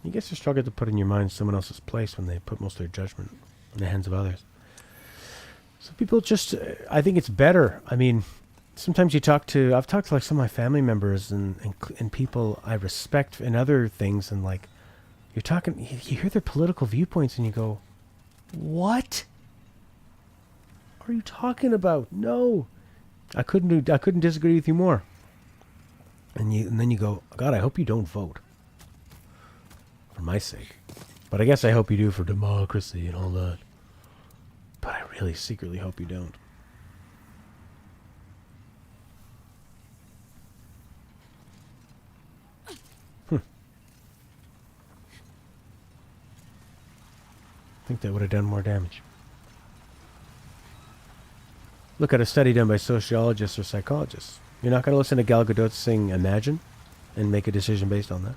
You guess you struggle to put in your mind someone else's place when they put most of their judgment in the hands of others. So people just, I think it's better. I mean, sometimes I've talked to like some of my family members and people I respect and other things, and like, you hear their political viewpoints and you go, what are you talking about? No, I couldn't disagree with you more. And then you go, God, I hope you don't vote for my sake. But I guess I hope you do for democracy and all that. But I really secretly hope you don't. I think that would have done more damage. Look at a study done by sociologists or psychologists. You're not going to listen to Gal Gadot sing Imagine? and make a decision based on that.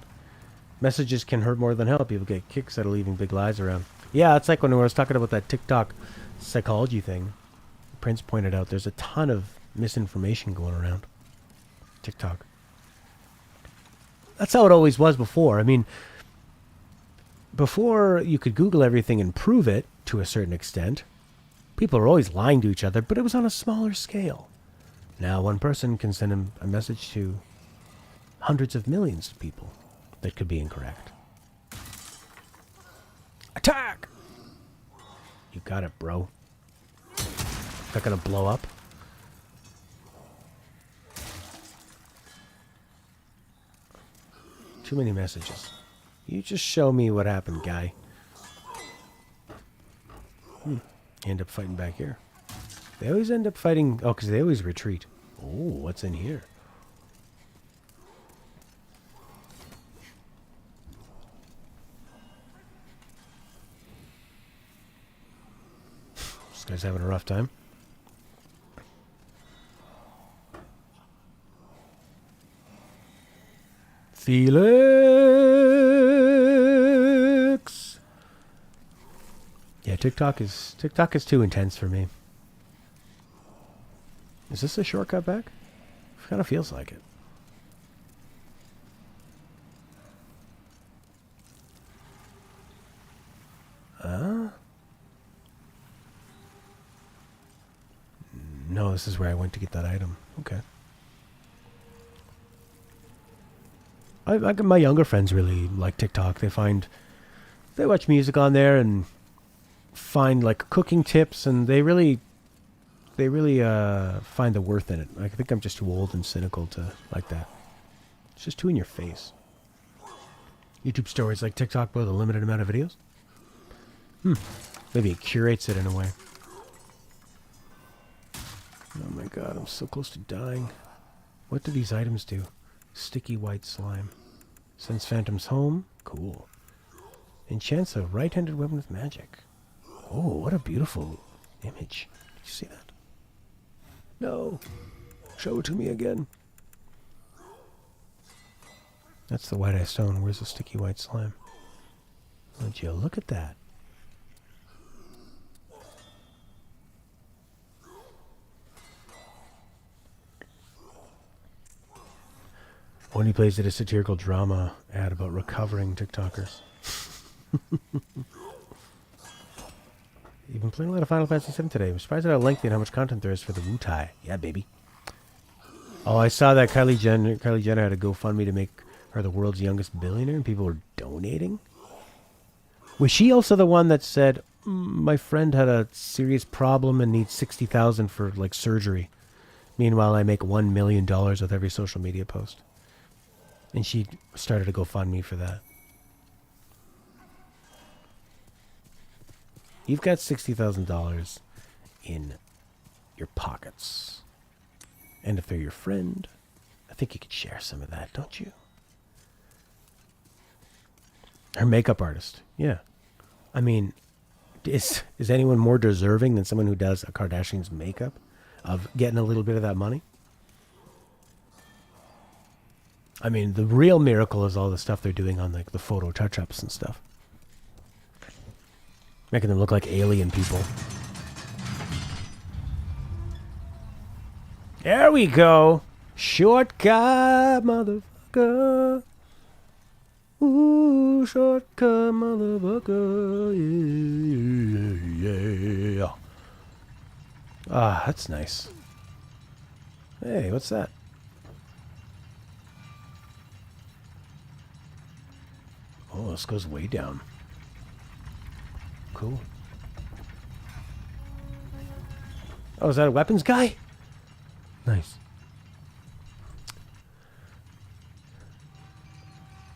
Messages can hurt more than help. People get kicks out of leaving big lies around. Yeah, it's like when I was talking about that TikTok psychology thing. Prince pointed out there's a ton of misinformation going around TikTok. That's how it always was before. I mean, before you could Google everything and prove it to a certain extent, people were always lying to each other, but it was on a smaller scale. Now one person can send a message to hundreds of millions of people that could be incorrect. Attack! You got it, bro. Is that gonna blow up? Too many messages. You just show me what happened, guy. End up fighting back here. They always end up fighting... Oh, because they always retreat. Oh, what's in here? This guy's having a rough time. Felix. Yeah, TikTok is too intense for me. Is this a shortcut back? It kind of feels like it. No, this is where I went to get that item. Okay. My younger friends really like TikTok. They watch music on there and find like cooking tips, and they really find the worth in it. I think I'm just too old and cynical to like that. It's just too in your face. YouTube stories like TikTok, but with a limited amount of videos. Maybe it curates it in a way. Oh my god, I'm so close to dying. What do these items do? Sticky white slime. Sends phantoms home. Cool. Enchants a right-handed weapon with magic. Oh, what a beautiful image. Did you see that? No. Show it to me again. That's the white eye stone. Where's the sticky white slime? Would you look at that? When he plays it, a satirical drama ad about recovering TikTokers. You've been playing a lot of Final Fantasy VII today. I'm surprised at how lengthy and how much content there is for the Wu-Tai. Yeah, baby. Oh, I saw that Kylie Jenner had a GoFundMe to make her the world's youngest billionaire, and people were donating. Was she also the one that said, my friend had a serious problem and needs $60,000 for like surgery? Meanwhile, I make $1 million with every social media post. And she started a GoFundMe for that. You've got $60,000 in your pockets. And if they're your friend, I think you could share some of that, don't you? Her makeup artist. Yeah. I mean, is anyone more deserving than someone who does a Kardashian's makeup of getting a little bit of that money? I mean, the real miracle is all the stuff they're doing on like the photo touch-ups and stuff. Making them look like alien people. There we go. Shortcut, motherfucker. Ooh, shortcut, motherfucker. Yeah. Ah, that's nice. Hey, what's that? Oh, this goes way down. Cool. Oh, is that a weapons guy? Nice.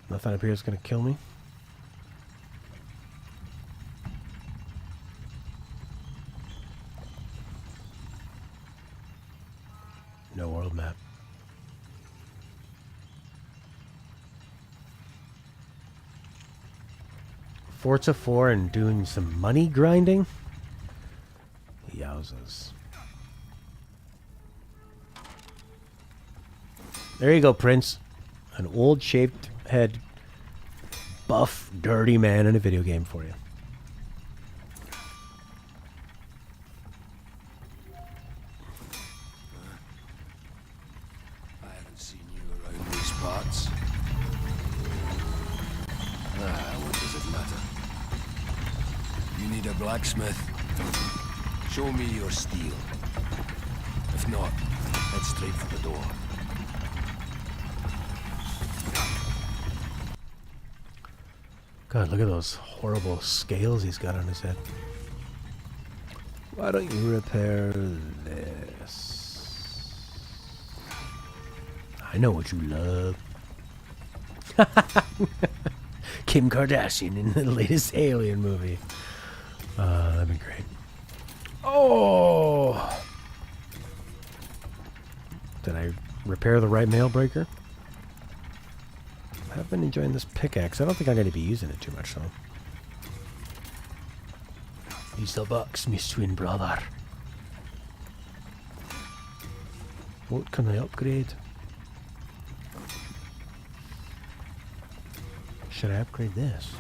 Nothing up here is going to kill me. No world map. Forza 4 and doing some money grinding? Yowzas. There you go, Prince. An old shaved head, buff, dirty man in a video game for you. I haven't seen you around these parts. What does it matter? You need a blacksmith? Show me your steel. If not, head straight for the door. God, look at those horrible scales he's got on his head. Why don't you repair this? I know what you love. Kim Kardashian in the latest Alien movie. That'd be great. Oh! Did I repair the right mail breaker? I've been enjoying this pickaxe. I don't think I'm going to be using it too much, though. Use the box, my twin brother. What can I upgrade? Should I upgrade this?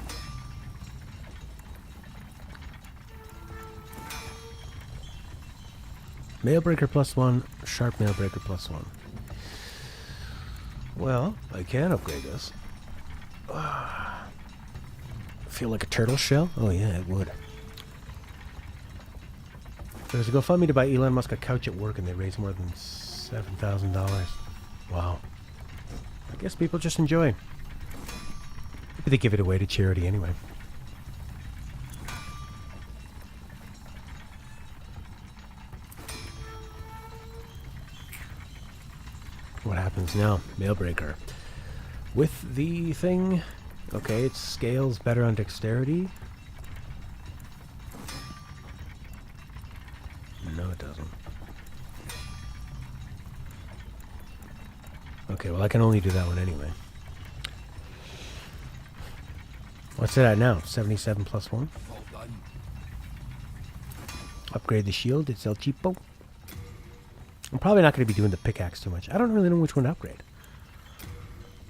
Mailbreaker +1, sharp mailbreaker +1. Well, I can upgrade this. Feel like a turtle shell? Oh yeah, it would. There's a GoFundMe to buy Elon Musk a couch at work and they raised more than $7,000. Wow. I guess people just enjoy. Maybe they give it away to charity anyway. What happens now? Mailbreaker. With the thing, okay, it scales better on dexterity. No, it doesn't. Okay, well, I can only do that one anyway. What's it at now? 77 +1? All done. Upgrade the shield. It's El Cheapo. I'm probably not going to be doing the pickaxe too much. I don't really know which one to upgrade.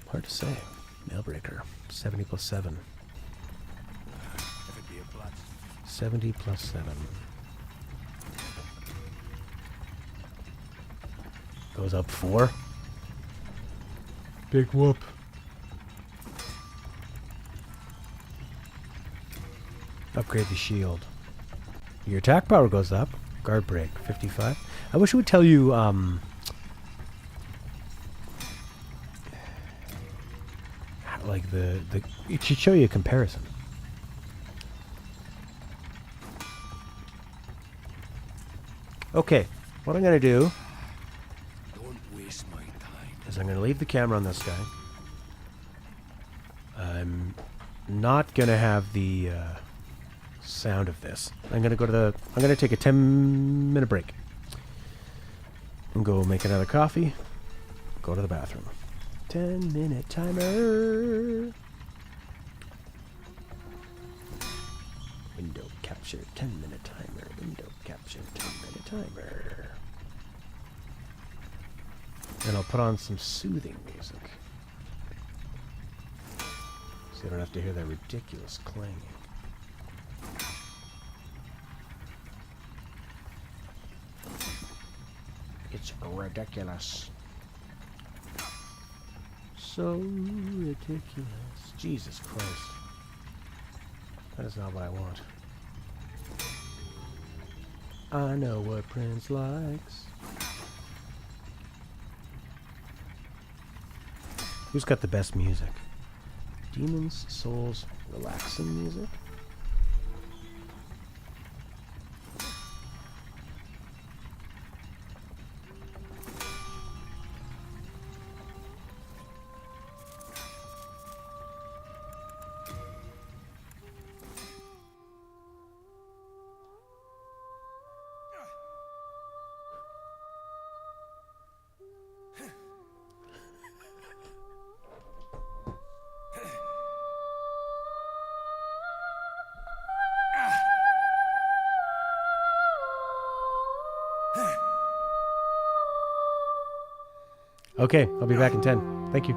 Hard to say. Mailbreaker. 70 +7. If it be a plat. 70 +7. Goes up 4. Big whoop. Upgrade the shield. Your attack power goes up. Guard break, 55. I wish it would tell you, like it should show you a comparison. Okay, what I'm going to do Don't waste my time. is I'm going to leave the camera on this guy. I'm not going to have the sound of this. I'm going to take a 10-minute break. And go make another coffee. Go to the bathroom. 10-minute timer. Window capture 10-minute timer. Window capture 10-minute timer. And I'll put on some soothing music. So you don't have to hear that ridiculous clanging. It's ridiculous. So ridiculous. Jesus Christ. That is not what I want. I know what Prince likes. Who's got the best music? Demons, Souls, relaxing music? Okay, I'll be back in 10. Thank you.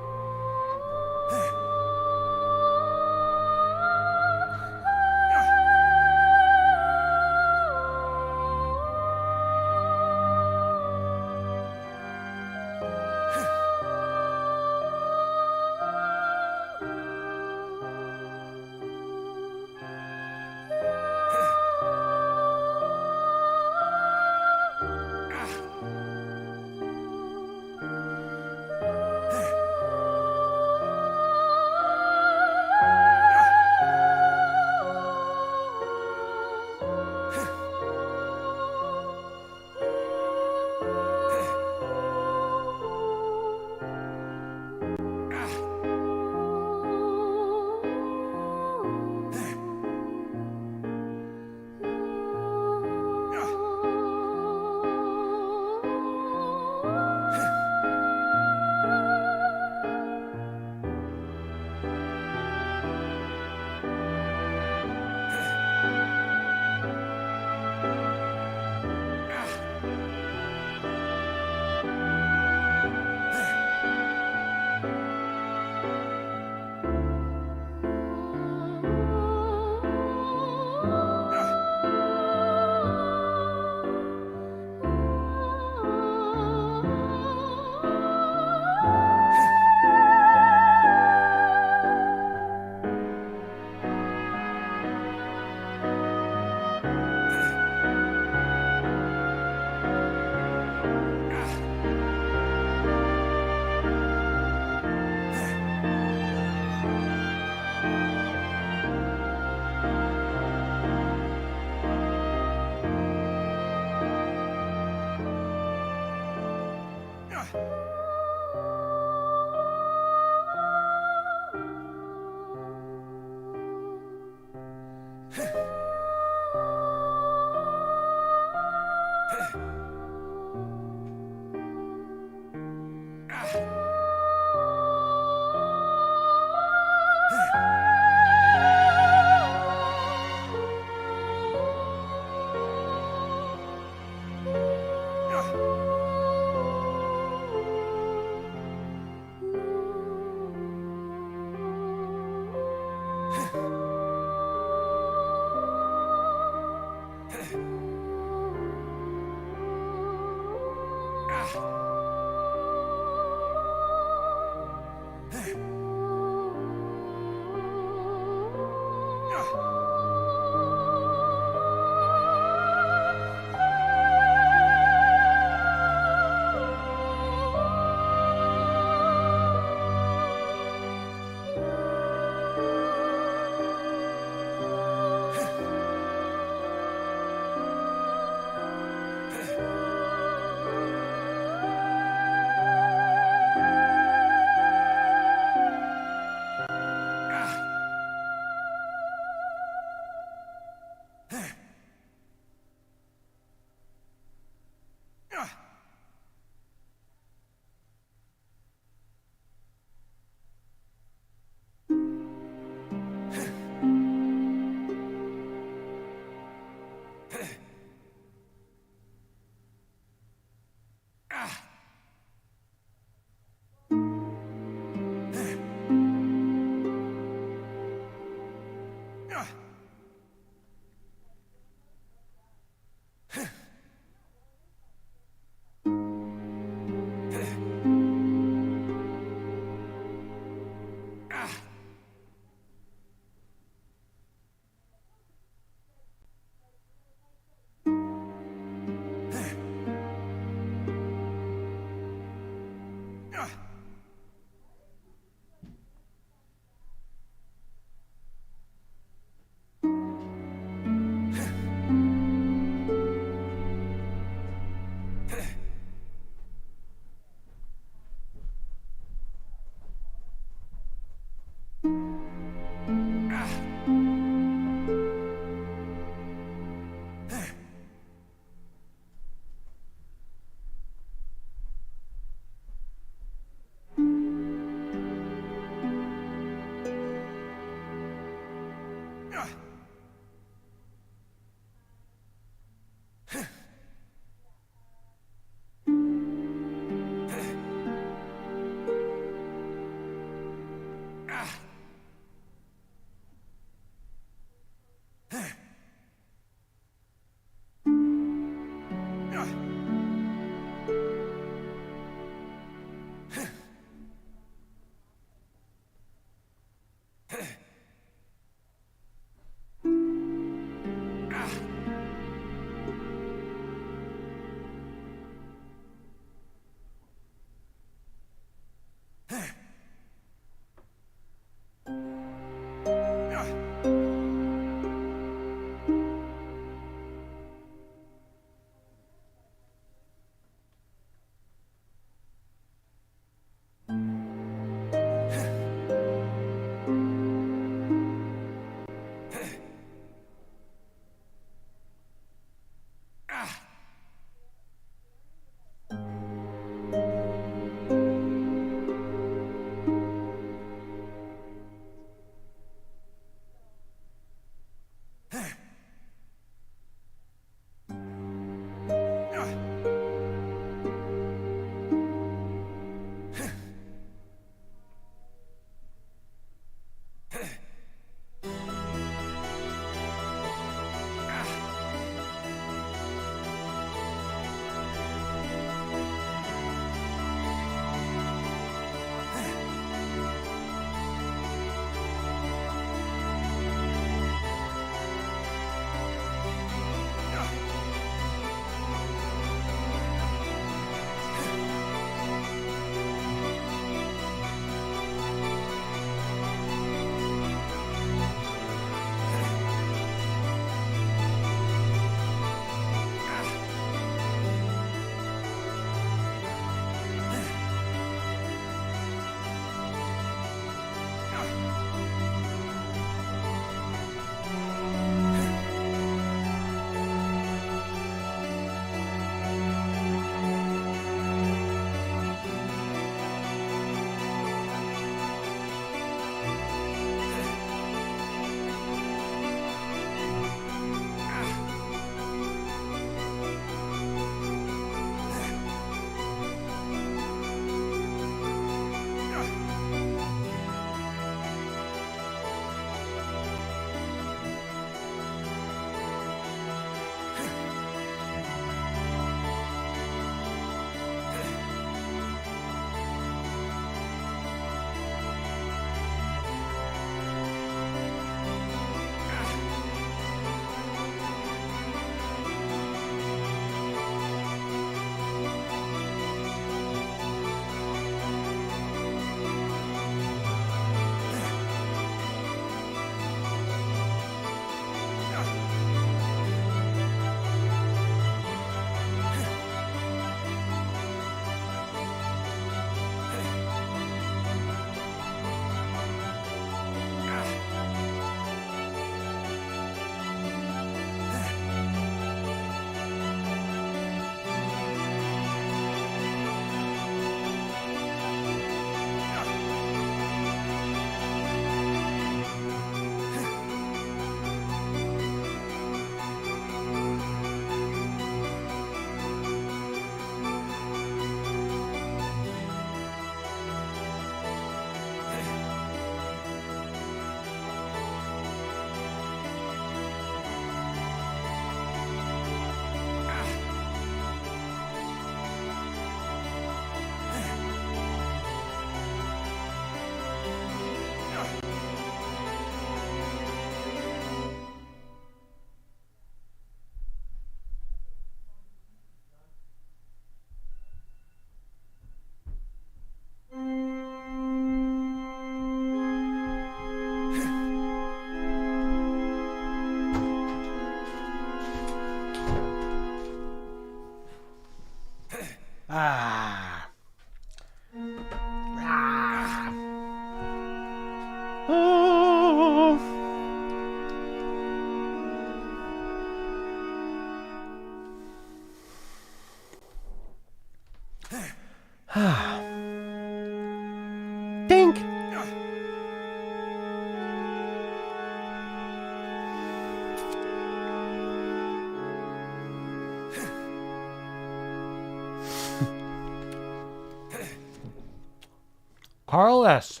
Carl S.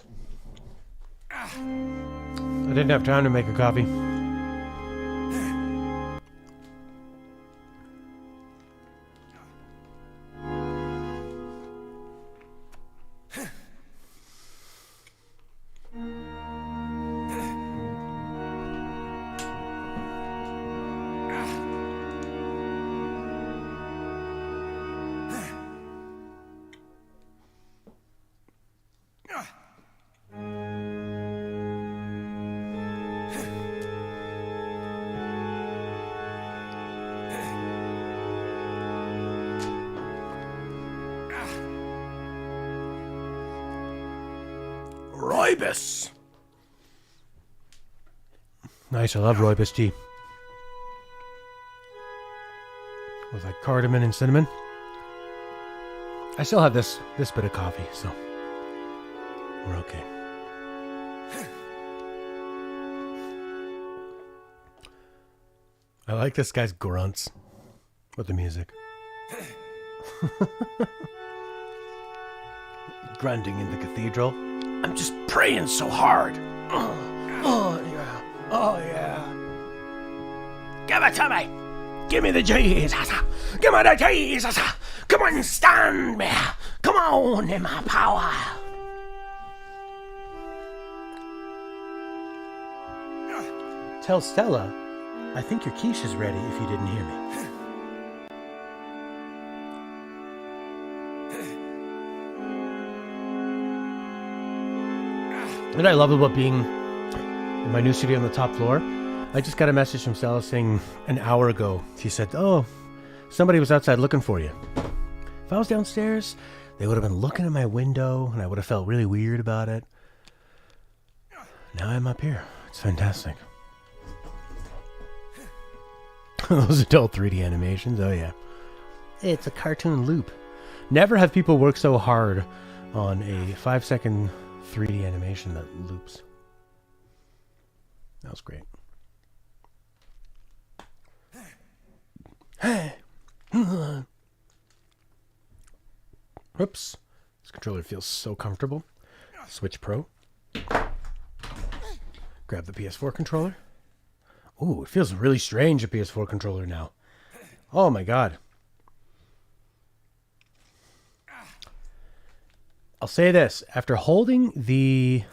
I didn't have time to make a coffee. Rooibos. Nice, I love rooibos tea. With like cardamom and cinnamon. I still have this bit of coffee, so we're okay. I like this guy's grunts with the music. Grunting in the cathedral. I'm just praying so hard. Oh yeah. Oh yeah. Give it to me. Give me the Jesus. Give me the Jesus. Come on, stand me. Come on in my power. Tell Stella, I think your quiche is ready if you didn't hear me. And I love about being in my new studio on the top floor. I just got a message from Stella saying an hour ago. She said, oh, somebody was outside looking for you. If I was downstairs, they would have been looking at my window and I would have felt really weird about it. Now I'm up here. It's fantastic. Those adult 3D animations, oh yeah. It's a cartoon loop. Never have people worked so hard on a 5-second 3D animation that loops. That was great. Whoops. This controller feels so comfortable. Switch Pro. Grab the PS4 controller. Ooh, it feels really strange, a PS4 controller now. Oh my god. I'll say this. After holding the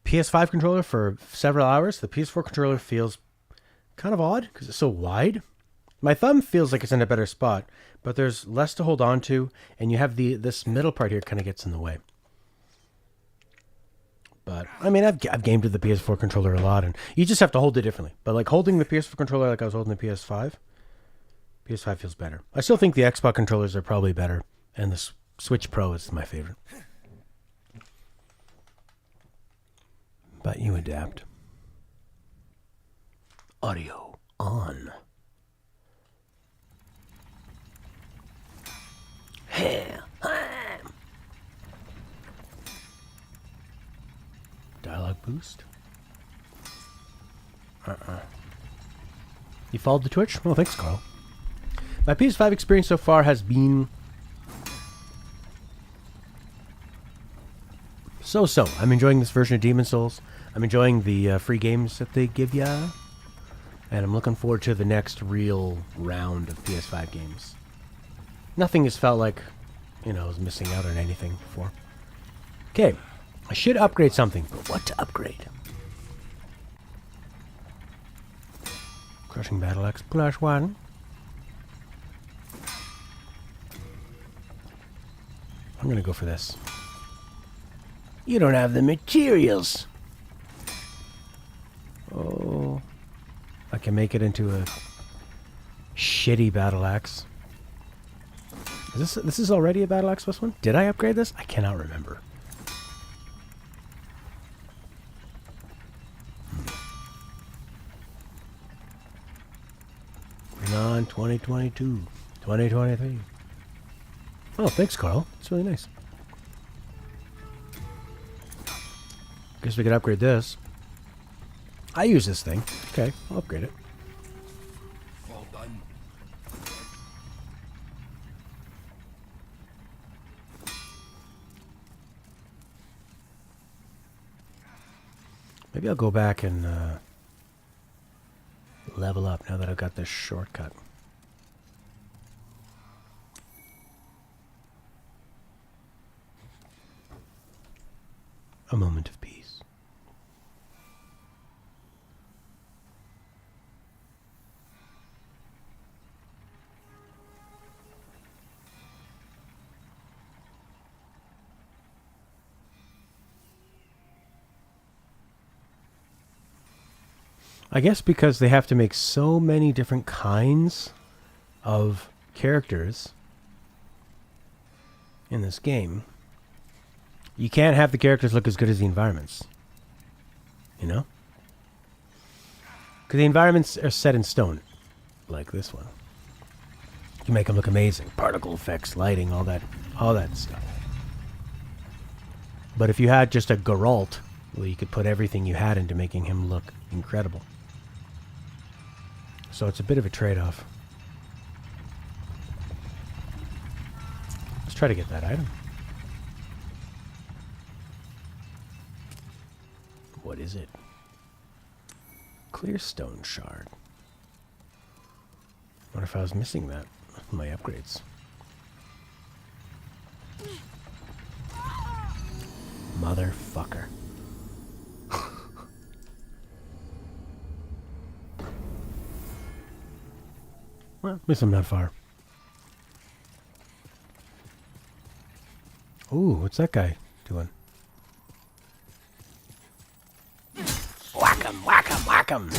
PS5 controller for several hours, the PS4 controller feels kind of odd because it's so wide. My thumb feels like it's in a better spot, but there's less to hold on to, and you have this middle part here kind of gets in the way. But, I mean, I've gamed with the PS4 controller a lot, and you just have to hold it differently. But, like, holding the PS4 controller like I was holding the PS5 feels better. I still think the Xbox controllers are probably better, and the Switch Pro is my favorite. But you adapt. Audio on. Dialogue boost. You followed the Twitch? Well, thanks, Carl. My PS5 experience so far has been so-so. I'm enjoying this version of Demon's Souls. I'm enjoying the free games that they give ya. And I'm looking forward to the next real round of PS5 games. Nothing has felt like, you know, I was missing out on anything before. Okay. I should upgrade something, but what to upgrade? Crushing Battle Axe +1. I'm gonna go for this. You don't have the materials. Oh. I can make it into a shitty Battle Axe. This is already a Battle Axe +1? Did I upgrade this? I cannot remember. Bring on 2022, 2023. Oh, thanks, Carl. It's really nice. Guess we could upgrade this. I use this thing. Okay, I'll upgrade it. Well done. Maybe I'll go back and level up now that I've got this shortcut. A moment of peace. I guess because they have to make so many different kinds of characters in this game, you can't have the characters look as good as the environments. You know? Because the environments are set in stone, like this one. You can make them look amazing. Particle effects, lighting, all that stuff. But if you had just a Geralt, well, you could put everything you had into making him look incredible. So it's a bit of a trade-off. Let's try to get that item. What is it? Clear stone shard. What if I was missing that? My upgrades. Motherfucker. Well, at least I'm not far. Ooh, what's that guy doing? Whack him, whack him, whack him!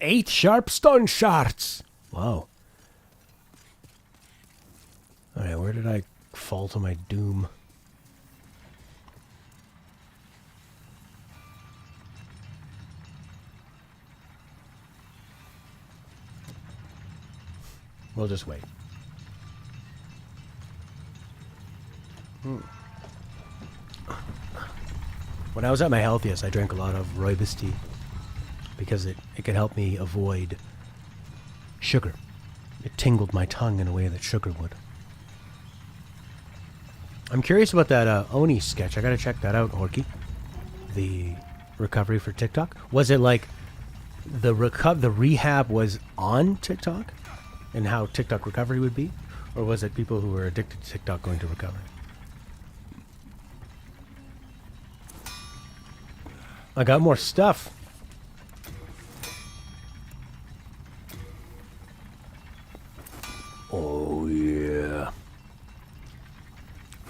8 sharp stone shards! Wow. Alright, where did I fall to my doom? We'll just wait. When I was at my healthiest, I drank a lot of rooibos tea because it could help me avoid sugar. It tingled my tongue in a way that sugar would. I'm curious about that Oni sketch. I gotta check that out, Horky. The recovery for TikTok. Was it like the rehab was on TikTok? And how TikTok recovery would be? Or was it people who were addicted to TikTok going to recover? I got more stuff. Oh yeah.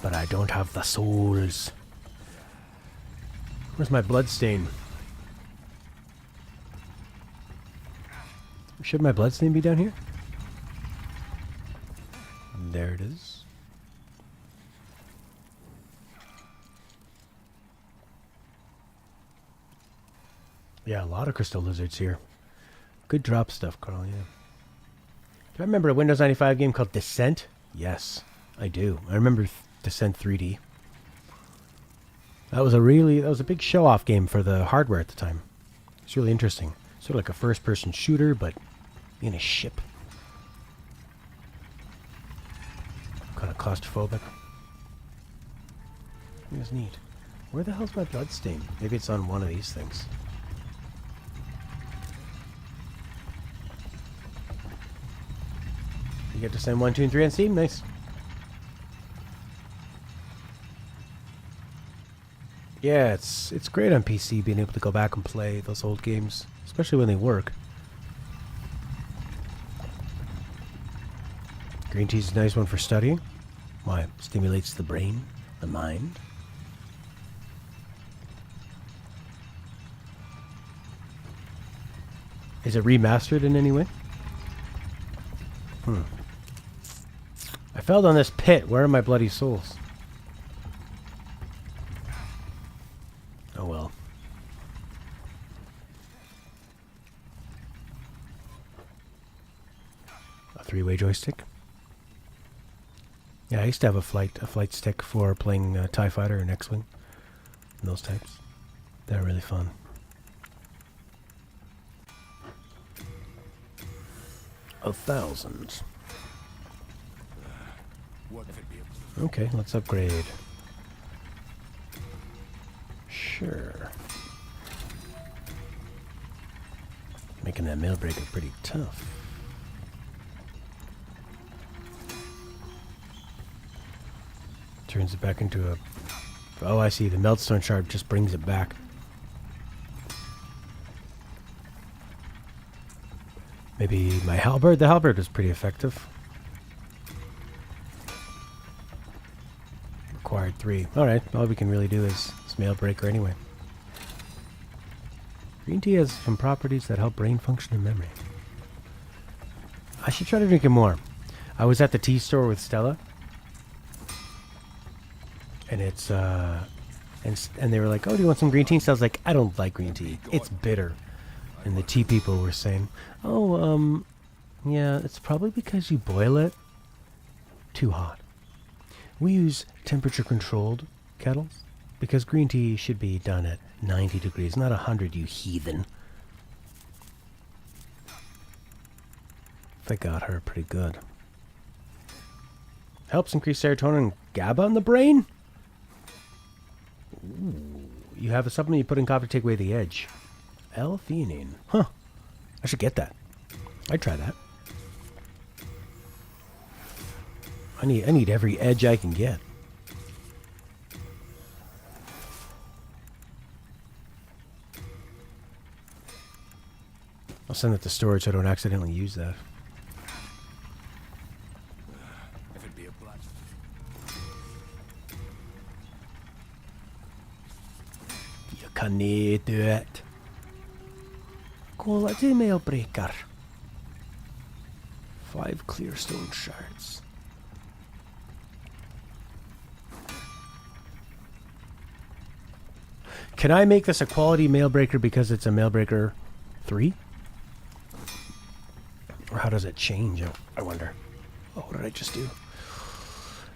But I don't have the souls. Where's my bloodstain? Should my bloodstain be down here? There it is. Yeah, a lot of crystal lizards here. Good drop stuff, Carl, yeah. Do I remember a Windows 95 game called Descent? Yes, I do. I remember Descent 3D. That was a big show-off game for the hardware at the time. It's really interesting. Sort of like a first-person shooter, but in a ship. Kind of claustrophobic. It was neat. Where the hell's my bloodstain? Maybe it's on one of these things. You get to send 1, 2, and 3 on Steam? Nice. Yeah, it's great on PC being able to go back and play those old games, especially when they work. Green tea's a nice one for studying. Why? It stimulates the brain, the mind. Is it remastered in any way? I fell down this pit. Where are my bloody souls? Oh well. A 3-way joystick. Yeah, I used to have a flight stick for playing TIE Fighter and X-Wing. And those types. They're really fun. $1,000. What could be a Okay, let's upgrade. Sure. Making that mail breaker pretty tough. Turns it back into a... Oh, I see. The Meltstone Shard just brings it back. Maybe my halberd? The halberd is pretty effective. Required 3. Alright, all we can really do is mail breaker anyway. Green tea has some properties that help brain function and memory. I should try to drink it more. I was at the tea store with Stella. And it's, and they were like, oh, do you want some green tea? And Stella's like, I don't like green tea. It's bitter. And the tea people were saying, oh, yeah, it's probably because you boil it too hot. We use temperature-controlled kettles because green tea should be done at 90 degrees, not 100, you heathen. They got her pretty good. Helps increase serotonin and GABA in the brain? Ooh. You have a supplement you put in coffee to take away the edge. L-theanine. Huh. I should get that. I'd try that. I need every edge I can get. I'll send it to storage so I don't accidentally use that. If it be a black... You can't do it. Call it a mail breaker. 5 clear stone shards. Can I make this a quality mail breaker because it's a mail breaker 3? Or how does it change? I wonder. Oh, what did I just do?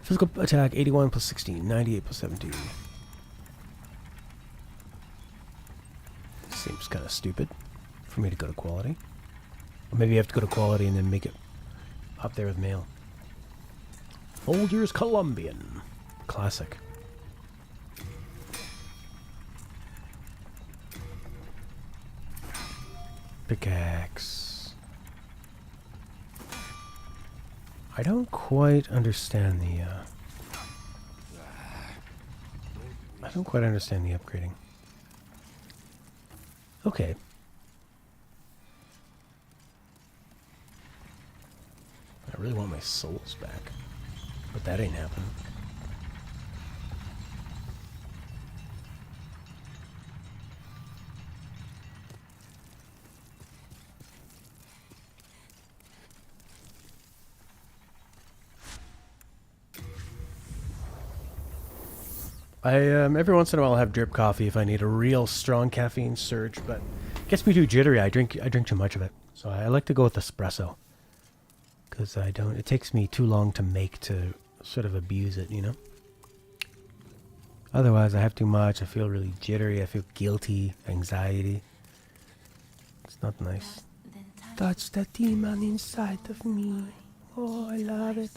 Physical attack 81 plus 16, 98 plus 17. Seems kind of stupid for me to go to quality. Or maybe you have to go to quality and then make it up there with mail. Folgers Colombian. Classic. Pickaxe. I don't quite understand the upgrading. Okay. I really want my souls back, but that ain't happening. Every once in a while I'll have drip coffee if I need a real strong caffeine surge, but it gets me too jittery. I drink too much of it. So I like to go with espresso. Because it takes me too long to make to sort of abuse it, you know? Otherwise I have too much, I feel really jittery, I feel guilty, anxiety. It's not nice. That's the demon inside of me. Oh, I love it.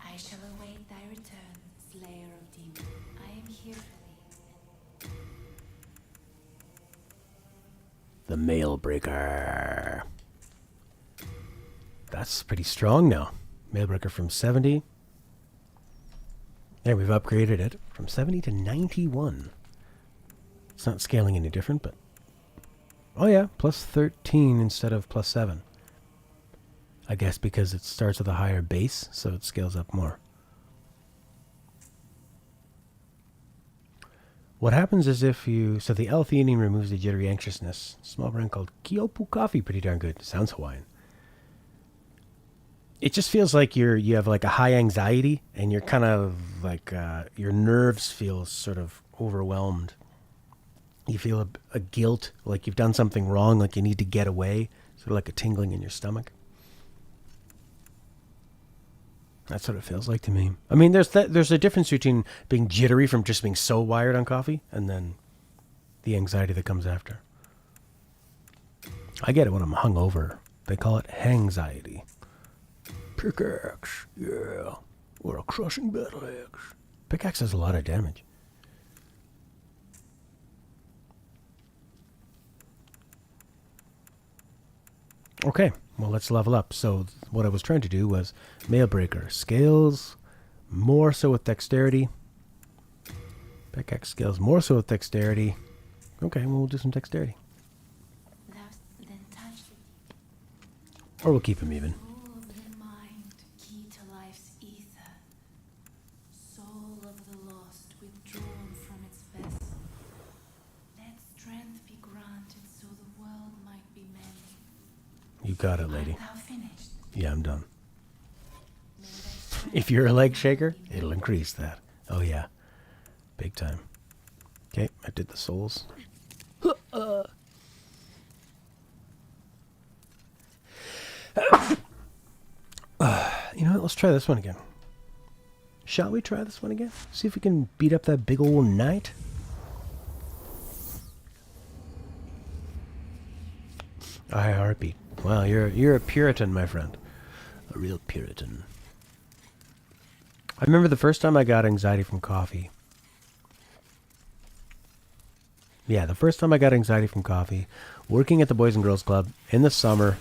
I shall await thy return, slayer of demons. I am here for thee. The mail breaker. That's pretty strong now. Mailbreaker from 70. Yeah, we've upgraded it from 70 to 91. It's not scaling any different, but... Oh yeah, plus 13 instead of plus 7. I guess because it starts with a higher base, so it scales up more. What happens is if you... So the L-theanine removes the jittery anxiousness. Small brand called Kyopu Coffee. Pretty darn good. Sounds Hawaiian. It just feels like you have like a high anxiety and you're kind of like your nerves feel sort of overwhelmed. You feel a guilt, like you've done something wrong, like you need to get away, sort of like a tingling in your stomach. That's what it feels like to me. I mean, there's a difference between being jittery from just being so wired on coffee and then the anxiety that comes after. I get it when I'm hungover. They call it hangxiety. Pickaxe, yeah. Or a crushing battle axe. Pickaxe does a lot of damage. Okay, well, let's level up. So what I was trying to do was Mailbreaker. Scales, more so with dexterity. Pickaxe scales, more so with dexterity. Okay, well, we'll do some dexterity. Then touch Or we'll keep him even. soul of the mind, key to life's ether. Soul of the lost, withdrawn from its vessel. Let strength be granted so the world might be mended. You got it, lady. Art thou finished? Yeah, I'm done. May thy strength If you're a leg shaker, be it'll increase that. Oh, yeah. Big time. Okay, I did the souls. You know what? Let's try this one again. Shall we try this one again? See if we can beat up that big old knight? A high heartbeat. Wow, you're a Puritan, my friend. A real Puritan. I remember the first time I got anxiety from coffee. Yeah, the first time I got anxiety from coffee, working at the Boys and Girls Club in the summer,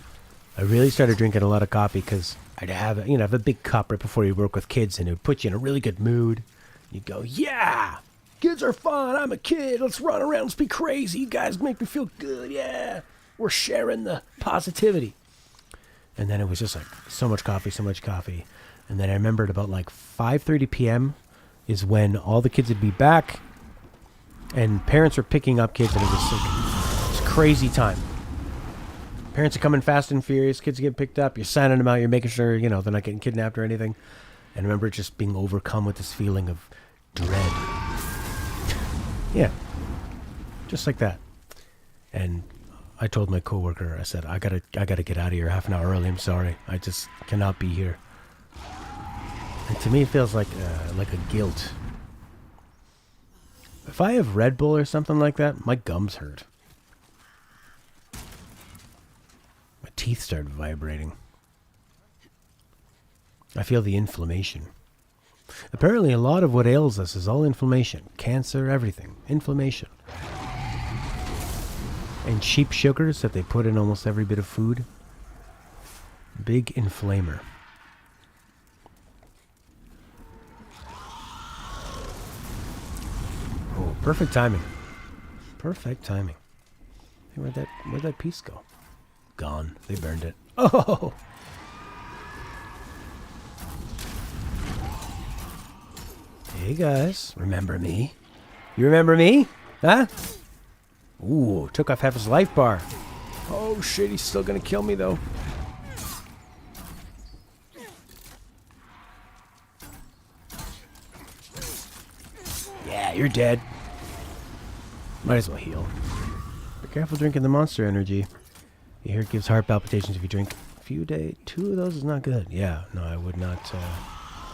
I really started drinking a lot of coffee because I'd have, have a big cup right before you work with kids, and it would put you in a really good mood. You'd go, yeah, kids are fun. I'm a kid. Let's run around. Let's be crazy. You guys make me feel good. Yeah, we're sharing the positivity. And then it was just like so much coffee. And then I remembered about like 5:30 p.m. is when all the kids would be back. And parents were picking up kids, and it was like it's crazy time. Parents are coming fast and furious. Kids get picked up. You're signing them out. You're making sure, they're not getting kidnapped or anything. And I remember just being overcome with this feeling of dread. Yeah. Just like that. And I told my coworker, I said, I gotta get out of here half an hour early. I'm sorry. I just cannot be here. And to me, it feels like a guilt. If I have Red Bull or something like that, my gums hurt. My teeth start vibrating. I feel the inflammation. Apparently, a lot of what ails us is all inflammation. Cancer, everything. Inflammation. And cheap sugars that they put in almost every bit of food. Big inflamer. Oh, perfect timing. Perfect timing. Hey, where'd that piece go? Gone. They burned it. Oh! Hey guys, remember me? You remember me? Huh? Ooh, took off half his life bar. Oh shit, he's still gonna kill me though. Yeah, you're dead. Might as well heal. Be careful drinking the monster energy. You hear it gives heart palpitations if you drink a few days. 2 of those is not good. Yeah, no, I would not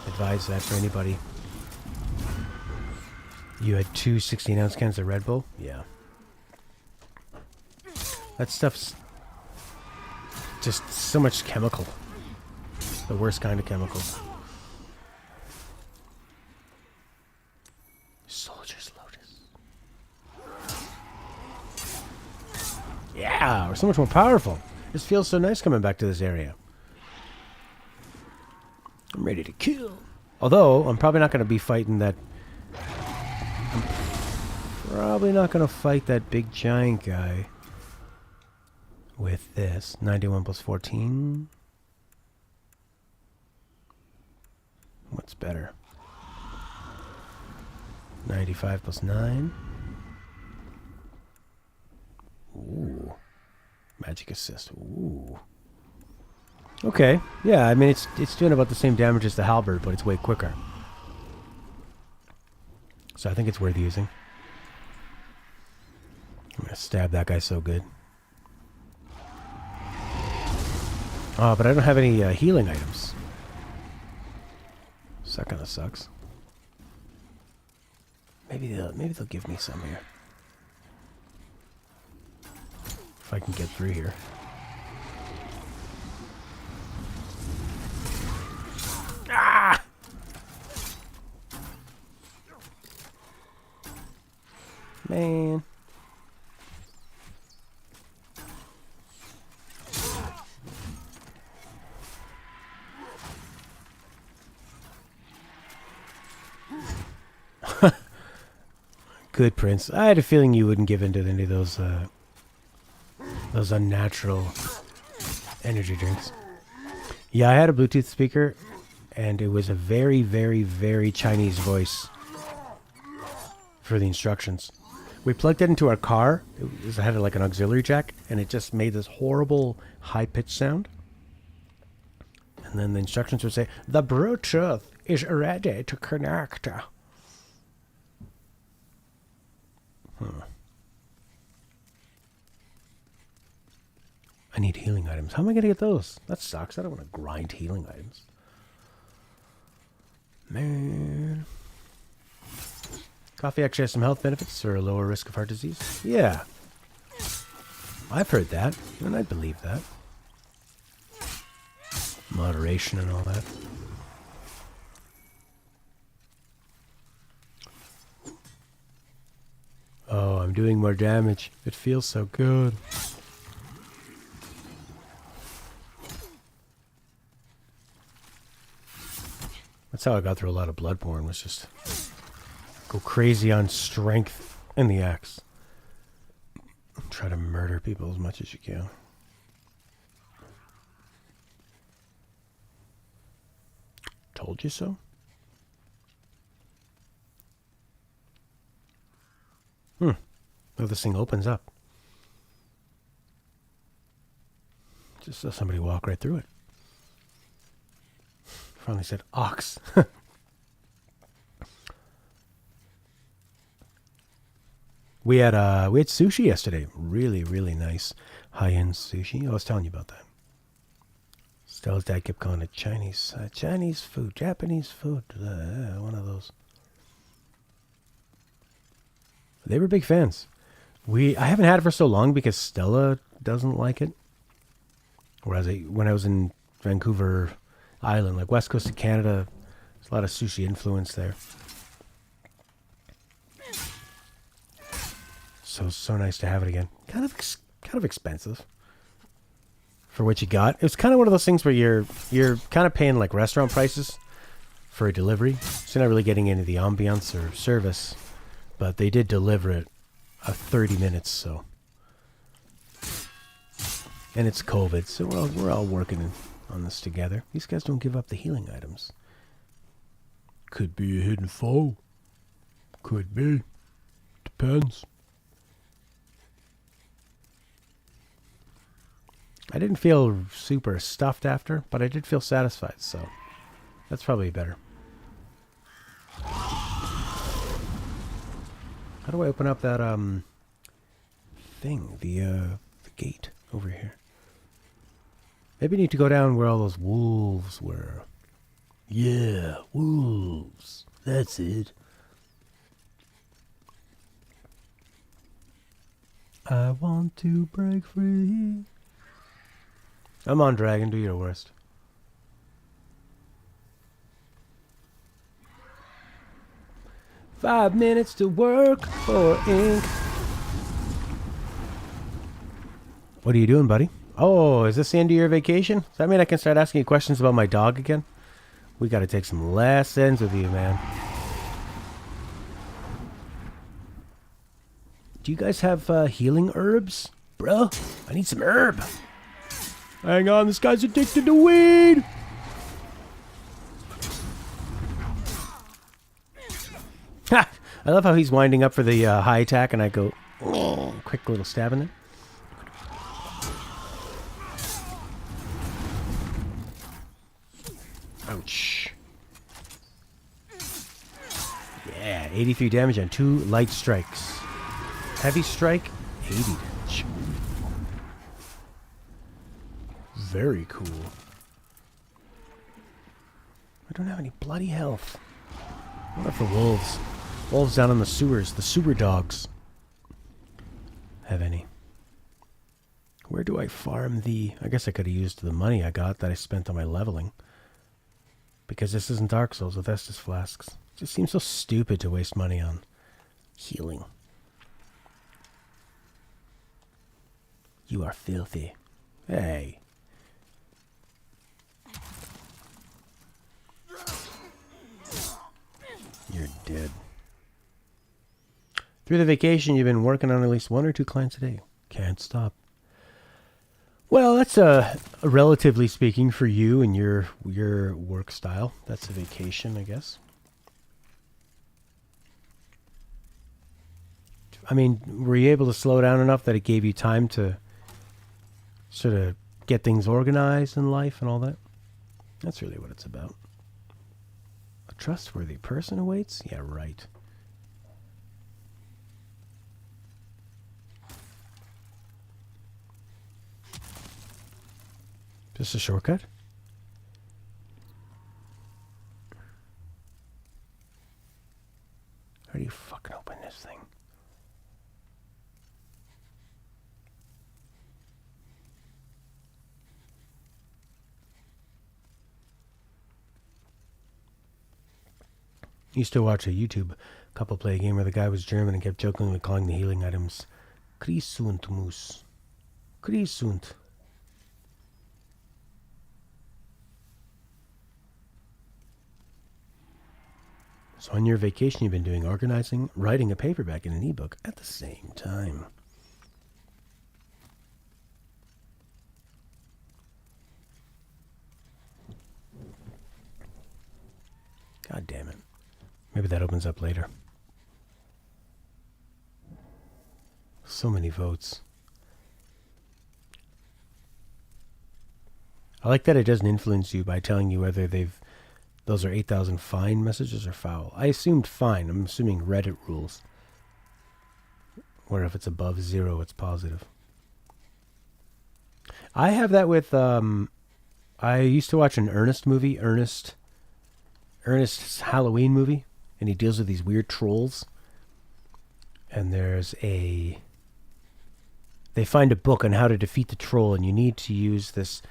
advise that for anybody. You had 2 16-ounce cans of Red Bull? Yeah. That stuff's just so much chemical. The worst kind of chemical. Soldier's Lotus. Yeah, we're so much more powerful. This feels so nice coming back to this area. I'm ready to kill. Although, I'm probably not going to be fighting that... Probably not going to fight that big giant guy with this. 91 plus 14. What's better? 95 plus 9. Ooh. Magic assist. Ooh. Okay. Yeah, I mean, it's doing about the same damage as the halberd, but it's way quicker. So I think it's worth using. I'm gonna stab that guy so good. Oh, but I don't have any healing items. So that kind of sucks. Maybe they'll give me some here. If I can get through here. Ah! Man. Good, Prince. I had a feeling you wouldn't give in to any of those unnatural energy drinks. Yeah, I had a Bluetooth speaker, and it was a very, very, very Chinese voice for the instructions. We plugged it into our car. It had like an auxiliary jack, and it just made this horrible high-pitched sound. And then the instructions would say, "The Bluetooth is ready to connect." I need healing items. How am I going to get those? That sucks. I don't want to grind healing items. Man. Coffee actually has some health benefits or a lower risk of heart disease. Yeah. I've heard that, and I believe that. Moderation and all that. Oh, I'm doing more damage. It feels so good. That's how I got through a lot of Bloodborne, was just go crazy on strength in the axe. Try to murder people as much as you can. Told you so? Oh, this thing opens up. Just saw somebody walk right through it. Finally said ox. We had sushi yesterday. Really, really nice high-end sushi. I was telling you about that. Stella's dad kept calling it Chinese food, Japanese food. One of those. They were big fans. I haven't had it for so long because Stella doesn't like it. Whereas when I was in Vancouver Island, like west coast of Canada, there's a lot of sushi influence there. So nice to have it again. Kind of expensive for what you got. It was kind of one of those things where you're kind of paying like restaurant prices for a delivery. So you're not really getting any of the ambiance or service, but they did deliver it 30 minutes. So, and it's COVID, so we're all working on this together. These guys don't give up the healing items. Could be a hidden foe. Could be. Depends. I didn't feel super stuffed after, but I did feel satisfied, so that's probably better. How do I open up that thing, the gate over here? Maybe I need to go down where all those wolves were. Yeah, wolves. That's it. I want to break free. Come on, dragon, do your worst. "5 minutes to work for ink." What are you doing, buddy? Oh, is this the end of your vacation? Does that mean I can start asking you questions about my dog again? We gotta take some lessons with you, man. Do you guys have healing herbs? Bro, I need some herb. Hang on, this guy's addicted to weed. Ha! I love how he's winding up for the high attack, and I go, oh, quick little stab in there. Ouch. Yeah, 83 damage on 2 light strikes. Heavy strike, 80 damage. Very cool. I don't have any bloody health. What about the wolves? Wolves down in the sewers. The sewer dogs. Have any? Where do I farm the... I guess I could have used the money I got that I spent on my leveling. Because this isn't Dark Souls with Estus flasks. It just seems so stupid to waste money on healing. You are filthy. Hey. You're dead. Through the vacation, you've been working on at least 1 or 2 clients a day. Can't stop. Well, that's relatively speaking for you and your work style. That's a vacation, I guess. I mean, were you able to slow down enough that it gave you time to sort of get things organized in life and all that? That's really what it's about. A trustworthy person awaits? Yeah, right. Just a shortcut? How do you fucking open this thing? Used to watch a YouTube couple play a game where the guy was German and kept jokingly calling the healing items Krisunt Moose. Krisunt. So on your vacation, you've been doing organizing, writing a paperback, and an ebook at the same time. God damn it. Maybe that opens up later. So many votes. I like that it doesn't influence you by telling you whether those are 8,000 fine messages or foul. I assumed fine. I'm assuming Reddit rules. Where if it's above 0, it's positive. I have that with, I used to watch an Ernest movie, Ernest's Halloween movie, and he deals with these weird trolls. And they find a book on how to defeat the troll, and you need to use this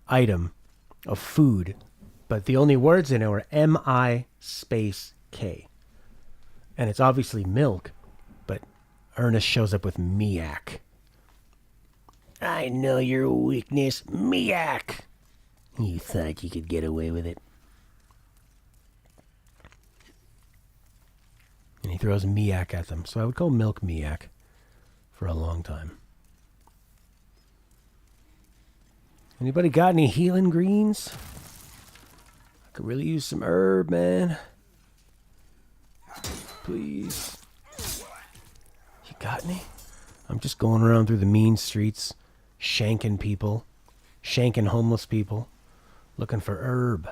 item of food. But the only words in it are M-I space K. And it's obviously milk, but Ernest shows up with Miak. I know your weakness, Miak. You thought you could get away with it. And he throws Miak at them. So I would call milk Miak for a long time. Anybody got any healing greens? I could really use some herb, man. Please. You got any? I'm just going around through the mean streets, shanking people, shanking homeless people, looking for herb.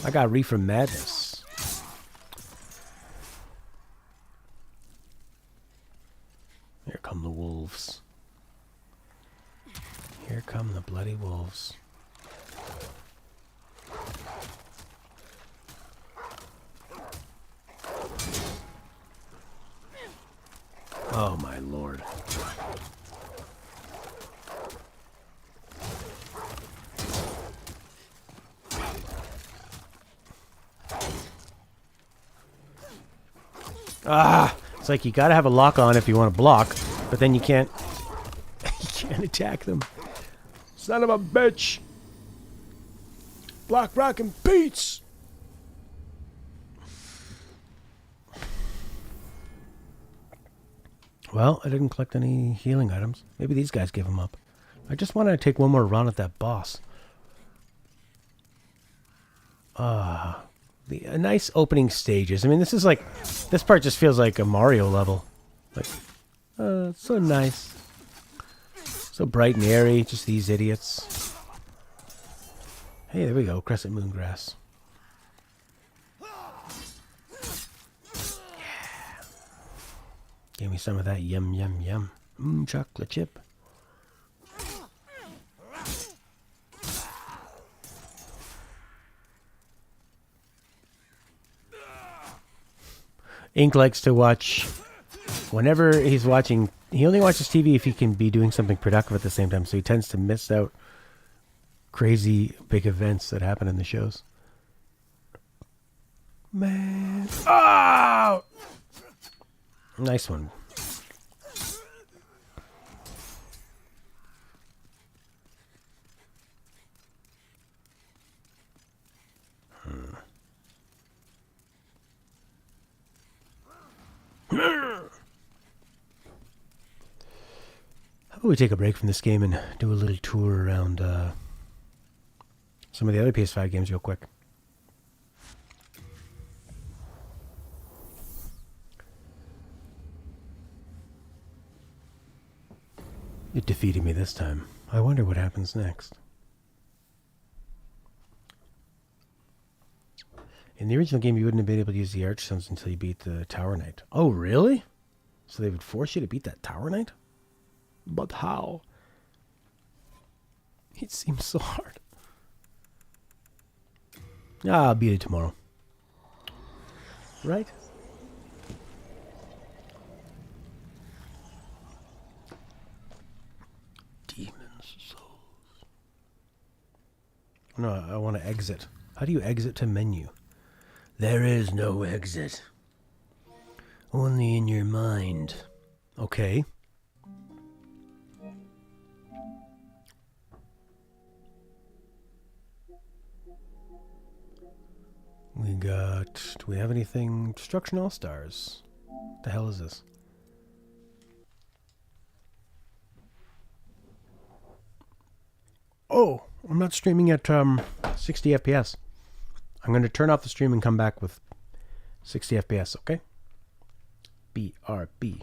I got Reefer Madness. Here come the wolves. Here come the bloody wolves. Oh my lord. Ah! It's like you gotta have a lock on if you want to block, but then you can't attack them. Son of a bitch! Block, rock, and beats! Well, I didn't collect any healing items. Maybe these guys give them up. I just wanted to take one more run at that boss. A nice opening stages. I mean, this part just feels like a Mario level. Like, it's so nice. So bright and airy, just these idiots. Hey, there we go, Crescent Moon Grass. Give me some of that yum, yum, yum. Chocolate chip. Ink likes to watch, whenever he's watching, he only watches TV if he can be doing something productive at the same time, so he tends to miss out crazy big events that happen in the shows. Man. Oh! Nice one. How about we take a break from this game and do a little tour around some of the other PS5 games real quick. It defeated me this time. I wonder what happens next. In the original game, you wouldn't have been able to use the Archstones until you beat the Tower Knight. Oh, really? So they would force you to beat that Tower Knight? But how? It seems so hard. Ah, I'll beat it tomorrow. Right? Demons' souls. No, I want to exit. How do you exit to menu? There is no exit. Only in your mind. Okay. We got... Do we have anything? Destruction All-Stars. What the hell is this? Oh! I'm not streaming at 60 FPS. I'm going to turn off the stream and come back with 60 FPS, okay? BRB.